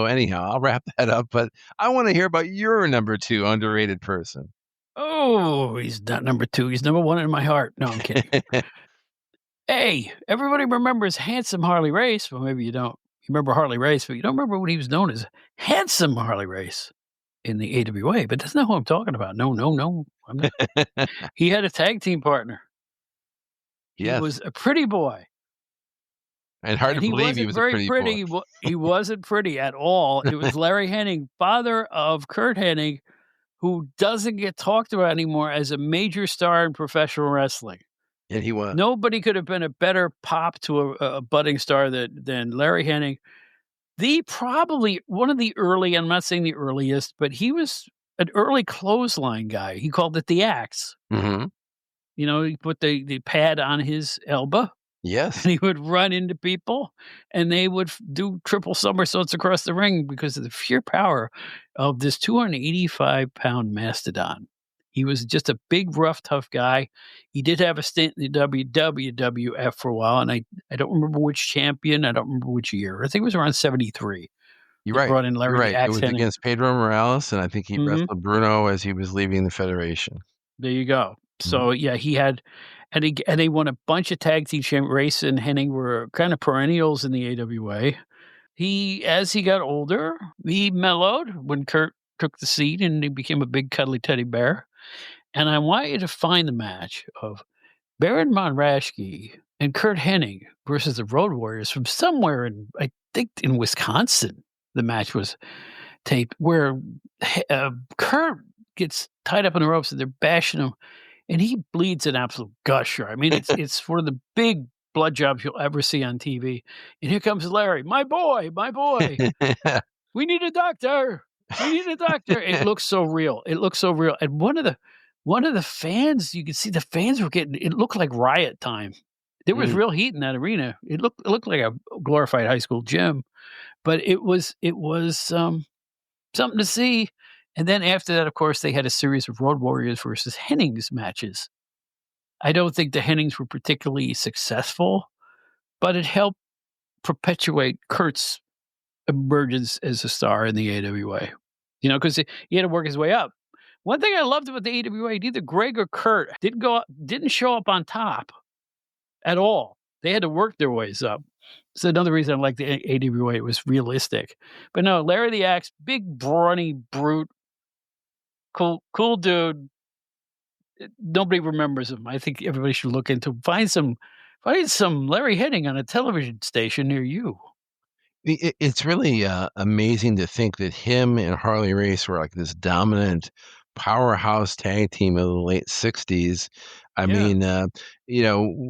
anyhow, I'll wrap that up, but I want to hear about your number 2 underrated person. Oh, he's not number 2. He's number 1 in my heart. No, I'm kidding. Hey, everybody remembers Handsome Harley Race. Well, maybe you don't. You remember Harley Race, but you don't remember what he was known as, Handsome Harley Race in the AWA. But that's not who I'm talking about. No, I'm not. He had a tag team partner. He Yes. was a pretty boy. And hard And to he believe he wasn't was very a pretty boy. He wasn't pretty at all. It was Larry Hennig, father of Kurt Hennig, who doesn't get talked about anymore as a major star in professional wrestling. And he was. Nobody could have been a better pop to a budding star than Larry Hennig. Probably one of the early, I'm not saying the earliest, but he was an early clothesline guy. He called it the axe. Mm-hmm. You know, he put the pad on his elbow. Yes. And he would run into people, and they would do triple somersaults across the ring because of the sheer power of this 285-pound mastodon. He was just a big, rough, tough guy. He did have a stint in the WWF for a while, and I don't remember which champion. I don't remember which year. I think it was around 73. You're They right. brought in Larry You're the right. It Axe was Hennig. against Pedro Morales, and I think he Mhm. wrestled Bruno as he was leaving the Federation. There you go. So, yeah, he had and they won a bunch of tag team Race and Hennig were kind of perennials in the AWA. As he got older, he mellowed when Kurt took the seat, and he became a big cuddly teddy bear. And I want you to find the match of Baron von Raschke and Kurt Hennig versus the Road Warriors from somewhere I think in Wisconsin. The match was taped where Kurt gets tied up in the ropes and they're bashing him, and he bleeds an absolute gusher. I mean, it's one of the big blood jobs you'll ever see on TV. And here comes Larry, my boy, we need a doctor. We need a doctor. It looks so real. And one of the fans, you could see the fans were it looked like riot time. There was real heat in that arena. It looked like a glorified high school gym, but it was something to see. And then after that, of course, they had a series of Road Warriors versus Hennings matches. I don't think the Hennings were particularly successful, but it helped perpetuate Kurt's emergence as a star in the AWA. You know, because he had to work his way up. One thing I loved about the AWA, neither Greg or Kurt didn't show up on top at all. They had to work their ways up. So another reason I like the AWA, it was realistic. But no, Larry the Axe, big, brawny brute, cool dude. Nobody remembers him. I think everybody should look into find some Larry Hennig on a television station near you. It's really amazing to think that him and Harley Race were like this dominant powerhouse tag team of the late '60s. I mean,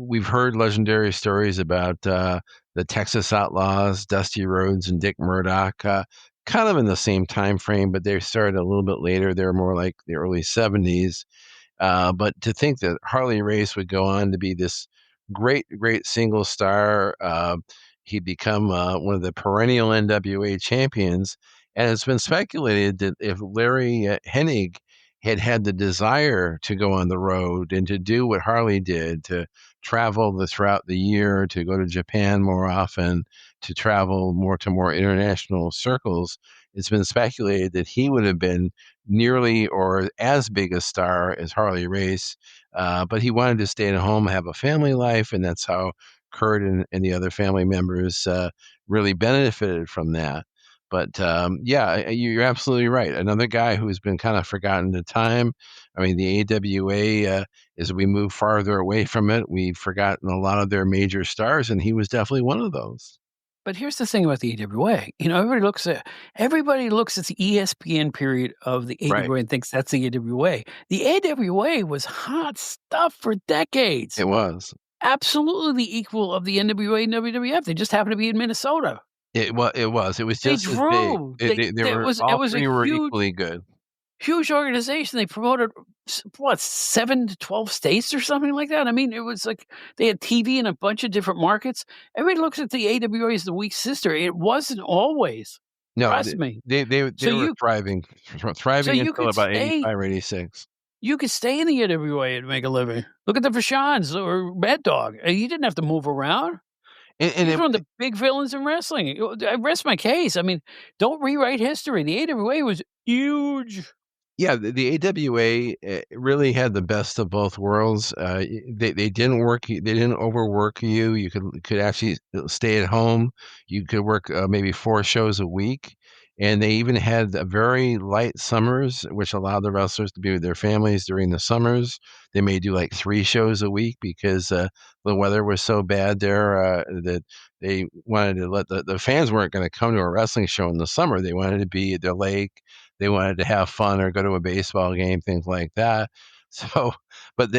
we've heard legendary stories about the Texas Outlaws, Dusty Rhodes, and Dick Murdoch, kind of in the same time frame, but they started a little bit later. They're more like the early '70s. But to think that Harley Race would go on to be this great single star, he'd become one of the perennial NWA champions, And it's been speculated that if Larry Hennig had had the desire to go on the road and to do what Harley did, to travel throughout the year, to go to Japan more often, to travel more to more international circles, it's been speculated that he would have been nearly or as big a star as Harley Race. But he wanted to stay at home, have a family life, and that's how Kurt and the other family members really benefited from that. But yeah, you're absolutely right. Another guy who's been kind of forgotten to time. I mean, the AWA, as we move farther away from it, we've forgotten a lot of their major stars, and he was definitely one of those. But here's the thing about the AWA. Everybody looks at the ESPN period of the Right. AWA and thinks that's the AWA. The AWA was hot stuff for decades. It was. Absolutely the equal of the NWA and WWF. They just happened to be in Minnesota. It was They just as big. drew. They It were was all a three were huge, equally good. huge organization. They promoted what 7 to 12 states or something like that. I mean, it was like they had TV in a bunch of different markets. Everybody looks at the AWA as the weak sister. It wasn't always. No, Trust me. So they were you thriving, so thriving you until could about stay 85 or 86. you could stay in the AWA and make a living. Look at the Vashons or Mad Dog. You didn't have to move around. And He's one of the big villains in wrestling. I rest my case. I mean, don't rewrite history. The AWA was huge. yeah, the AWA really had the best of both worlds. They didn't they didn't overwork you. You could actually stay at home. You could work maybe 4 shows a week, and they even had a very light summers, which allowed the wrestlers to be with their families during the summers. They may do like 3 shows a week because the weather was so bad there that they wanted to let the fans weren't going to come to a wrestling show in the summer. They wanted to be at their lake, they wanted to have fun or go to a baseball game, things like that. So, but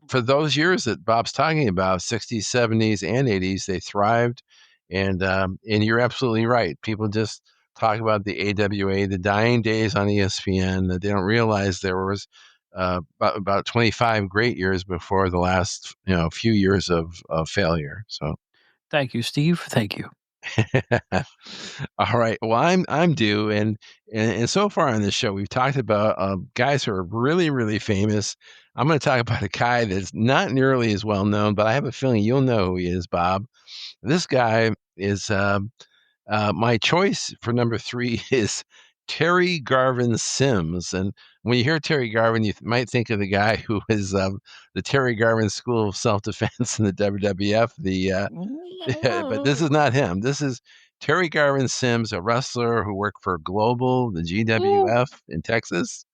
for those years that Bob's talking about, 60s, 70s, and 80s, they thrived. And you're absolutely right. People just talk about the AWA, the dying days on ESPN, that they don't realize there was about 25 great years before the last few years of failure. So. Thank you, Steve. Thank you. All right. Well, I'm due, and so far on this show, we've talked about guys who are really, really famous. I'm going to talk about a guy that's not nearly as well known, but I have a feeling you'll know who he is, Bob. This guy is my choice for number 3 is Terry Garvin Sims. And when you hear Terry Garvin, you might think of the guy who is the Terry Garvin School of Self Defense in the WWF. But this is not him. This is Terry Garvin Sims, a wrestler who worked for Global, the Ooh, GWF in Texas.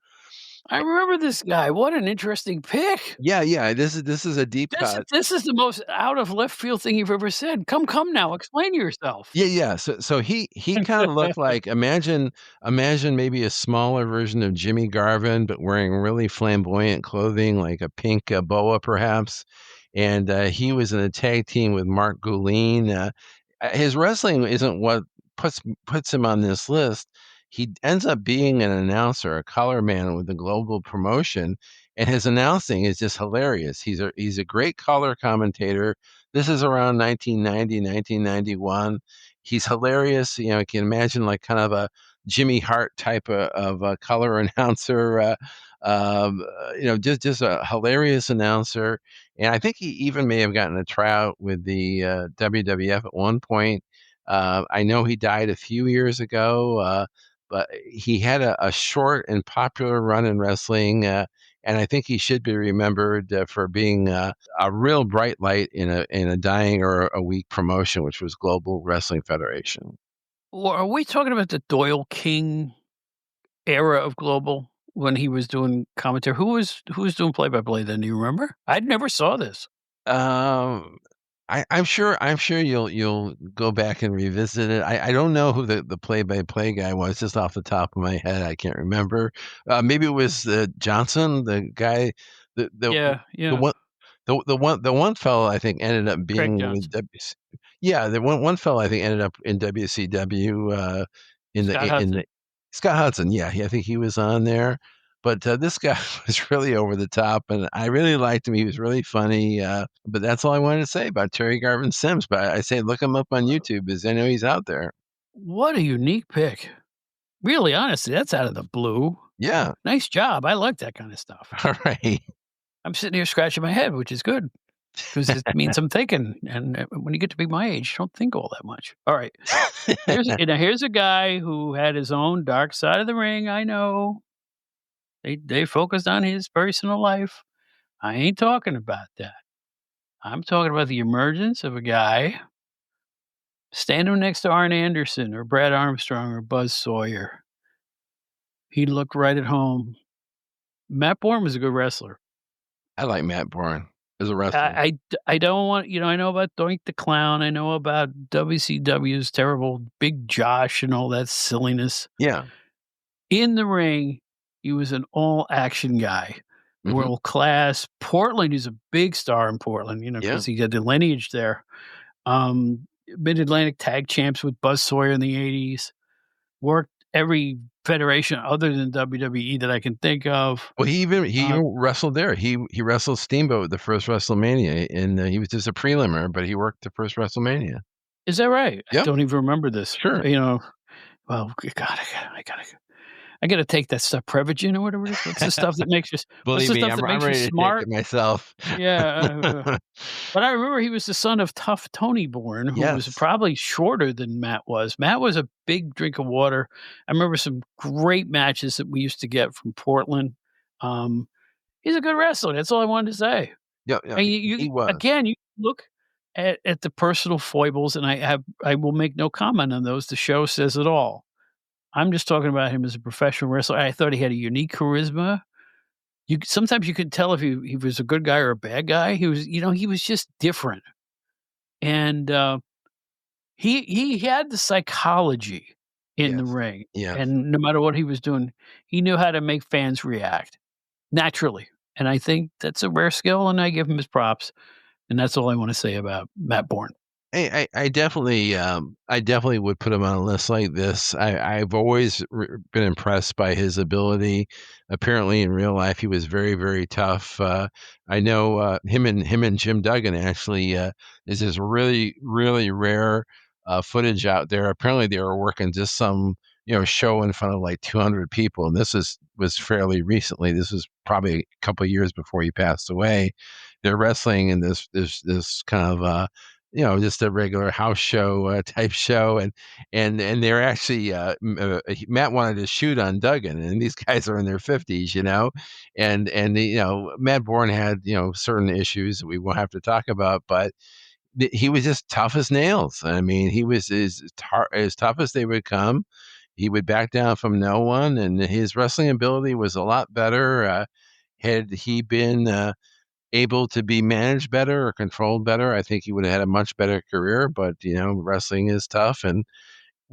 I remember this guy. What an interesting pick. Yeah, yeah. This is a deep cut. This is the most out of left field thing you've ever said. Come now, explain yourself. Yeah, yeah. So he kind of looked like, imagine maybe a smaller version of Jimmy Garvin, but wearing really flamboyant clothing, like a pink boa perhaps. And he was in a tag team with Mark Gouline. His wrestling isn't what puts him on this list. He ends up being an announcer, a color man with a global promotion, and his announcing is just hilarious. He's a great color commentator. This is around 1990, 1991. He's hilarious. You can imagine like kind of a Jimmy Hart type of a color announcer. Just a hilarious announcer. And I think he even may have gotten a tryout with the WWF at one point. I know he died a few years ago, but he had a short and popular run in wrestling. And I think he should be remembered for being a real bright light in a dying or a weak promotion, which was Global Wrestling Federation. Or are we talking about the Doyle King era of Global when he was doing commentary? Who was doing play by play then? Do you remember? I never saw this. Um, I'm sure you'll go back and revisit it. I don't know who the play-by-play guy was, just off the top of my head. I can't remember. Maybe it was Johnson, the guy, Yeah, the yeah. one the one fellow I think ended up Craig being with Johnson, WC. Yeah, the one fellow I think ended up in WCW Scott in the Hudson. Scott Hudson. Yeah, I think he was on there. But this guy was really over the top, and I really liked him. He was really funny. But that's all I wanted to say about Terry Garvin Sims. But I say look him up on YouTube, because I know he's out there. What a unique pick. Really, honestly, that's out of the blue. Yeah. Nice job. I like that kind of stuff. All right. I'm sitting here scratching my head, which is good because it means I'm thinking. And when you get to be my age, you don't think all that much. All right. Here's a guy who had his own dark side of the ring. I know they focused on his personal life. I ain't talking about that. I'm talking about the emergence of a guy standing next to Arn Anderson or Brad Armstrong or Buzz Sawyer. He looked right at home. Matt Borne was a good wrestler. I like Matt Bourne as a I wrestler. I d I don't want I know about Doink the Clown, I know about WCW's terrible Big Josh and all that silliness. Yeah. In the ring, he was an all-action guy, Mhm. world class. Portland, he's a big star in Portland, Yeah. because he had the lineage there. Mid-Atlantic tag champs with Buzz Sawyer in the '80s, worked every federation other than WWE that I can think of. Well, he Uh, even wrestled there. He wrestled Steamboat the first WrestleMania, and, he was just a prelimer, but he worked the first WrestleMania. is that right? I Yep. don't even remember this. Sure. Well, God, I gotta take that stuff, Prevagen or whatever it is. What's Believe the me, stuff that I'm makes you ready to take smart? it myself. Yeah, but I remember he was the son of Tough Tony Bourne, who was Yes. probably shorter than Matt was. Matt was a big drink of water. I remember some great matches that we used to get from Portland. Um, he's a good wrestler, that's all I wanted to say. Yeah, yeah, And he was. you look at the personal foibles, and I will make no comment on those. The show says it all. I'm just talking about him as a professional wrestler. I thought he had a unique charisma. Sometimes you could tell if he was a good guy or a bad guy. He was just different. And, he had the psychology in the Yes. ring, Yes. and no matter what he was doing, he knew how to make fans react naturally, and I think that's a rare skill, and I give him his props, and that's all I wanna say about Matt Bourne. I definitely would put him on a list like this. I've always been impressed by his ability. Apparently, in real life, he was very, very tough. I know him and Jim Duggan actually is this really, really rare footage out there. Apparently, they were working just some show in front of like 200 people, and was fairly recently. This was probably a couple of years before he passed away. They're wrestling in this kind of just a regular house show type show, and they're actually Matt wanted to shoot on Duggan, and these guys are in their 50s, and Matt Bourne had certain issues that we won't have to talk about, but he was just tough as nails. I mean, he was as tough as they would come. He would back down from no one, and his wrestling ability was a lot better. Had he been able to be managed better or controlled better, I think he would have had a much better career. But wrestling is tough, and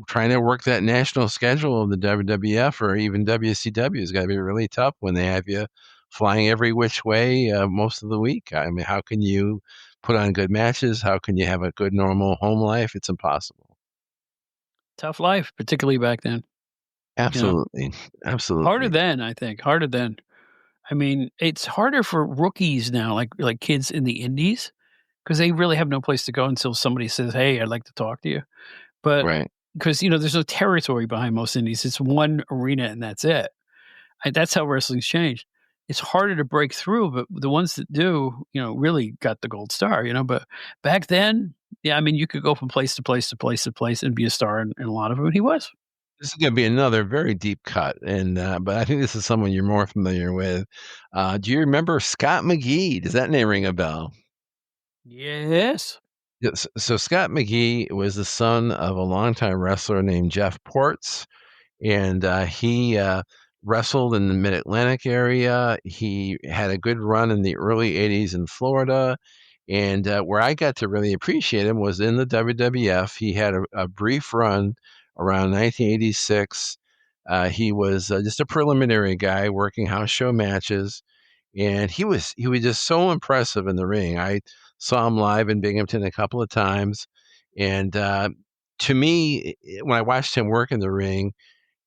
trying to work that national schedule of the WWF or even WCW has got to be really tough when they have you flying every which way most of the week. I mean, how can you put on good matches? How can you have a good normal home life? It's impossible. Tough life, particularly back then, you know? Absolutely, Harder absolutely. then, I think, harder then. I mean, it's harder for rookies now, like kids in the indies, because they really have no place to go until somebody says, "Hey, I'd like to talk to you." But Right. because, there's no territory behind most indies, it's one arena and that's it. That's how wrestling's changed. It's harder to break through, but the ones that do, really got the gold star, but back then, yeah, I mean, you could go from place to place to place to place and be a star in a lot of them, and he was. This is gonna be another very deep cut, and, but I think this is someone you're more familiar with. Do you remember Scott McGee? Does that name ring a bell? Yes. Yes. So Scott McGee was the son of a longtime wrestler named Jeff Ports, and he wrestled in the Mid Atlantic area. He had a good run in the early '80s in Florida, and where I got to really appreciate him was in the WWF. He had a brief run around 1986. He was just a preliminary guy working house show matches, and he was just so impressive in the ring. I saw him live in Binghamton a couple of times, and to me, when I watched him work in the ring,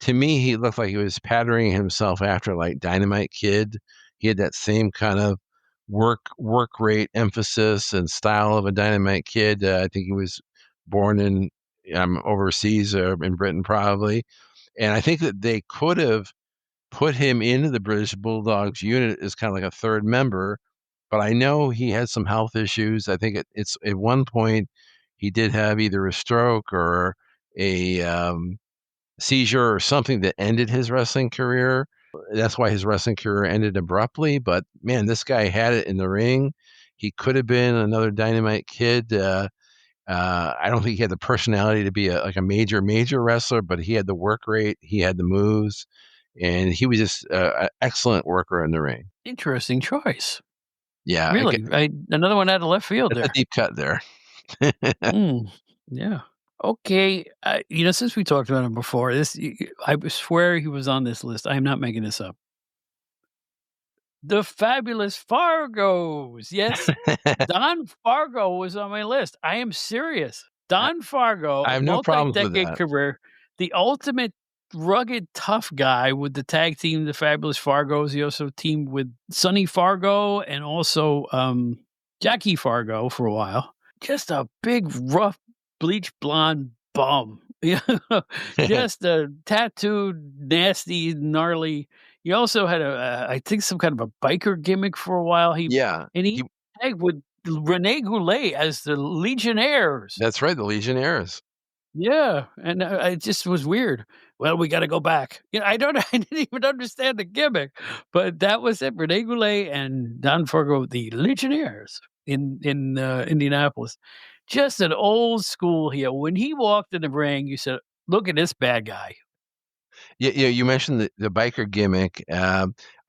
to me, he looked like he was patterning himself after like Dynamite Kid. He had that same kind of work rate emphasis and style of a Dynamite Kid. I think he was born in overseas or in Britain probably, And I think that they could have put him into the British Bulldogs unit as kind of like a third member, but I know he had some health issues. I think it's at one point he did have either a stroke or a seizure or something that ended his wrestling career. That's why his wrestling career ended abruptly. But man, this guy had it in the ring. He could have been another Dynamite Kid. I don't think he had the personality to be like a major wrestler, but he had the work rate, he had the moves, and he was just an excellent worker in the ring. Interesting choice. Yeah, Really, another one out of left field that's a there. deep cut there. Mm, yeah. Okay, since we talked about him before, I swear he was on this list. I am not making this up. The Fabulous Fargos. Yes, Don Fargo was on my list. I am serious. I, Don Fargo, I a have no problems with multi-decade that. career, the ultimate rugged, tough guy with the tag team, the Fabulous Fargos. He also teamed with Sonny Fargo and also Jackie Fargo for a while. Just a big, rough, bleach blonde bum. Just a tattooed, nasty, gnarly. He also had I think some kind of a biker gimmick for a while. Yeah, He tagged with Rene Goulet as the Legionnaires. that's right, the Legionnaires. Yeah, and it just was weird. Well, we gotta go back. I don't I didn't even understand the gimmick, but that was it. Rene Goulet and Don Fargo, the Legionnaires in Indianapolis. Just an old school heel. When he walked in the ring, you said, "Look at this bad guy." Yeah, you mentioned the biker gimmick. I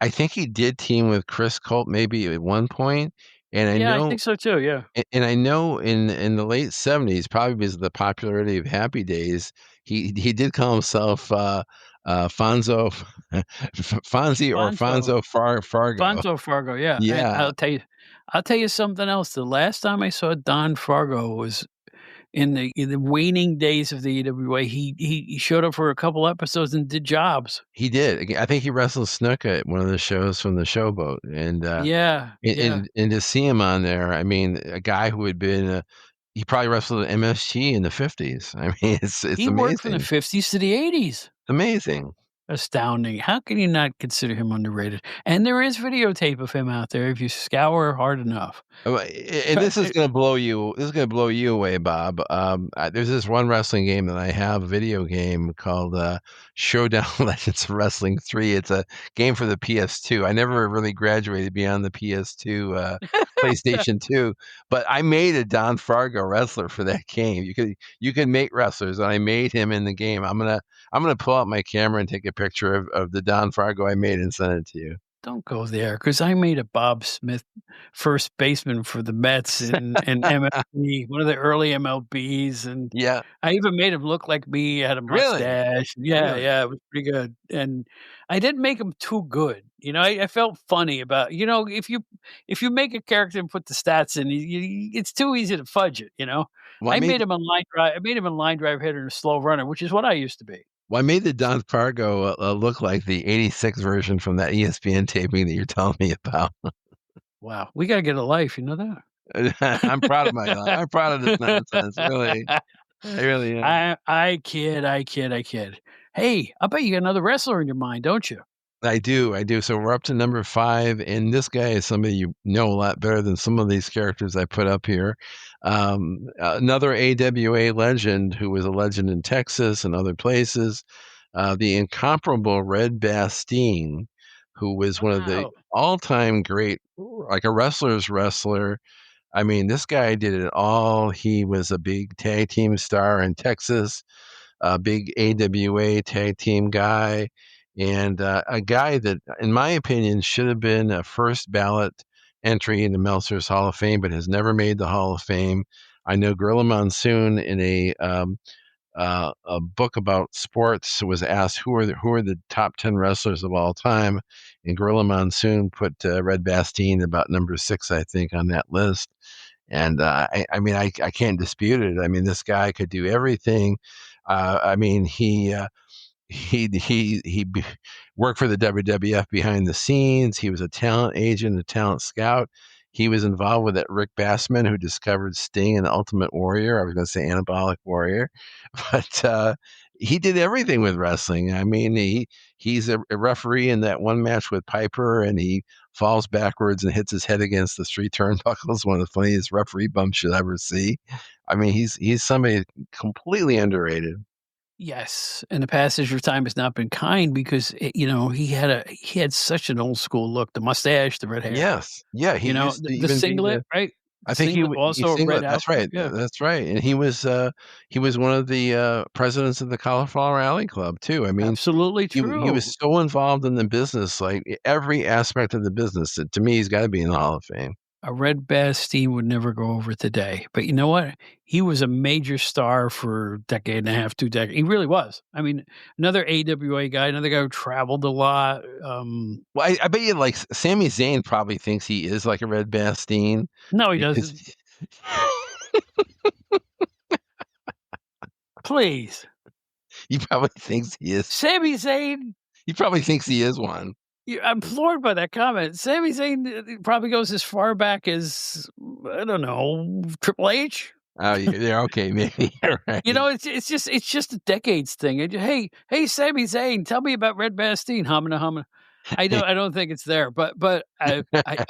think he did team with Chris Colt maybe at one point, and I Yeah, I know think so too, yeah. and I know in the late '70s, probably because of the popularity of Happy Days, he did call himself, Fonzo Fonzie or Fonzo. Fonzo Fargo. Fonzo Fargo, yeah, and Yeah, I'll tell you something else. The last time I saw Don Fargo was in the waning days of the EWA. He showed up for a couple episodes and did jobs. he did. I think he wrestled Snuka at one of the shows from the Showboat, and, Yeah, yeah. and to see him on there, I mean, a guy who had been, he probably wrestled at MSG in the '50s. I mean, it's He worked from the amazing. '50s to the '80s. Amazing. Astounding. How can you not consider him underrated? And there is videotape of him out there if you scour hard enough. And this is gonna blow you away, Bob. There's this one wrestling game that I have, a video game called, Showdown Legends of Wrestling 3. It's a game for the PS2. I never really graduated beyond the PS2, PlayStation 2, but I made a Don Fargo wrestler for that game. You could make wrestlers, and I made him in the game. I'm gonna pull out my camera and take a picture of the Don Fargo I made and send it to you. Don't go there, because I made a Bob Smith first baseman for the Mets in MLB, one of the early MLBs, and Yeah. I even made him look like me, had a Really? mustache. Yeah, Really? yeah, it was pretty good, and I didn't make him too good, I felt funny about if you make a character and put the stats in, it's too easy to fudge it. Well, I I made made him a line drive hitter and a slow runner, which is what I used to be. Well, I made the Don Fargo, look like the '86 version from that ESPN taping that you're telling me about. Wow, we gotta get a life, you know that? I'm proud of this nonsense, really. I really am. I kid, I kid, I kid. Hey, I bet you got another wrestler in your mind, don't you? I do. So we're up to number 5, and this guy is somebody you know a lot better than some of these characters I put up here. Another AWA legend who was a legend in Texas and other places, the incomparable Red Bastien, who was one of the Wow. all-time great, like a wrestler's wrestler. I mean, this guy did it all. He was a big tag team star in Texas, a big AWA tag team guy, and a guy that, in my opinion, should have been a first ballot entry into Meltzer's Hall of Fame, but has never made the Hall of Fame. I know Gorilla Monsoon in a book about sports was asked who are the top 10 wrestlers of all time, and Gorilla Monsoon put Red Bastien about number 6, I think, on that list. And I mean, I can't dispute it. I mean, this guy could do everything. I mean, he worked for the WWF behind the scenes. He was a talent agent, a talent scout. He was involved with that Rick Bassman who discovered Sting and Ultimate Warrior. I was going to say Anabolic Warrior, but he did everything with wrestling. I mean, he's a referee in that one match with Piper, and he falls backwards and hits his head against the 3 turnbuckles. One of the funniest referee bumps you'll ever see. I mean, he's somebody completely underrated. Yes, and the passage of time has not been kind because he had such an old school look, the mustache, the red hair. Yes, yeah, he used to The even be singlet, the. right? I The think singlet, he also a red singlet. That's outfit. right. Yeah, That's right. And he was one of the presidents of the Cauliflower Alley Club too. I mean, absolutely he was true. so involved in the business, like every aspect of the business. That, to me, he's got to be in the Hall of Fame. A Red Bastille would never go over today, but you know what? He was a major star for a decade and a half, 2 decades. He really was. I mean, another AWA guy, another guy who traveled a lot. Well, I bet you, like Sami Zayn probably thinks he is like a Red Bastille No, he because doesn't. Please, he probably thinks he is. Sami Zayn. He probably thinks he is one. I'm floored by that comment. Sami Zayn probably goes as far back as I don't know Triple H. Oh, yeah, okay, maybe you're right. It's just a decades thing. Hey, Sami Zayn, tell me about Red Bastille. Humana, humana. I don't think it's there, but I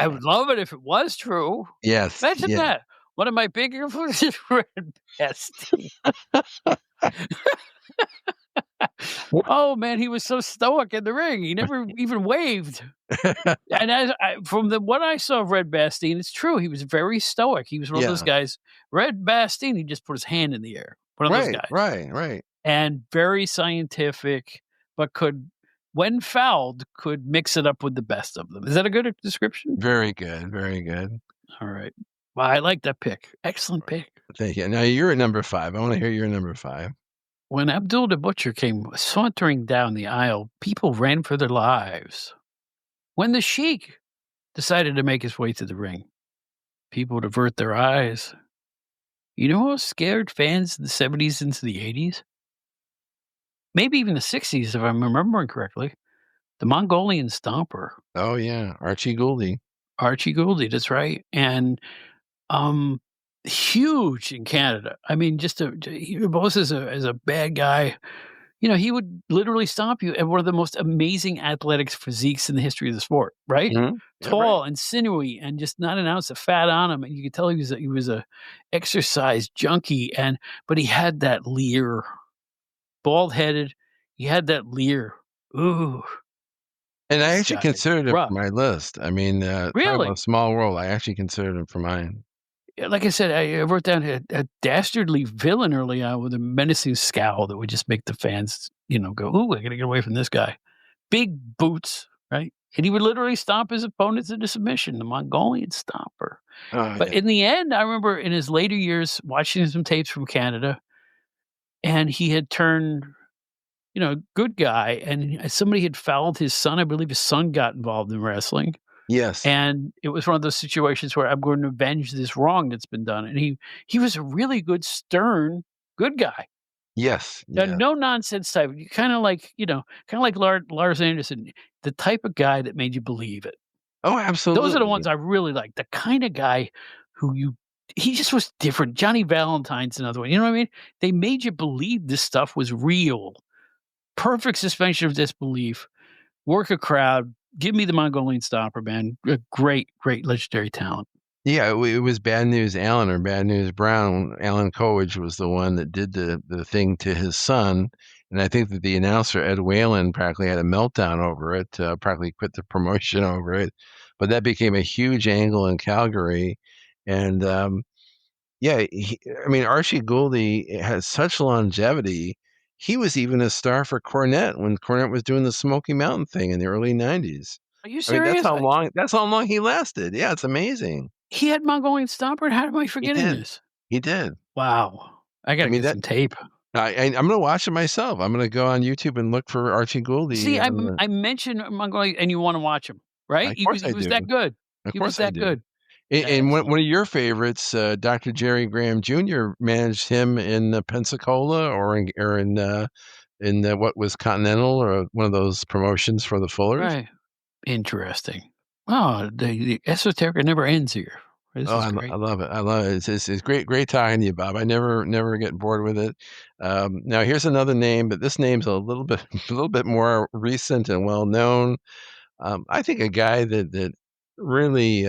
would love it if it was true. Yes, Imagine yeah. that. One of my big influences, Red Bastille. Oh man, he was so stoic in the ring. He never even waved. And from what I saw of Red Bastille, it's true. He was very stoic. He was one of those Yeah. guys. Red Bastille, he just put his hand in the air. One of those Right, guys. right. And very scientific, but when fouled, could mix it up with the best of them. Is that a good description? Very good, very good. All right. Well, I like that pick. Excellent pick. Thank you. Now you're at number 5. I want to hear your number 5. When Abdul the Butcher came sauntering down the aisle, people ran for their lives. When the Sheik decided to make his way to the ring, people would avert their eyes. You know who scared fans in the 70s into the 80s? Maybe even the 60s, if I'm remembering correctly. The Mongolian Stomper. Oh yeah, Archie Gouldie. Archie Gouldie, that's right. And huge in Canada. I mean, he both as a bad guy. He would literally stomp you at one of the most amazing athletic physiques in the history of the sport, right? Mhm. Yeah, Tall right. and sinewy and just not an ounce of fat on him. And you could tell he was a exercise junkie, but he had that leer. Bald headed, he had that leer. Ooh, And I this actually guy considered him rough. for my list. I mean, talk about a Really? small world. I actually considered him for mine. Yeah, like I said, I wrote down a dastardly villain early on with a menacing scowl that would just make the fans, go, "Ooh, I gotta get away from this guy." Big boots, right? And he would literally stomp his opponents into submission, the Mongolian Stomper. Oh But yeah. in the end, I remember in his later years watching some tapes from Canada, and he had turned, good guy, and somebody had fouled his son. I believe his son got involved in wrestling. Yes. And it was one of those situations where I'm going to avenge this wrong that's been done. And he was a really good, stern, good guy. Yes. Now, Yeah. no nonsense type. Kind of like, Lars Anderson, the type of guy that made you believe it. Oh, Those are the absolutely. ones I really like. The kind of guy he just was different. Johnny Valentine's another one. You know what I mean? They made you believe this stuff was real. Perfect suspension of disbelief. Work a crowd. Give me the Mongolian Stomper, man. A great, great legendary talent. Yeah, it was Bad News Allen or Bad News Brown. Alan Coolidge was the one that did the thing to his son, and I think that the announcer Ed Whalen practically had a meltdown over it. Practically quit the promotion over it, but that became a huge angle in Calgary, and yeah, I mean Archie Gouldie has such longevity. He was even a star for Cornette when Cornette was doing the Smoky Mountain thing in the early '90s. Are you I mean, serious? that's how long he lasted. Yeah, it's amazing. He had Mongolian Stomper? How am I He forgetting did. this? He did. Wow. I I gotta mean, get that some tape. I'm gonna watch it myself. I'm gonna go on YouTube and look for Archie Gouldie. See, I mentioned Mongolian and you wanna watch him, right? Of course He I was do. that good. Of He was course I that do. good. And Excellent. one of your favorites, Dr. Jerry Graham Jr. managed him in Pensacola or in what was Continental or one of those promotions for the Fullers. Right. Interesting. Oh, the esoteric never ends here. This Oh, is I great. love it. I love it. It's great talking to you, Bob. I never get bored with it. Now here's another name, but this name's a little bit a little bit more recent and well known. I think a guy that really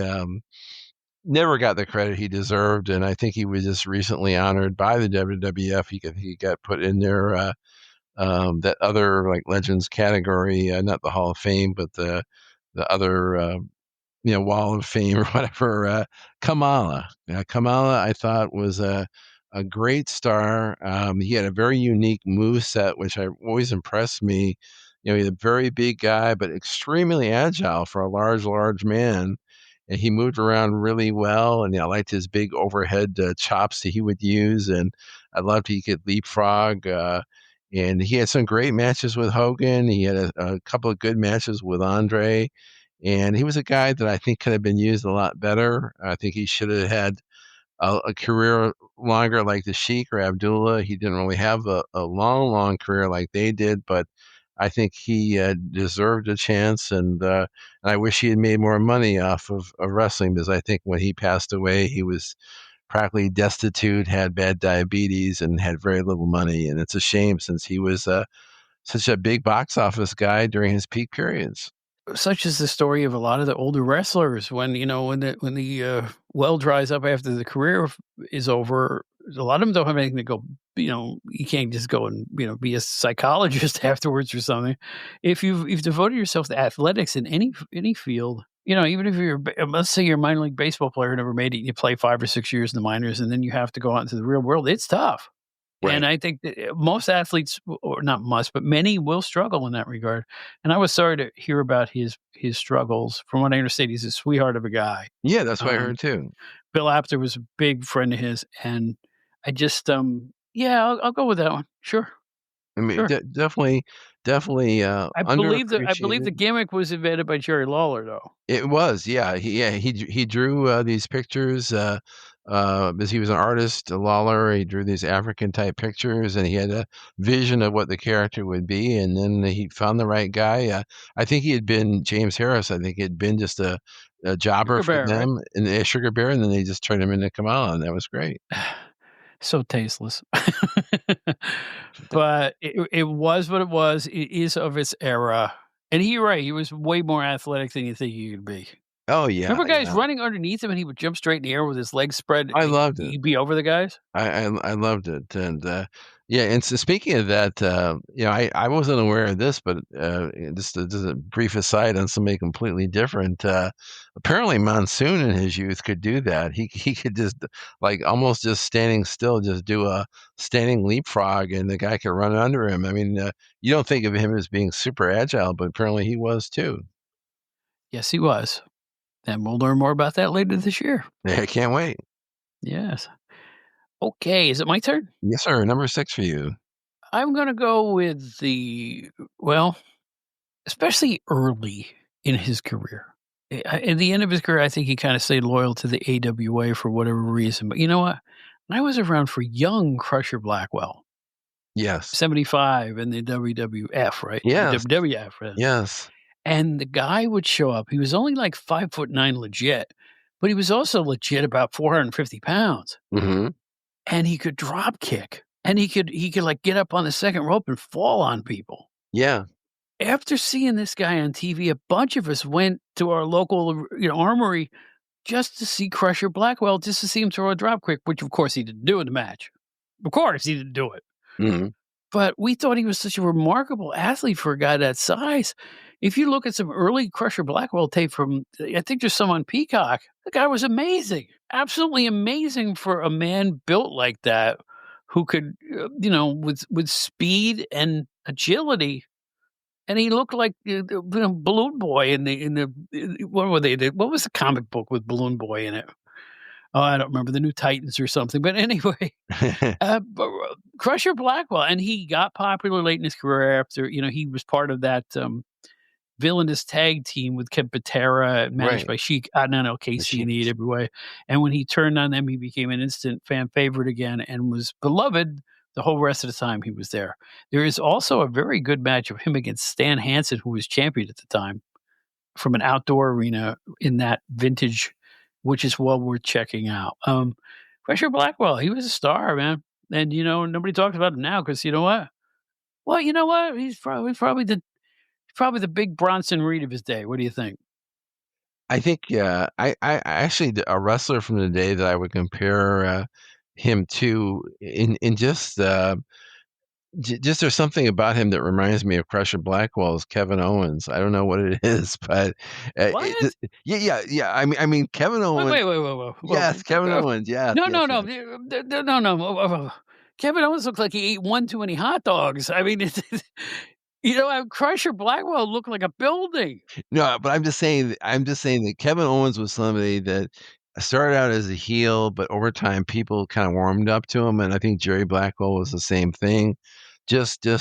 never got the credit he deserved, and I think he was just recently honored by the WWF. He got put in there that other like legends category, not the Hall of Fame, but the other Wall of Fame or whatever. Kamala, Kamala, I thought was a great star. He had a very unique move set, which always impressed me. He's a very big guy, but extremely agile for a large man. And he moved around really well, and I liked his big overhead chops that he would use, and I loved he could leapfrog. And he had some great matches with Hogan. He had a couple of good matches with Andre, and he was a guy that I think could have been used a lot better. I think he should have had a career longer like the Sheik or Abdullah. He didn't really have a long career like they did, but I think he deserved a chance, and I wish he had made more money off of wrestling, because I think when he passed away, he was practically destitute, had bad diabetes, and had very little money. And it's a shame, since he was such a big box office guy during his peak periods. Such is the story of a lot of the older wrestlers when, when the well dries up after the career is over, a lot of them don't have anything to go, you can't just go and, be a psychologist afterwards or something. If you've devoted yourself to athletics in any field, even if let's say you're a minor league baseball player, never made it, you play 5 or 6 years in the minors, and then you have to go out into the real world, it's tough. And Right. I think that most athletes, or not must, but many will struggle in that regard. And I was sorry to hear about his struggles. From what I understand, he's a sweetheart of a guy. Yeah, that's what I Um, heard too. Bill Apter was a big friend of his, and I just, yeah, I'll go with that one. Sure, I mean, sure. definitely I believe the underappreciated. gimmick was invented by Jerry Lawler, though. It was, yeah. He drew these pictures because he was an artist, Lawler. He drew these African type pictures, and he had a vision of what the character would be. And then he found the right guy. I think he had been James Harris. I think he had been just a jobber Sugar for Bear, right? them, and a Sugar Bear, and then they just turned him into Kamala, and that was great. So tasteless. But it was what it was. It is of its era. And you're right, he was way more athletic than you think he could be. Oh yeah, Remember guys yeah. running underneath him and he would jump straight in the air with his legs spread, I loved it. he'd be over the guys? I loved it, and yeah. And so speaking of that, I wasn't aware of this, but just a brief aside on somebody completely different. Apparently, Monsoon in his youth could do that. He could just, like, almost just standing still, just do a standing leapfrog, and the guy could run under him. I mean, you don't think of him as being super agile, but apparently he was too. Yes, he was. And we'll learn more about that later this year. I can't wait. Yes. Okay, is it my turn? Yes, sir. Number 6 for you. I'm gonna go with well, especially early in his career. At the end of his career, I think he kinda stayed loyal to the AWA for whatever reason, but you know what? I was around for young Crusher Blackwell, Yes. 75 in the WWF, right? Yes. WWF, Yes. and the guy would show up. He was only like 5'9" legit, but he was also legit about 450 pounds, Hmm. and he could drop kick, and he could, like, get up on the second rope and fall on people. Yeah. After seeing this guy on TV, a bunch of us went to our local, armory just to see Crusher Blackwell, just to see him throw a drop kick, which of course he didn't do in the match. Of course he didn't do it. Hmm. But we thought he was such a remarkable athlete for a guy that size. If you look at some early Crusher Blackwell tape from, I think there's some on Peacock, the guy was amazing. Absolutely amazing for a man built like that, who could, with speed and agility. And he looked like Balloon Boy what were they? What was the comic book with Balloon Boy in it? Oh, I don't remember, the New Titans or something. But anyway, Crusher Blackwell, and he got popular late in his career after he was part of that villainous tag team with Ken Patera, managed Right. by Sheik Adnan The El-Kaisi and Chiefs. EWA. And when he turned on them, he became an instant fan favorite again and was beloved the whole rest of the time he was there. There is also a very good match of him against Stan Hansen, who was champion at the time, from an outdoor arena in that vintage which is well worth checking out. Crusher Blackwell, he was a star, man, and, nobody talks about him now because you know what? Well, you know what? He's probably the big Bronson Reed of his day. What do you think? I think, yeah, I actually a wrestler from the day that I would compare, him to in just, just there's something about him that reminds me of Crusher Blackwell's Kevin Owens. I don't know what it is, but, What? yeah, yeah, yeah, I mean, Kevin Wait, Owens. wait, wait, wait, wait, Yes, Kevin Owens, yes, no, yes, no, no, yes. no, no. Kevin Owens looked like he ate one too many hot dogs. I mean, Crusher Blackwell looked like a building. No, but I'm just saying that Kevin Owens was somebody that started out as a heel, but over time, people kinda warmed up to him, and I think Jerry Blackwell was the same thing. Just, you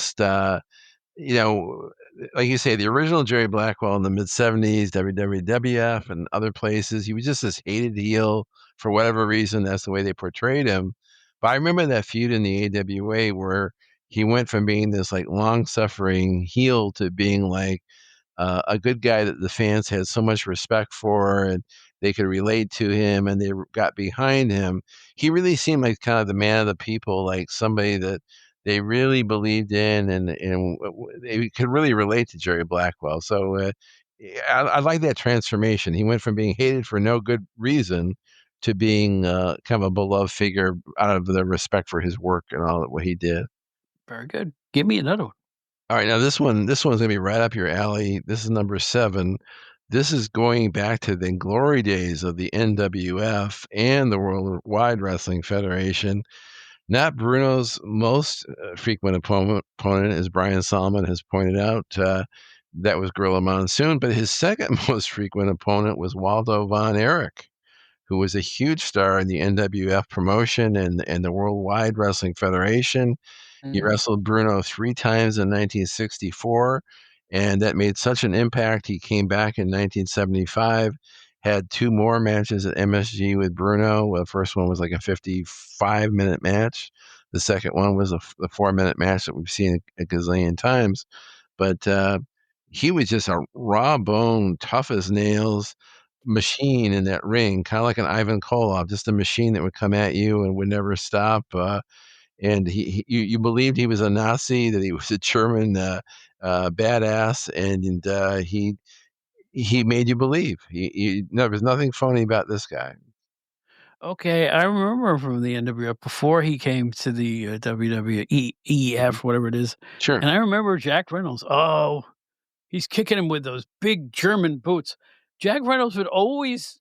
know, like you say, the original Jerry Blackwell in the mid-70s, WWF and other places, he was just this hated heel for whatever reason, that's the way they portrayed him. But I remember that feud in the AWA where he went from being this, like, long-suffering heel to being, like, a good guy that the fans had so much respect for and they could relate to him and got behind him. He really seemed like kind of the man of the people, like somebody that they really believed in and they could really relate to Jerry Blackwell. So yeah, I like that transformation. He went from being hated for no good reason to being kind of a beloved figure out of the respect for his work and all that what he did. Very good. Give me another one. All right, now this one's gonna be right up your alley. This is number 7. This is going back to the glory days of the NWF and the World Wide Wrestling Federation. Not Bruno's most frequent opponent, as Brian Solomon has pointed out. That was Gorilla Monsoon, but his second most frequent opponent was Waldo Von Erich, who was a huge star in the NWF promotion and the World Wide Wrestling Federation. He Mhm. wrestled Bruno 3 times in 1964, and that made such an impact, he came back in 1975, had 2 more matches at MSG with Bruno. The first one was like a 55-minute match. The second one was a 4-minute match that we've seen a gazillion times. But, he was just a raw bone, tough as nails machine in that ring, kinda like an Ivan Koloff, just a machine that would come at you and would never stop, and you believed he was a Nazi, that he was a German, badass, and he made you believe. There was nothing phony about this guy. Okay, I remember from the NWF before he came to the WWE, Mhm. whatever it is, Sure. and I remember Jack Reynolds. Oh, he's kicking him with those big German boots. Jack Reynolds would always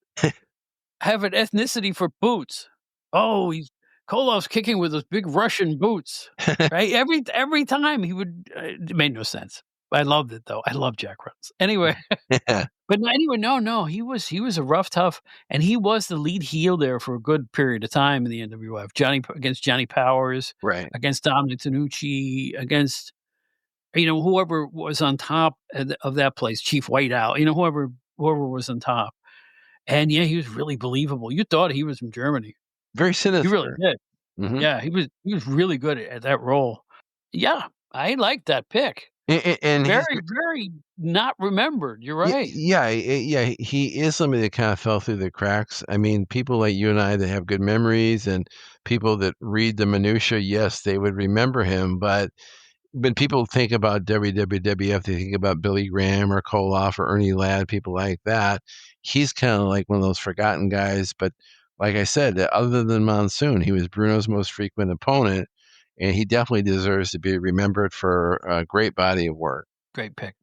have an ethnicity for boots. Oh, he's Koloff's kicking with those big Russian boots, right? Every time he would, it made no sense. I loved it though. I love Jack Reynolds. Anyway, Yeah, but anyway, no, he was a rough tough, and he was the lead heel there for a good period of time in the NWF. Against Johnny Powers, right. against Dominic Tanucci, against whoever was on top of that place, Chief Whiteout, whoever was on top. And yeah, he was really believable. You thought he was from Germany. Very You really sinister. did. Mhm. Yeah, he was really good at that role. Yeah, I like that pick. And he's Very, very not remembered. You're yeah, right. yeah, yeah, he is somebody that kinda fell through the cracks. I mean, people like you and I that have good memories and people that read the minutia, yes, they would remember him, but when people think about WWF, they think about Billy Graham or Koloff or Ernie Ladd, people like that. He's kinda like one of those forgotten guys, but like I said, other than Monsoon, he was Bruno's most frequent opponent, and he definitely deserves to be remembered for a great body of work. Great pick.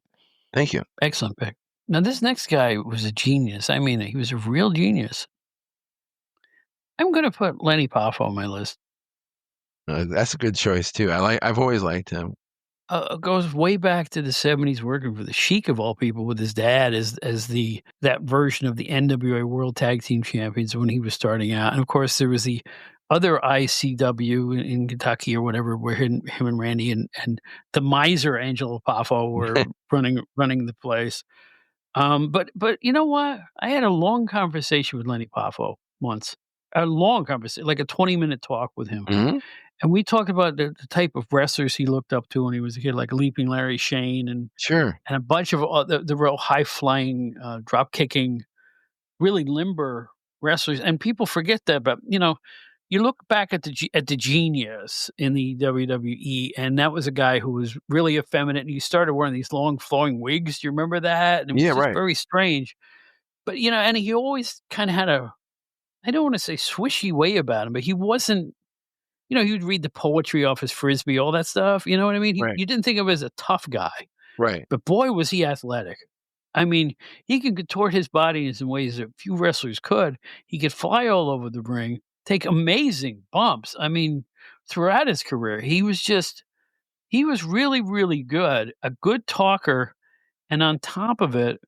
Thank you. Excellent pick. Now this next guy was a genius. I mean, he was a real genius. I'm gonna put Lenny Poffo on my list. That's a good choice too. I've always liked him. Goes way back to the '70s, working for the Sheik of all people with his dad as that version of the NWA World Tag Team Champions when he was starting out, and of course there was the other ICW in Kentucky or whatever, where him and Randy and the miser Angelo Poffo were running the place. But you know what? I had a long conversation with Lenny Poffo once, a long conversation, like a 20-minute talk with him. Mhm. And we talked about the type of wrestlers he looked up to when he was a kid, like Leaping Larry Shane Sure. and a bunch of the real high flying, drop kicking, really limber wrestlers, and people forget that, but, you look back at the genius in the WWE, and that was a guy who was really effeminate, and he started wearing these long flowing wigs. Do you remember that? And it was Yeah, just right, very strange. But, and he always kinda had I don't wanna say swishy way about him, but he wasn't he would read the poetry off his Frisbee, all that stuff, you know what I mean? right, You didn't think of him as a tough guy, right, but boy, was he athletic. I mean, he could contort his body in some ways that few wrestlers could. He could fly all over the ring, take amazing bumps. I mean, throughout his career, he was really, really good, a good talker, and on top of it,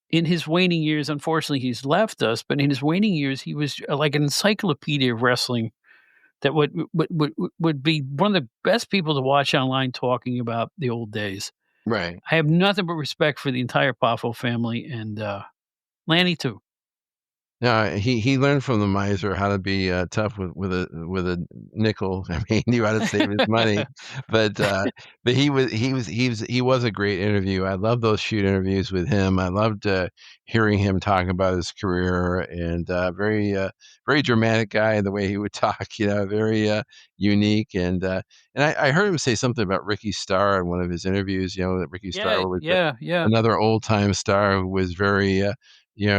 in his waning years, unfortunately, he's left us, but in his waning years, he was like an encyclopedia of wrestling that would be one of the best people to watch online talking about the old days. right. I have nothing but respect for the entire Poffo family and, Lanny too. No, he learned from the miser how to be, tough with a nickel. I mean, he knew how to save his money, but, uh, but he was a great interview. I love those shoot interviews with him. I loved, hearing him talk about his career and, very dramatic guy in the way he would talk, very, unique, and I heard him say something about Ricky Starr in one of his interviews, that Ricky Yeah, Starr was yeah, yeah. another old-time star who was very,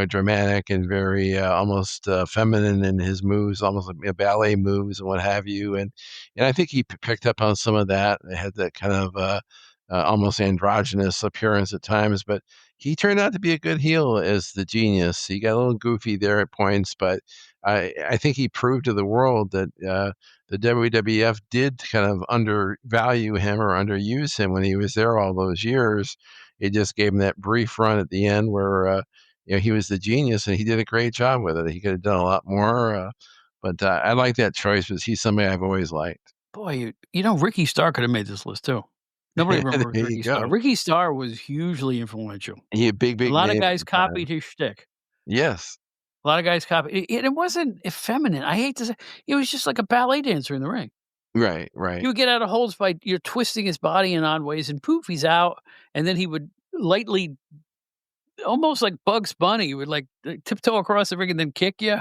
dramatic and very, almost, feminine in his moves, almost like ballet moves and what have you, and I think he picked up on some of that. It had that kind of, almost androgynous appearance at times, but he turned out to be a good heel as the genius. He got a little goofy there at points, but I think he proved to the world that, the WWF did kind of undervalue him or underuse him when he was there all those years. It just gave him that brief run at the end where, he was the genius and he did a great job with it. He could have done a lot more, but I like that choice because he's somebody I've always liked. Boy, Ricky Starr could have made this list too. Nobody There remembers you Ricky Starr. go. Ricky Starr was hugely influential. He a big, A big lot of name at guys the time. copied his shtick. Yes. A lot of guys copied it wasn't effeminate. I hate to say it was just like a ballet dancer in the ring. Right, He right. would get out of holds by you're twisting his body in odd ways, and poof, he's out, and then he would lightly almost like Bugs Bunny, would, like, tiptoe across the ring and then kick you.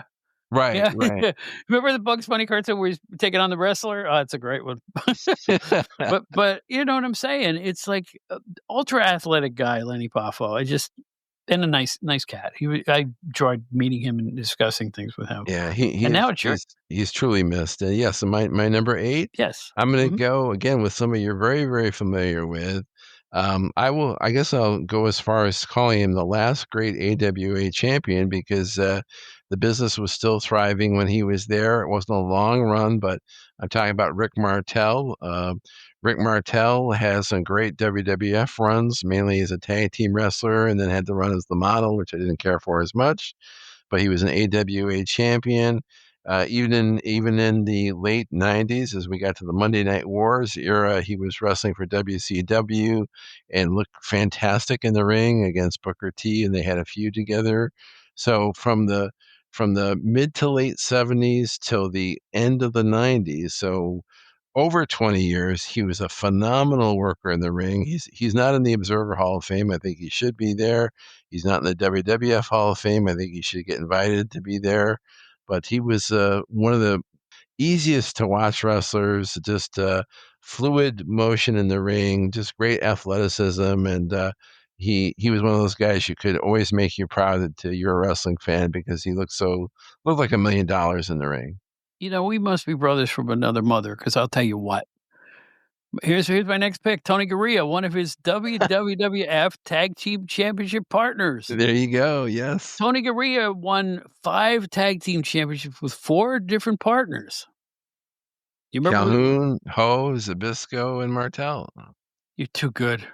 Right, Yeah. right. Remember the Bugs Bunny cartoon where he's taking on the wrestler? Oh, it's a great one. But you know what I'm saying? It's like, ultra athletic guy, Lenny Poffo. And a nice cat. I enjoyed meeting him and discussing things with him. Yeah, he And is now it's your he's truly missed, and yes, so my number 8, yes. I'm gonna Mhm. go again with somebody you're very, very familiar with. I guess I'll go as far as calling him the last great AWA champion because, the business was still thriving when he was there. It wasn't a long run, but I'm talking about Rick Martel. Rick Martel has some great WWF runs, mainly as a tag team wrestler, and then had to run as the model, which I didn't care for as much, but he was an AWA champion. Even in the late '90s, as we got to the Monday Night Wars era, he was wrestling for WCW and looked fantastic in the ring against Booker T, and they had a feud together. So from the mid to late '70s till the end of the '90s, so over 20 years, he was a phenomenal worker in the ring. He's not in the Observer Hall of Fame. I think he should be there. He's not in the WWF Hall of Fame. I think he should get invited to be there. But he was, one of the easiest to watch wrestlers, just, fluid motion in the ring, just great athleticism, and, he was one of those guys you could always make you proud that you're a wrestling fan because he looked like $1,000,000 in the ring. We must be brothers from another mother, because 'cause I'll tell you what. Here's my next pick, Tony Garea, one of his WWF Tag Team Championship partners. There you go, yes. Tony Garea won 5 tag team championships with 4 different partners. You remember who Calhoun, Ho, Zbyszko, and Martel. You're too good.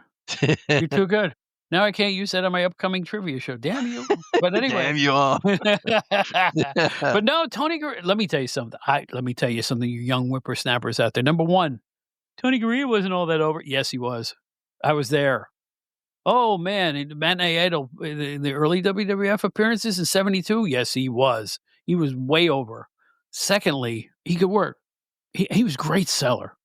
You're too good. Now I can't use that on my upcoming trivia show. Damn you. But anyway. Damn you all. But no, Tony Garea, let me tell you something. Let me tell you something, you young whippersnappers out there. Number 1, Tony Garea wasn't all that over. Yes, he was. I was there. Oh, man, in the Matinee Idol, in the early WWF appearances in '72, yes, he was. He was way over. Secondly, he could work. He was a great seller.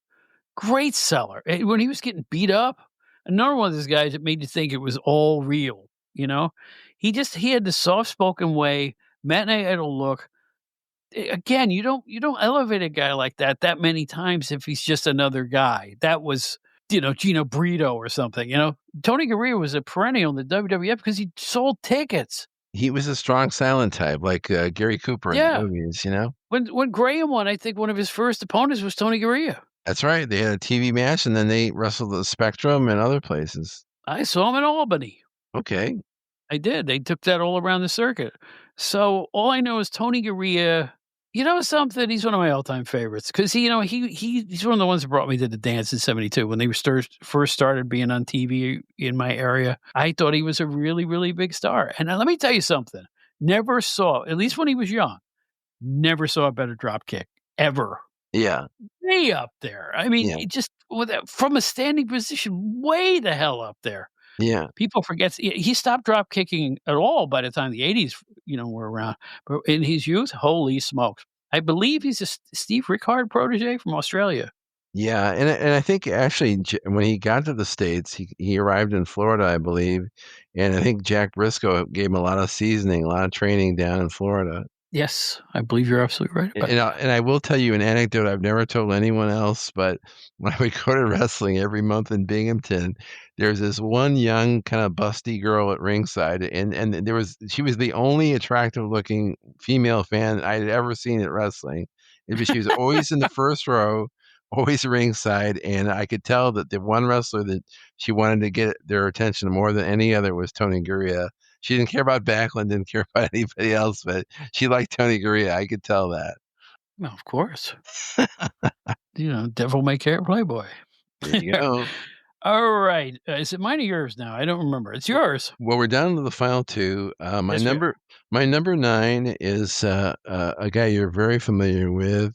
Great seller. When he was getting beat up, another one of those guys that made you think it was all real, you know? He had the soft-spoken way, matinee idol look. Again, you don't elevate a guy like that many times if he's just another guy. That was, Gino Brito or something, Tony Garea was a perennial in the WWF because he sold tickets. He was a strong silent type, like, Gary Cooper in the Yeah. movies, you know? When Graham won, I think one of his first opponents was Tony Garea. That's right, they had a TV match, and then they wrestled at the Spectrum and other places. I saw him in Albany. Okay. I did. They took that all around the circuit. So all I know is Tony Garea. You know something? He's one of my all-time favorites because he's one of the ones that brought me to the dance in '72 when they were first started being on TV in my area. I thought he was a really, really big star. And now let me tell you something. Never saw, at least when he was young, never saw a better drop kick ever. Yeah. Way up there. I mean, Yeah. it just from a standing position, way the hell up there. Yeah. People forget he stopped drop kicking at all by the time the '80s, were around. But in his youth, holy smokes! I believe he's a Steve Rickard protege from Australia. Yeah, and I think actually when he got to the States, he arrived in Florida, I believe, and I think Jack Briscoe gave him a lot of seasoning, a lot of training down in Florida. Yes, I believe you're absolutely right about that. And I will tell you an anecdote I've never told anyone else, but when I would go to wrestling every month in Binghamton, there's this one young kind of busty girl at ringside, and she was the only attractive looking female fan I had ever seen at wrestling. She was always in the first row, always ringside, and I could tell that the one wrestler that she wanted to get their attention more than any other was Tony Garea. She didn't care about Backlund, didn't care about anybody else, but she liked Tony Garea, I could tell that. Well, of course. Devil may care, Playboy. There you go. All right. Is it mine or yours now? I don't remember. It's yours. Well, we're down to the final 2. My Yes, we are. number 9 is, a guy you're very familiar with,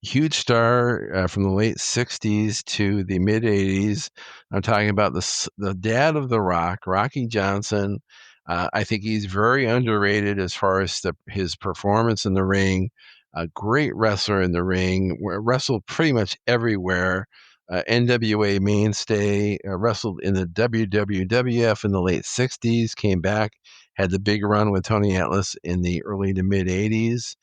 huge star, from the late '60s to the mid '80s. I'm talking about the dad of The Rock, Rocky Johnson. I think he's very underrated as far as his performance in the ring. A great wrestler in the ring, wrestled pretty much everywhere. NWA mainstay, wrestled in the WWF in the late '60s, came back, had the big run with Tony Atlas in the early to mid '80s.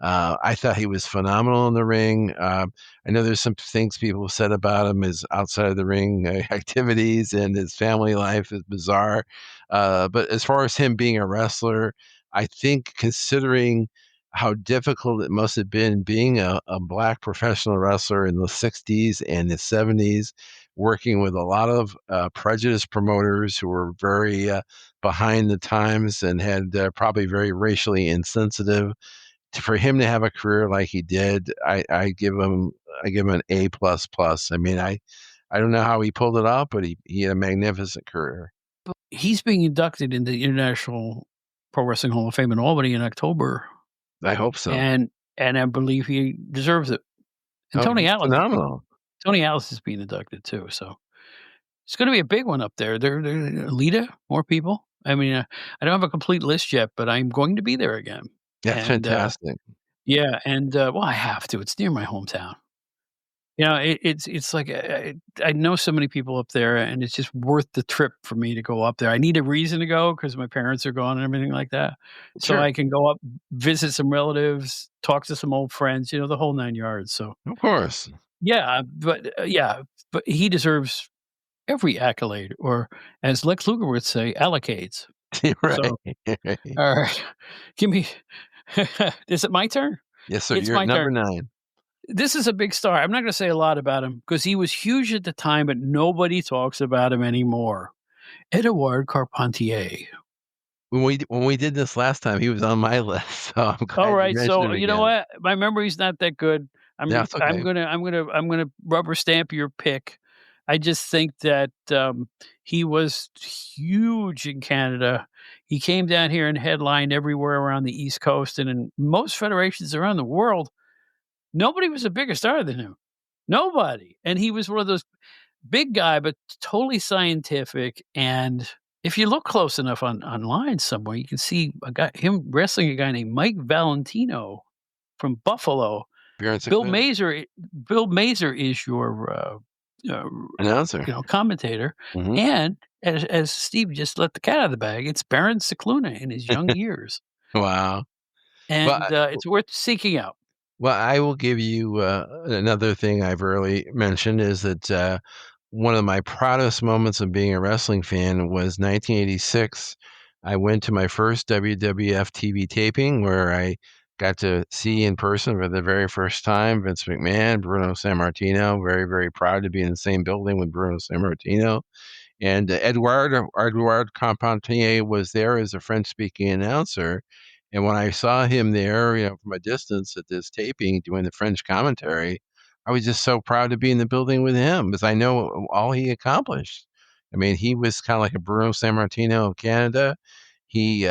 I thought he was phenomenal in the ring. I know there's some things people have said about him, his outside of the ring activities and his family life is bizarre. But as far as him being a wrestler, I think considering how difficult it must have been being a black professional wrestler in the '60s and the '70s, working with a lot of prejudiced promoters who were very behind the times and had probably very racially insensitive. For him to have a career like he did, I give him an A plus plus. I mean, I don't know how he pulled it off, but he had a magnificent career. He's being inducted into the International Pro Wrestling Hall of Fame in Albany in October. I hope so. And I believe he deserves it. And Oh, Tony he's Atlas phenomenal. Tony Atlas is being inducted too, so it's gonna be a big one up there. They're Lita, more people. I mean, I don't have a complete list yet, but I'm going to be there again. That's And, fantastic. yeah, and, well, I have to. It's near my hometown. It's like, I know so many people up there, and it's just worth the trip for me to go up there. I need a reason to go because my parents are gone and everything like that. So Sure. I can go up, visit some relatives, talk to some old friends, the whole 9 yards, so Of course. yeah, but he deserves every accolade, or as Lex Luger would say, "allocates." Right. So, Right. all right, give me is it my turn? Yes, sir. It's You're at my number turn. 9. This is a big star. I'm not gonna say a lot about him because he was huge at the time, but nobody talks about him anymore. Edouard Carpentier. When we did this last time, he was on my list, so I'm glad you Alright, mentioned so him you know again. what? My memory's not that good. That's okay. I'm gonna rubber stamp your pick. I just think that, he was huge in Canada. He came down here and headlined everywhere around the East Coast and in most federations around the world. Nobody was a bigger star than him. Nobody. And he was one of those big guy, but totally scientific. And if you look close enough online somewhere, you can see him wrestling a guy named Mike Valentino from Buffalo. Bjorn Bill Sinclair. Mazer. Bill Mazer is your Announcer. commentator, Mhm. and as Steve just let the cat out of the bag, it's Baron Cicluna in his young years. Wow. Well, and it's worth seeking out. well, I will give you another thing I've early mentioned is that one of my proudest moments of being a wrestling fan was 1986. I went to my first WWF TV taping where I got to see in person for the very first time Vince McMahon, Bruno Sammartino. Very, very proud to be in the same building with Bruno Sammartino. And Edouard Carpentier was there as a French-speaking announcer. And when I saw him there, from a distance at this taping doing the French commentary, I was just so proud to be in the building with him because I know all he accomplished. I mean, he was kind of like a Bruno Sammartino of Canada. He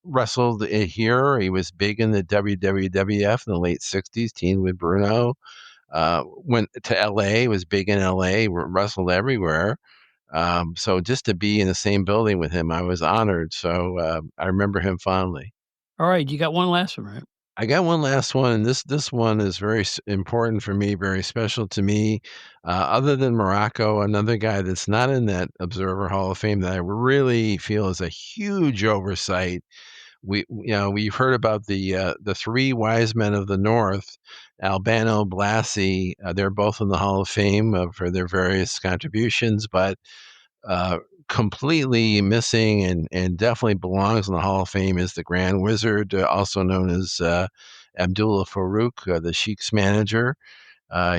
wrestled here. He was big in the WWF in the late 60s, teamed with Bruno. Went to LA, was big in LA, wrestled everywhere. So just to be in the same building with him, I was honored. So I remember him fondly. All right, you got one last one, right? I got one last one, and this one is very important for me, very special to me. Other than Morocco, another guy that's not in that Observer Hall of Fame that I really feel is a huge oversight. We've heard about the three wise men of the North, Albano, Blasi. They're both in the Hall of Fame for their various contributions, but uh, completely missing and definitely belongs in the Hall of Fame is the Grand Wizard, also known as Abdullah Farouk, the Sheik's manager.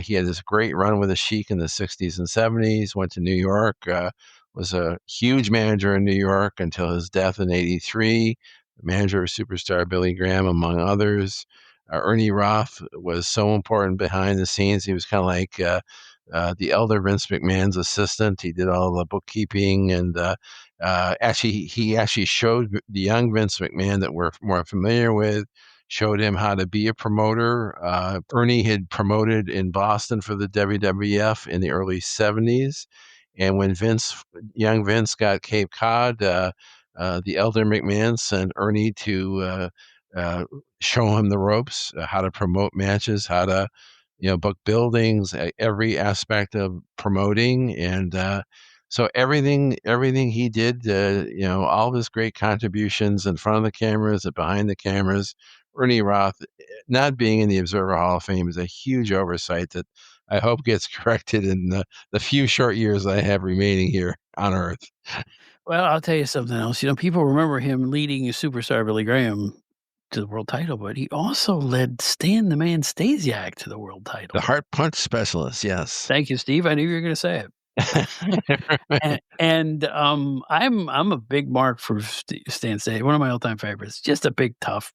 He had this great run with the Sheik in the 60s and 70s, went to New York, was a huge manager in New York until his death in 83, manager of superstar Billy Graham, among others. Ernie Roth was so important behind the scenes. He was kind of like the elder Vince McMahon's assistant. He did all the bookkeeping and he actually showed the young Vince McMahon that we're more familiar with, showed him how to be a promoter. Ernie had promoted in Boston for the WWF in the early 70s. And when young Vince got Cape Cod, the elder McMahon sent Ernie to show him the ropes, how to promote matches, how to book buildings, every aspect of promoting, and so everything he did, all of his great contributions in front of the cameras and behind the cameras. Ernie Roth, not being in the Observer Hall of Fame, is a huge oversight that I hope gets corrected in the few short years I have remaining here on Earth. Well, I'll tell you something else. People remember him leading superstar Billy Graham to the world title, but he also led Stan the Man Stasiak to the world The title. heart punch specialist, yes. Thank you, Steve. I knew you were going to say it. I'm a big mark for Stan Stasiak, one of my all-time favorites. Just a big, tough,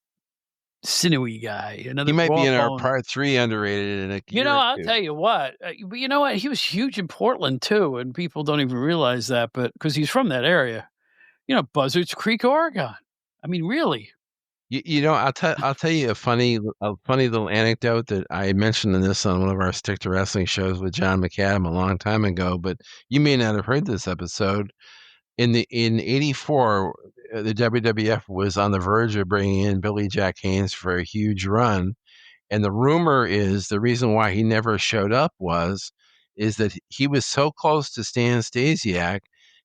sinewy guy. He Another might be raw in our bone. part 3 underrated in a year or I'll two. tell you what. But you know what? He was huge in Portland too, and people don't even realize that. But because he's from that area, Buzzards Creek, Oregon. I mean, really. I'll tell you a funny little anecdote that I mentioned in this on one of our Stick to Wrestling shows with John McAdam a long time ago, but you may not have heard this episode. In '84, the WWF was on the verge of bringing in Billy Jack Haynes for a huge run, and the rumor is the reason why he never showed up is that he was so close to Stan Stasiak,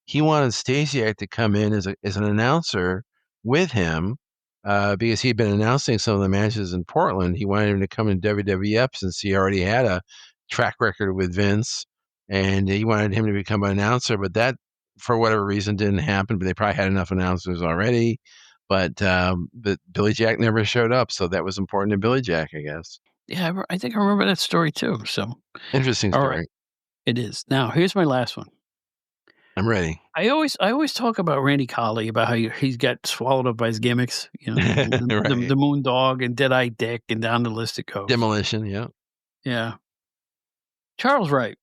he wanted Stasiak to come in as an announcer with him, because he'd been announcing some of the matches in Portland. He wanted him to come in WWF since he already had a track record with Vince, and he wanted him to become an announcer. But that, for whatever reason, didn't happen. But they probably had enough announcers already. But Billy Jack never showed up, so that was important to Billy Jack, I guess. Yeah, I think I remember that story too. So, Interesting all right, story. it is. Now, here's my last one. I'm ready. I always talk about Randy Colley, about how he's got swallowed up by his gimmicks, the, the, Right. the Moon Dog and Dead Eye Dick, and down the list it goes. Demolition, yeah. Yeah. Charles Wright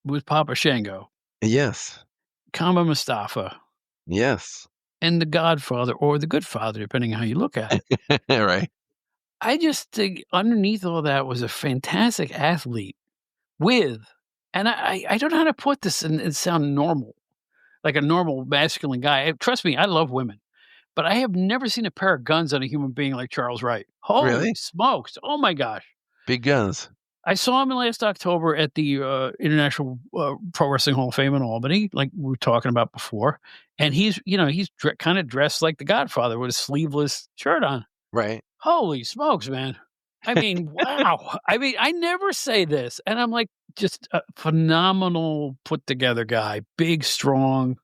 was Papa Shango, Yes. Kama Mustafa, Yes. and the Godfather, or the Good Father, depending on how you look at it. Right. I just think underneath all that was a fantastic athlete and I don't know how to put this and sound normal, like a normal masculine guy. Trust me, I love women, but I have never seen a pair of guns on a human being like Charles Wright. Holy Really? smokes! Oh my gosh! Big guns. I saw him last October at the International Pro Wrestling Hall of Fame in Albany, like we were talking about before. And he's, he's kind of dressed like the Godfather with a sleeveless shirt on. Right. Holy smokes, man. I mean, wow. I mean, I never say this. And I'm like, just a phenomenal put together guy, big, strong.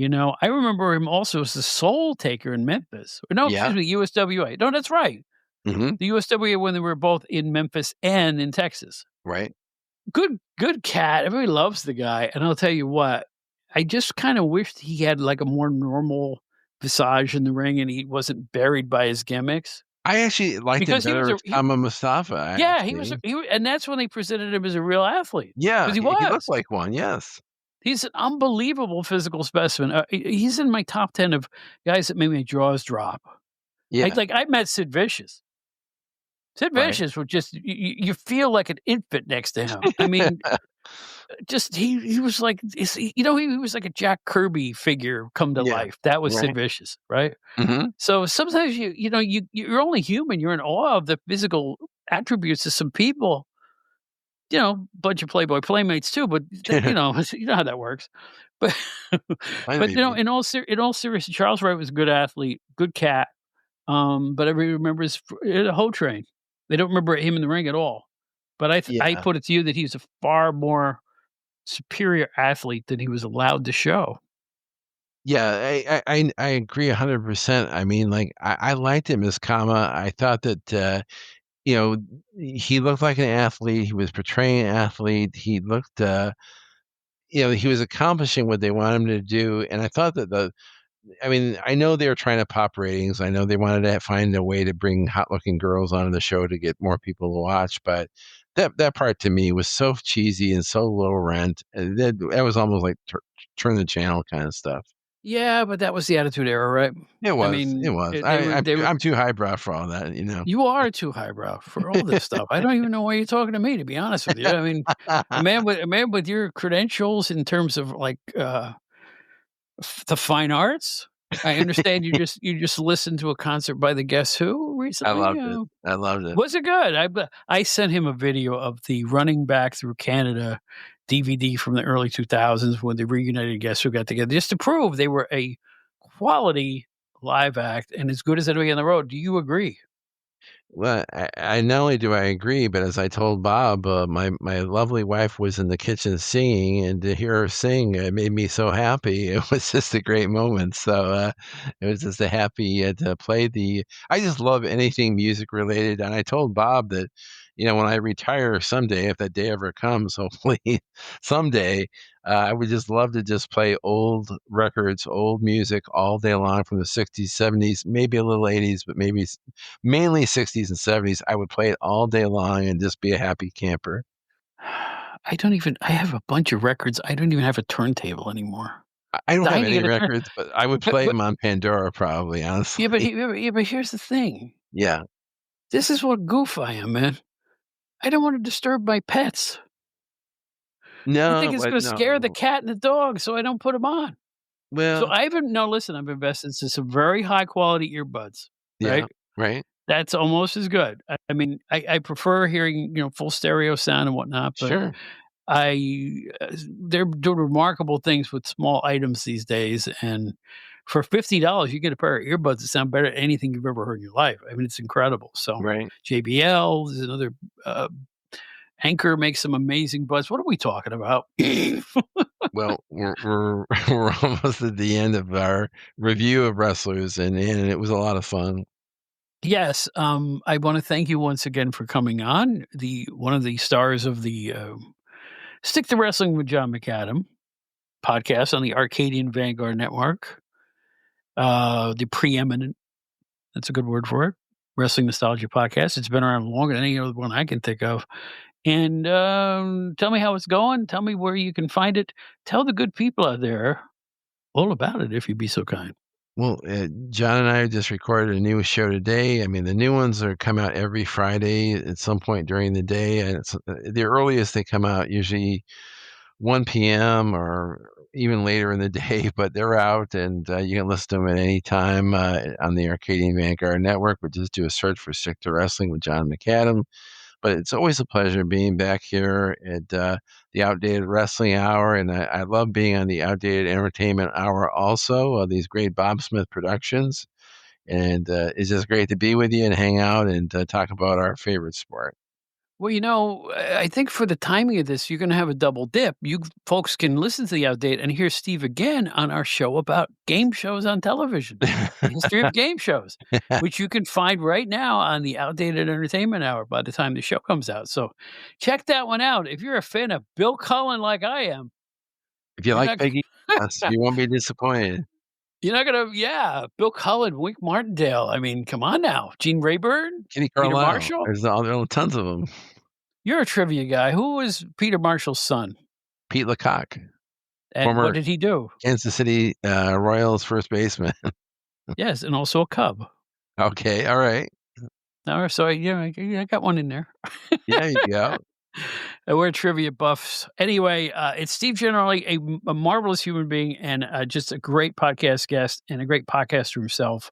I remember him also as the Soul Taker in Memphis. No, Yeah. excuse me, USWA. No, that's right. Hmm. The USWA when they were both in Memphis and in Texas. Right. Good cat. Everybody loves the guy. And I'll tell you what, I just kind of wished he had like a more normal visage in the ring and he wasn't buried by his gimmicks. I actually liked him Because he was better a as Kama Mustafa, yeah, he was actually. and that's when they presented him as a real athlete. Yeah, Because he he looked was. like one, yes. He's an unbelievable physical specimen. He's in my top 10 of guys that made my jaws drop. Yeah, I met Sid Vicious. Sid right. Vicious would just you feel like an infant next to him. I mean, just he was like he was like a Jack Kirby figure come to Yeah, life. That was Sid right. Vicious, right? Mhm. So sometimes you're only human. You're in awe of the physical attributes of some people. Bunch of Playboy playmates too, but you know how that works. But I know but you mean. in all seriousness, Charles Wright was a good athlete, good cat. But everybody remembers the Ho Train. They don't remember him in the ring at all. But I Yeah. put it to you that he's a far more superior athlete than he was allowed to show. Yeah, I agree 100%. I mean, like, I liked him as Kama. I thought that, you know, he looked like an athlete, he was portraying an athlete, he looked, he was accomplishing what they wanted him to do, and I thought that I mean, I know they were trying to pop ratings. I know they wanted to find a way to bring hot-looking girls onto the show to get more people to watch, but that part to me was so cheesy and so low rent. That was almost like turn the channel kind of stuff. Yeah, but that was the Attitude Era, right? It I was, it mean, was. they were. I'm too highbrow for all that, you know? You are too highbrow for all this stuff. I don't even know why you're talking to me, to be honest with you. I mean, a man with your credentials in terms of the fine arts. I understand you just listened to a concert by the Guess Who I recently. loved it. I loved it. Was it good? I sent him a video of the Running Back Through Canada DVD from the early 2000s when the reunited Guess Who got together, just to prove they were a quality live act and as good as anybody on the road. Do you agree? Well, I not only do I agree, but as I told Bob, my lovely wife was in the kitchen singing, and to hear her sing, it made me so happy. It was just a great moment. So it was just a happy to play the. I just love anything music related, and I told Bob that, when I retire someday, if that day ever comes, hopefully someday, I would just love to just play old records, old music all day long from the '60s, '70s, maybe a little '80s, but maybe mainly '60s and '70s. I would play it all day long and just be a happy camper. I have a bunch of records. I don't even have a turntable anymore. I don't have Dying to any get a turn records, but I would but play them on Pandora probably, yeah, honestly. but here's the thing. Yeah. This is what goof I am, man. I don't wanna disturb my pets. I No, think it's but gonna scare the no. cat and the dog, so I don't put them on. So Well, I haven't no, listen, I've invested in some very high quality earbuds, yeah, right? right. That's almost as good. I mean, I prefer hearing, full stereo sound and whatnot, but Sure. they're doing remarkable things with small items these days, and for $50, you get a pair of earbuds that sound better than anything you've ever heard in your life. I mean, it's incredible. So Right. JBL, there's another, Anchor makes some amazing buds. What are we talking about? Well, we're we're almost at the end of our review of wrestlers, and it was a lot of fun. Yes, I wanna thank you once again for coming on, the one of the stars of the, Stick to Wrestling with John McAdam podcast on the Arcadian Vanguard Network, the preeminent that's a good word for it, wrestling nostalgia podcast. It's been around longer than any other one I can think of. And, tell me how it's going, tell me where you can find it. Tell the good people out there all about it if you'd be so kind. Well, John and I just recorded a new show today. I mean, the new ones are come out every Friday at some point during the day, and it's the earliest they come out usually 1 p.m. or even later in the day, but they're out, and you can listen to them at any time on the Arcadian Vanguard Network. But just do a search for "Stick to Wrestling" with John McAdam. But it's always a pleasure being back here at the Outdated Wrestling Hour, and I love being on the Outdated Entertainment Hour also, these great Bob Smith productions. And it's just great to be with you and hang out and talk about our favorite sport. Well, I think for the timing of this, you're gonna have a double dip. You folks can listen to the Outdate and hear Steve again on our show about game shows on television, the history of game shows, which you can find right now on the Outdated Entertainment Hour by the time the show comes out. So check that one out. If you're a fan of Bill Cullen like I am, If you you're like not Peggy, yes, you won't be disappointed. you're not gonna yeah, Bill Cullen, Wink Martindale. I mean, come on now. Gene Rayburn, Kenny Peter Carlisle, Marshall. there are tons of them. You're a trivia guy. Who was Peter Marshall's son? Pete Lecoq, And what former did he do? Kansas City Royals first baseman. Yes, and also a Cub. Okay, all right. So I got one in there. Yeah, you go. And we're trivia buffs. Anyway, it's Steve Gennarelli, a marvelous human being and just a great podcast guest and a great podcaster himself.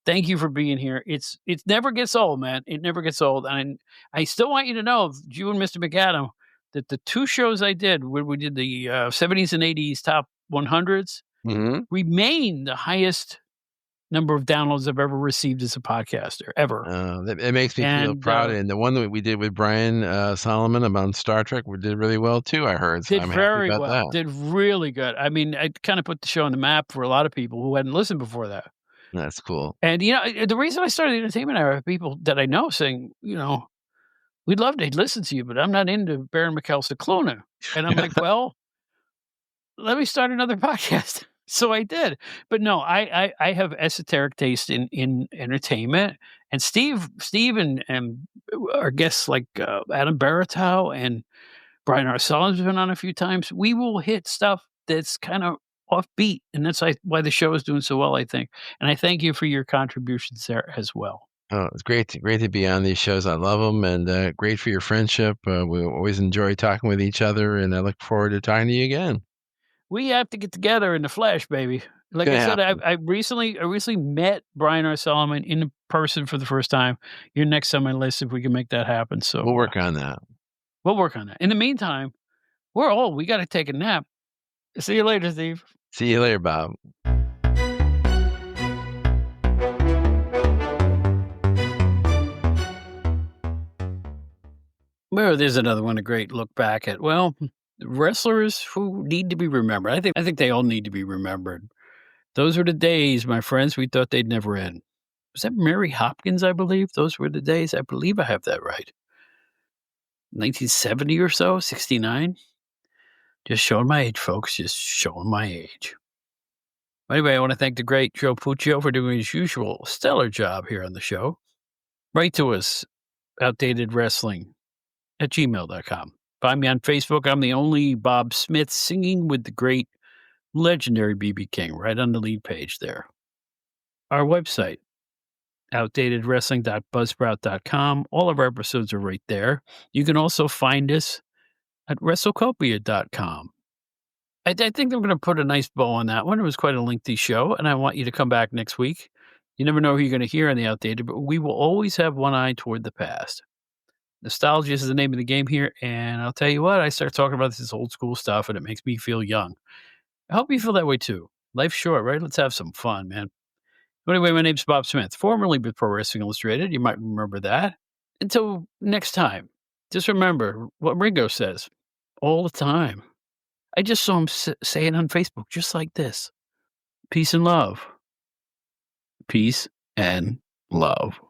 Thank you for being here. It never gets old, man. It never gets old. And I still want you to know, you and Mr. McAdam, that the two shows I did, where we did the 70s and 80s top 100s, remain the highest number of downloads I've ever received as a podcaster, ever. It makes me feel proud. And the one that we did with Brian Solomon about Star Trek, we did really well too, I heard. So Did I'm very happy about well. that. Did really good. I mean, I kind of put the show on the map for a lot of people who hadn't listened before that. That's cool. And, the reason I started the entertainment hour, I have people that I know saying, we'd love to listen to you, but I'm not into Baron Mikhail Cicluna. And I'm like, well, let me start another podcast. So I did. But no, I have esoteric taste in entertainment. And Steve and our guests like Adam Baratow and Brian Arsalan's been on a few times. We will hit stuff that's kind of offbeat, and that's why the show is doing so well, I think. And I thank you for your contributions there as well. Oh, it's great to be on these shows. I love them, and great for your friendship. We always enjoy talking with each other, and I look forward to talking to you again. We have to get together in the flesh, baby. Like I said, I recently met Brian Arsalan in person for the first time. You're next on my list if we can make that happen. So we'll work on that. We'll work on that. In the meantime, we're old. We got to take a nap. See you later, Steve. See you later, Bob. Well, there's another one, a great look back at, well, wrestlers who need to be remembered. I think they all need to be remembered. Those were the days, my friends, we thought they'd never end. Was that Mary Hopkins, I believe? Those were the days. I believe I have that right. 1970 or so, 69. Just showing my age, folks. Just showing my age. Anyway, I want to thank the great Joe Puccio for doing his usual stellar job here on the show. Write to us, outdatedwrestling@gmail.com. Find me on Facebook. I'm the only Bob Smith singing with the great legendary B.B. King right on the lead page there. Our website, outdatedwrestling.buzzsprout.com. All of our episodes are right there. You can also find us at wrestlecopia.com. I think I'm going to put a nice bow on that one. It was quite a lengthy show, and I want you to come back next week. You never know who you're going to hear on the Outdated, but we will always have one eye toward the past. Nostalgia is the name of the game here, and I'll tell you what, I start talking about this old school stuff, and it makes me feel young. I hope you feel that way too. Life's short, right? Let's have some fun, man. Anyway, my name's Bob Smith, formerly with Pro Wrestling Illustrated. You might remember that. Until next time, just remember what Ringo says all the time. I just saw him say it on Facebook, just like this. Peace and love. Peace and love.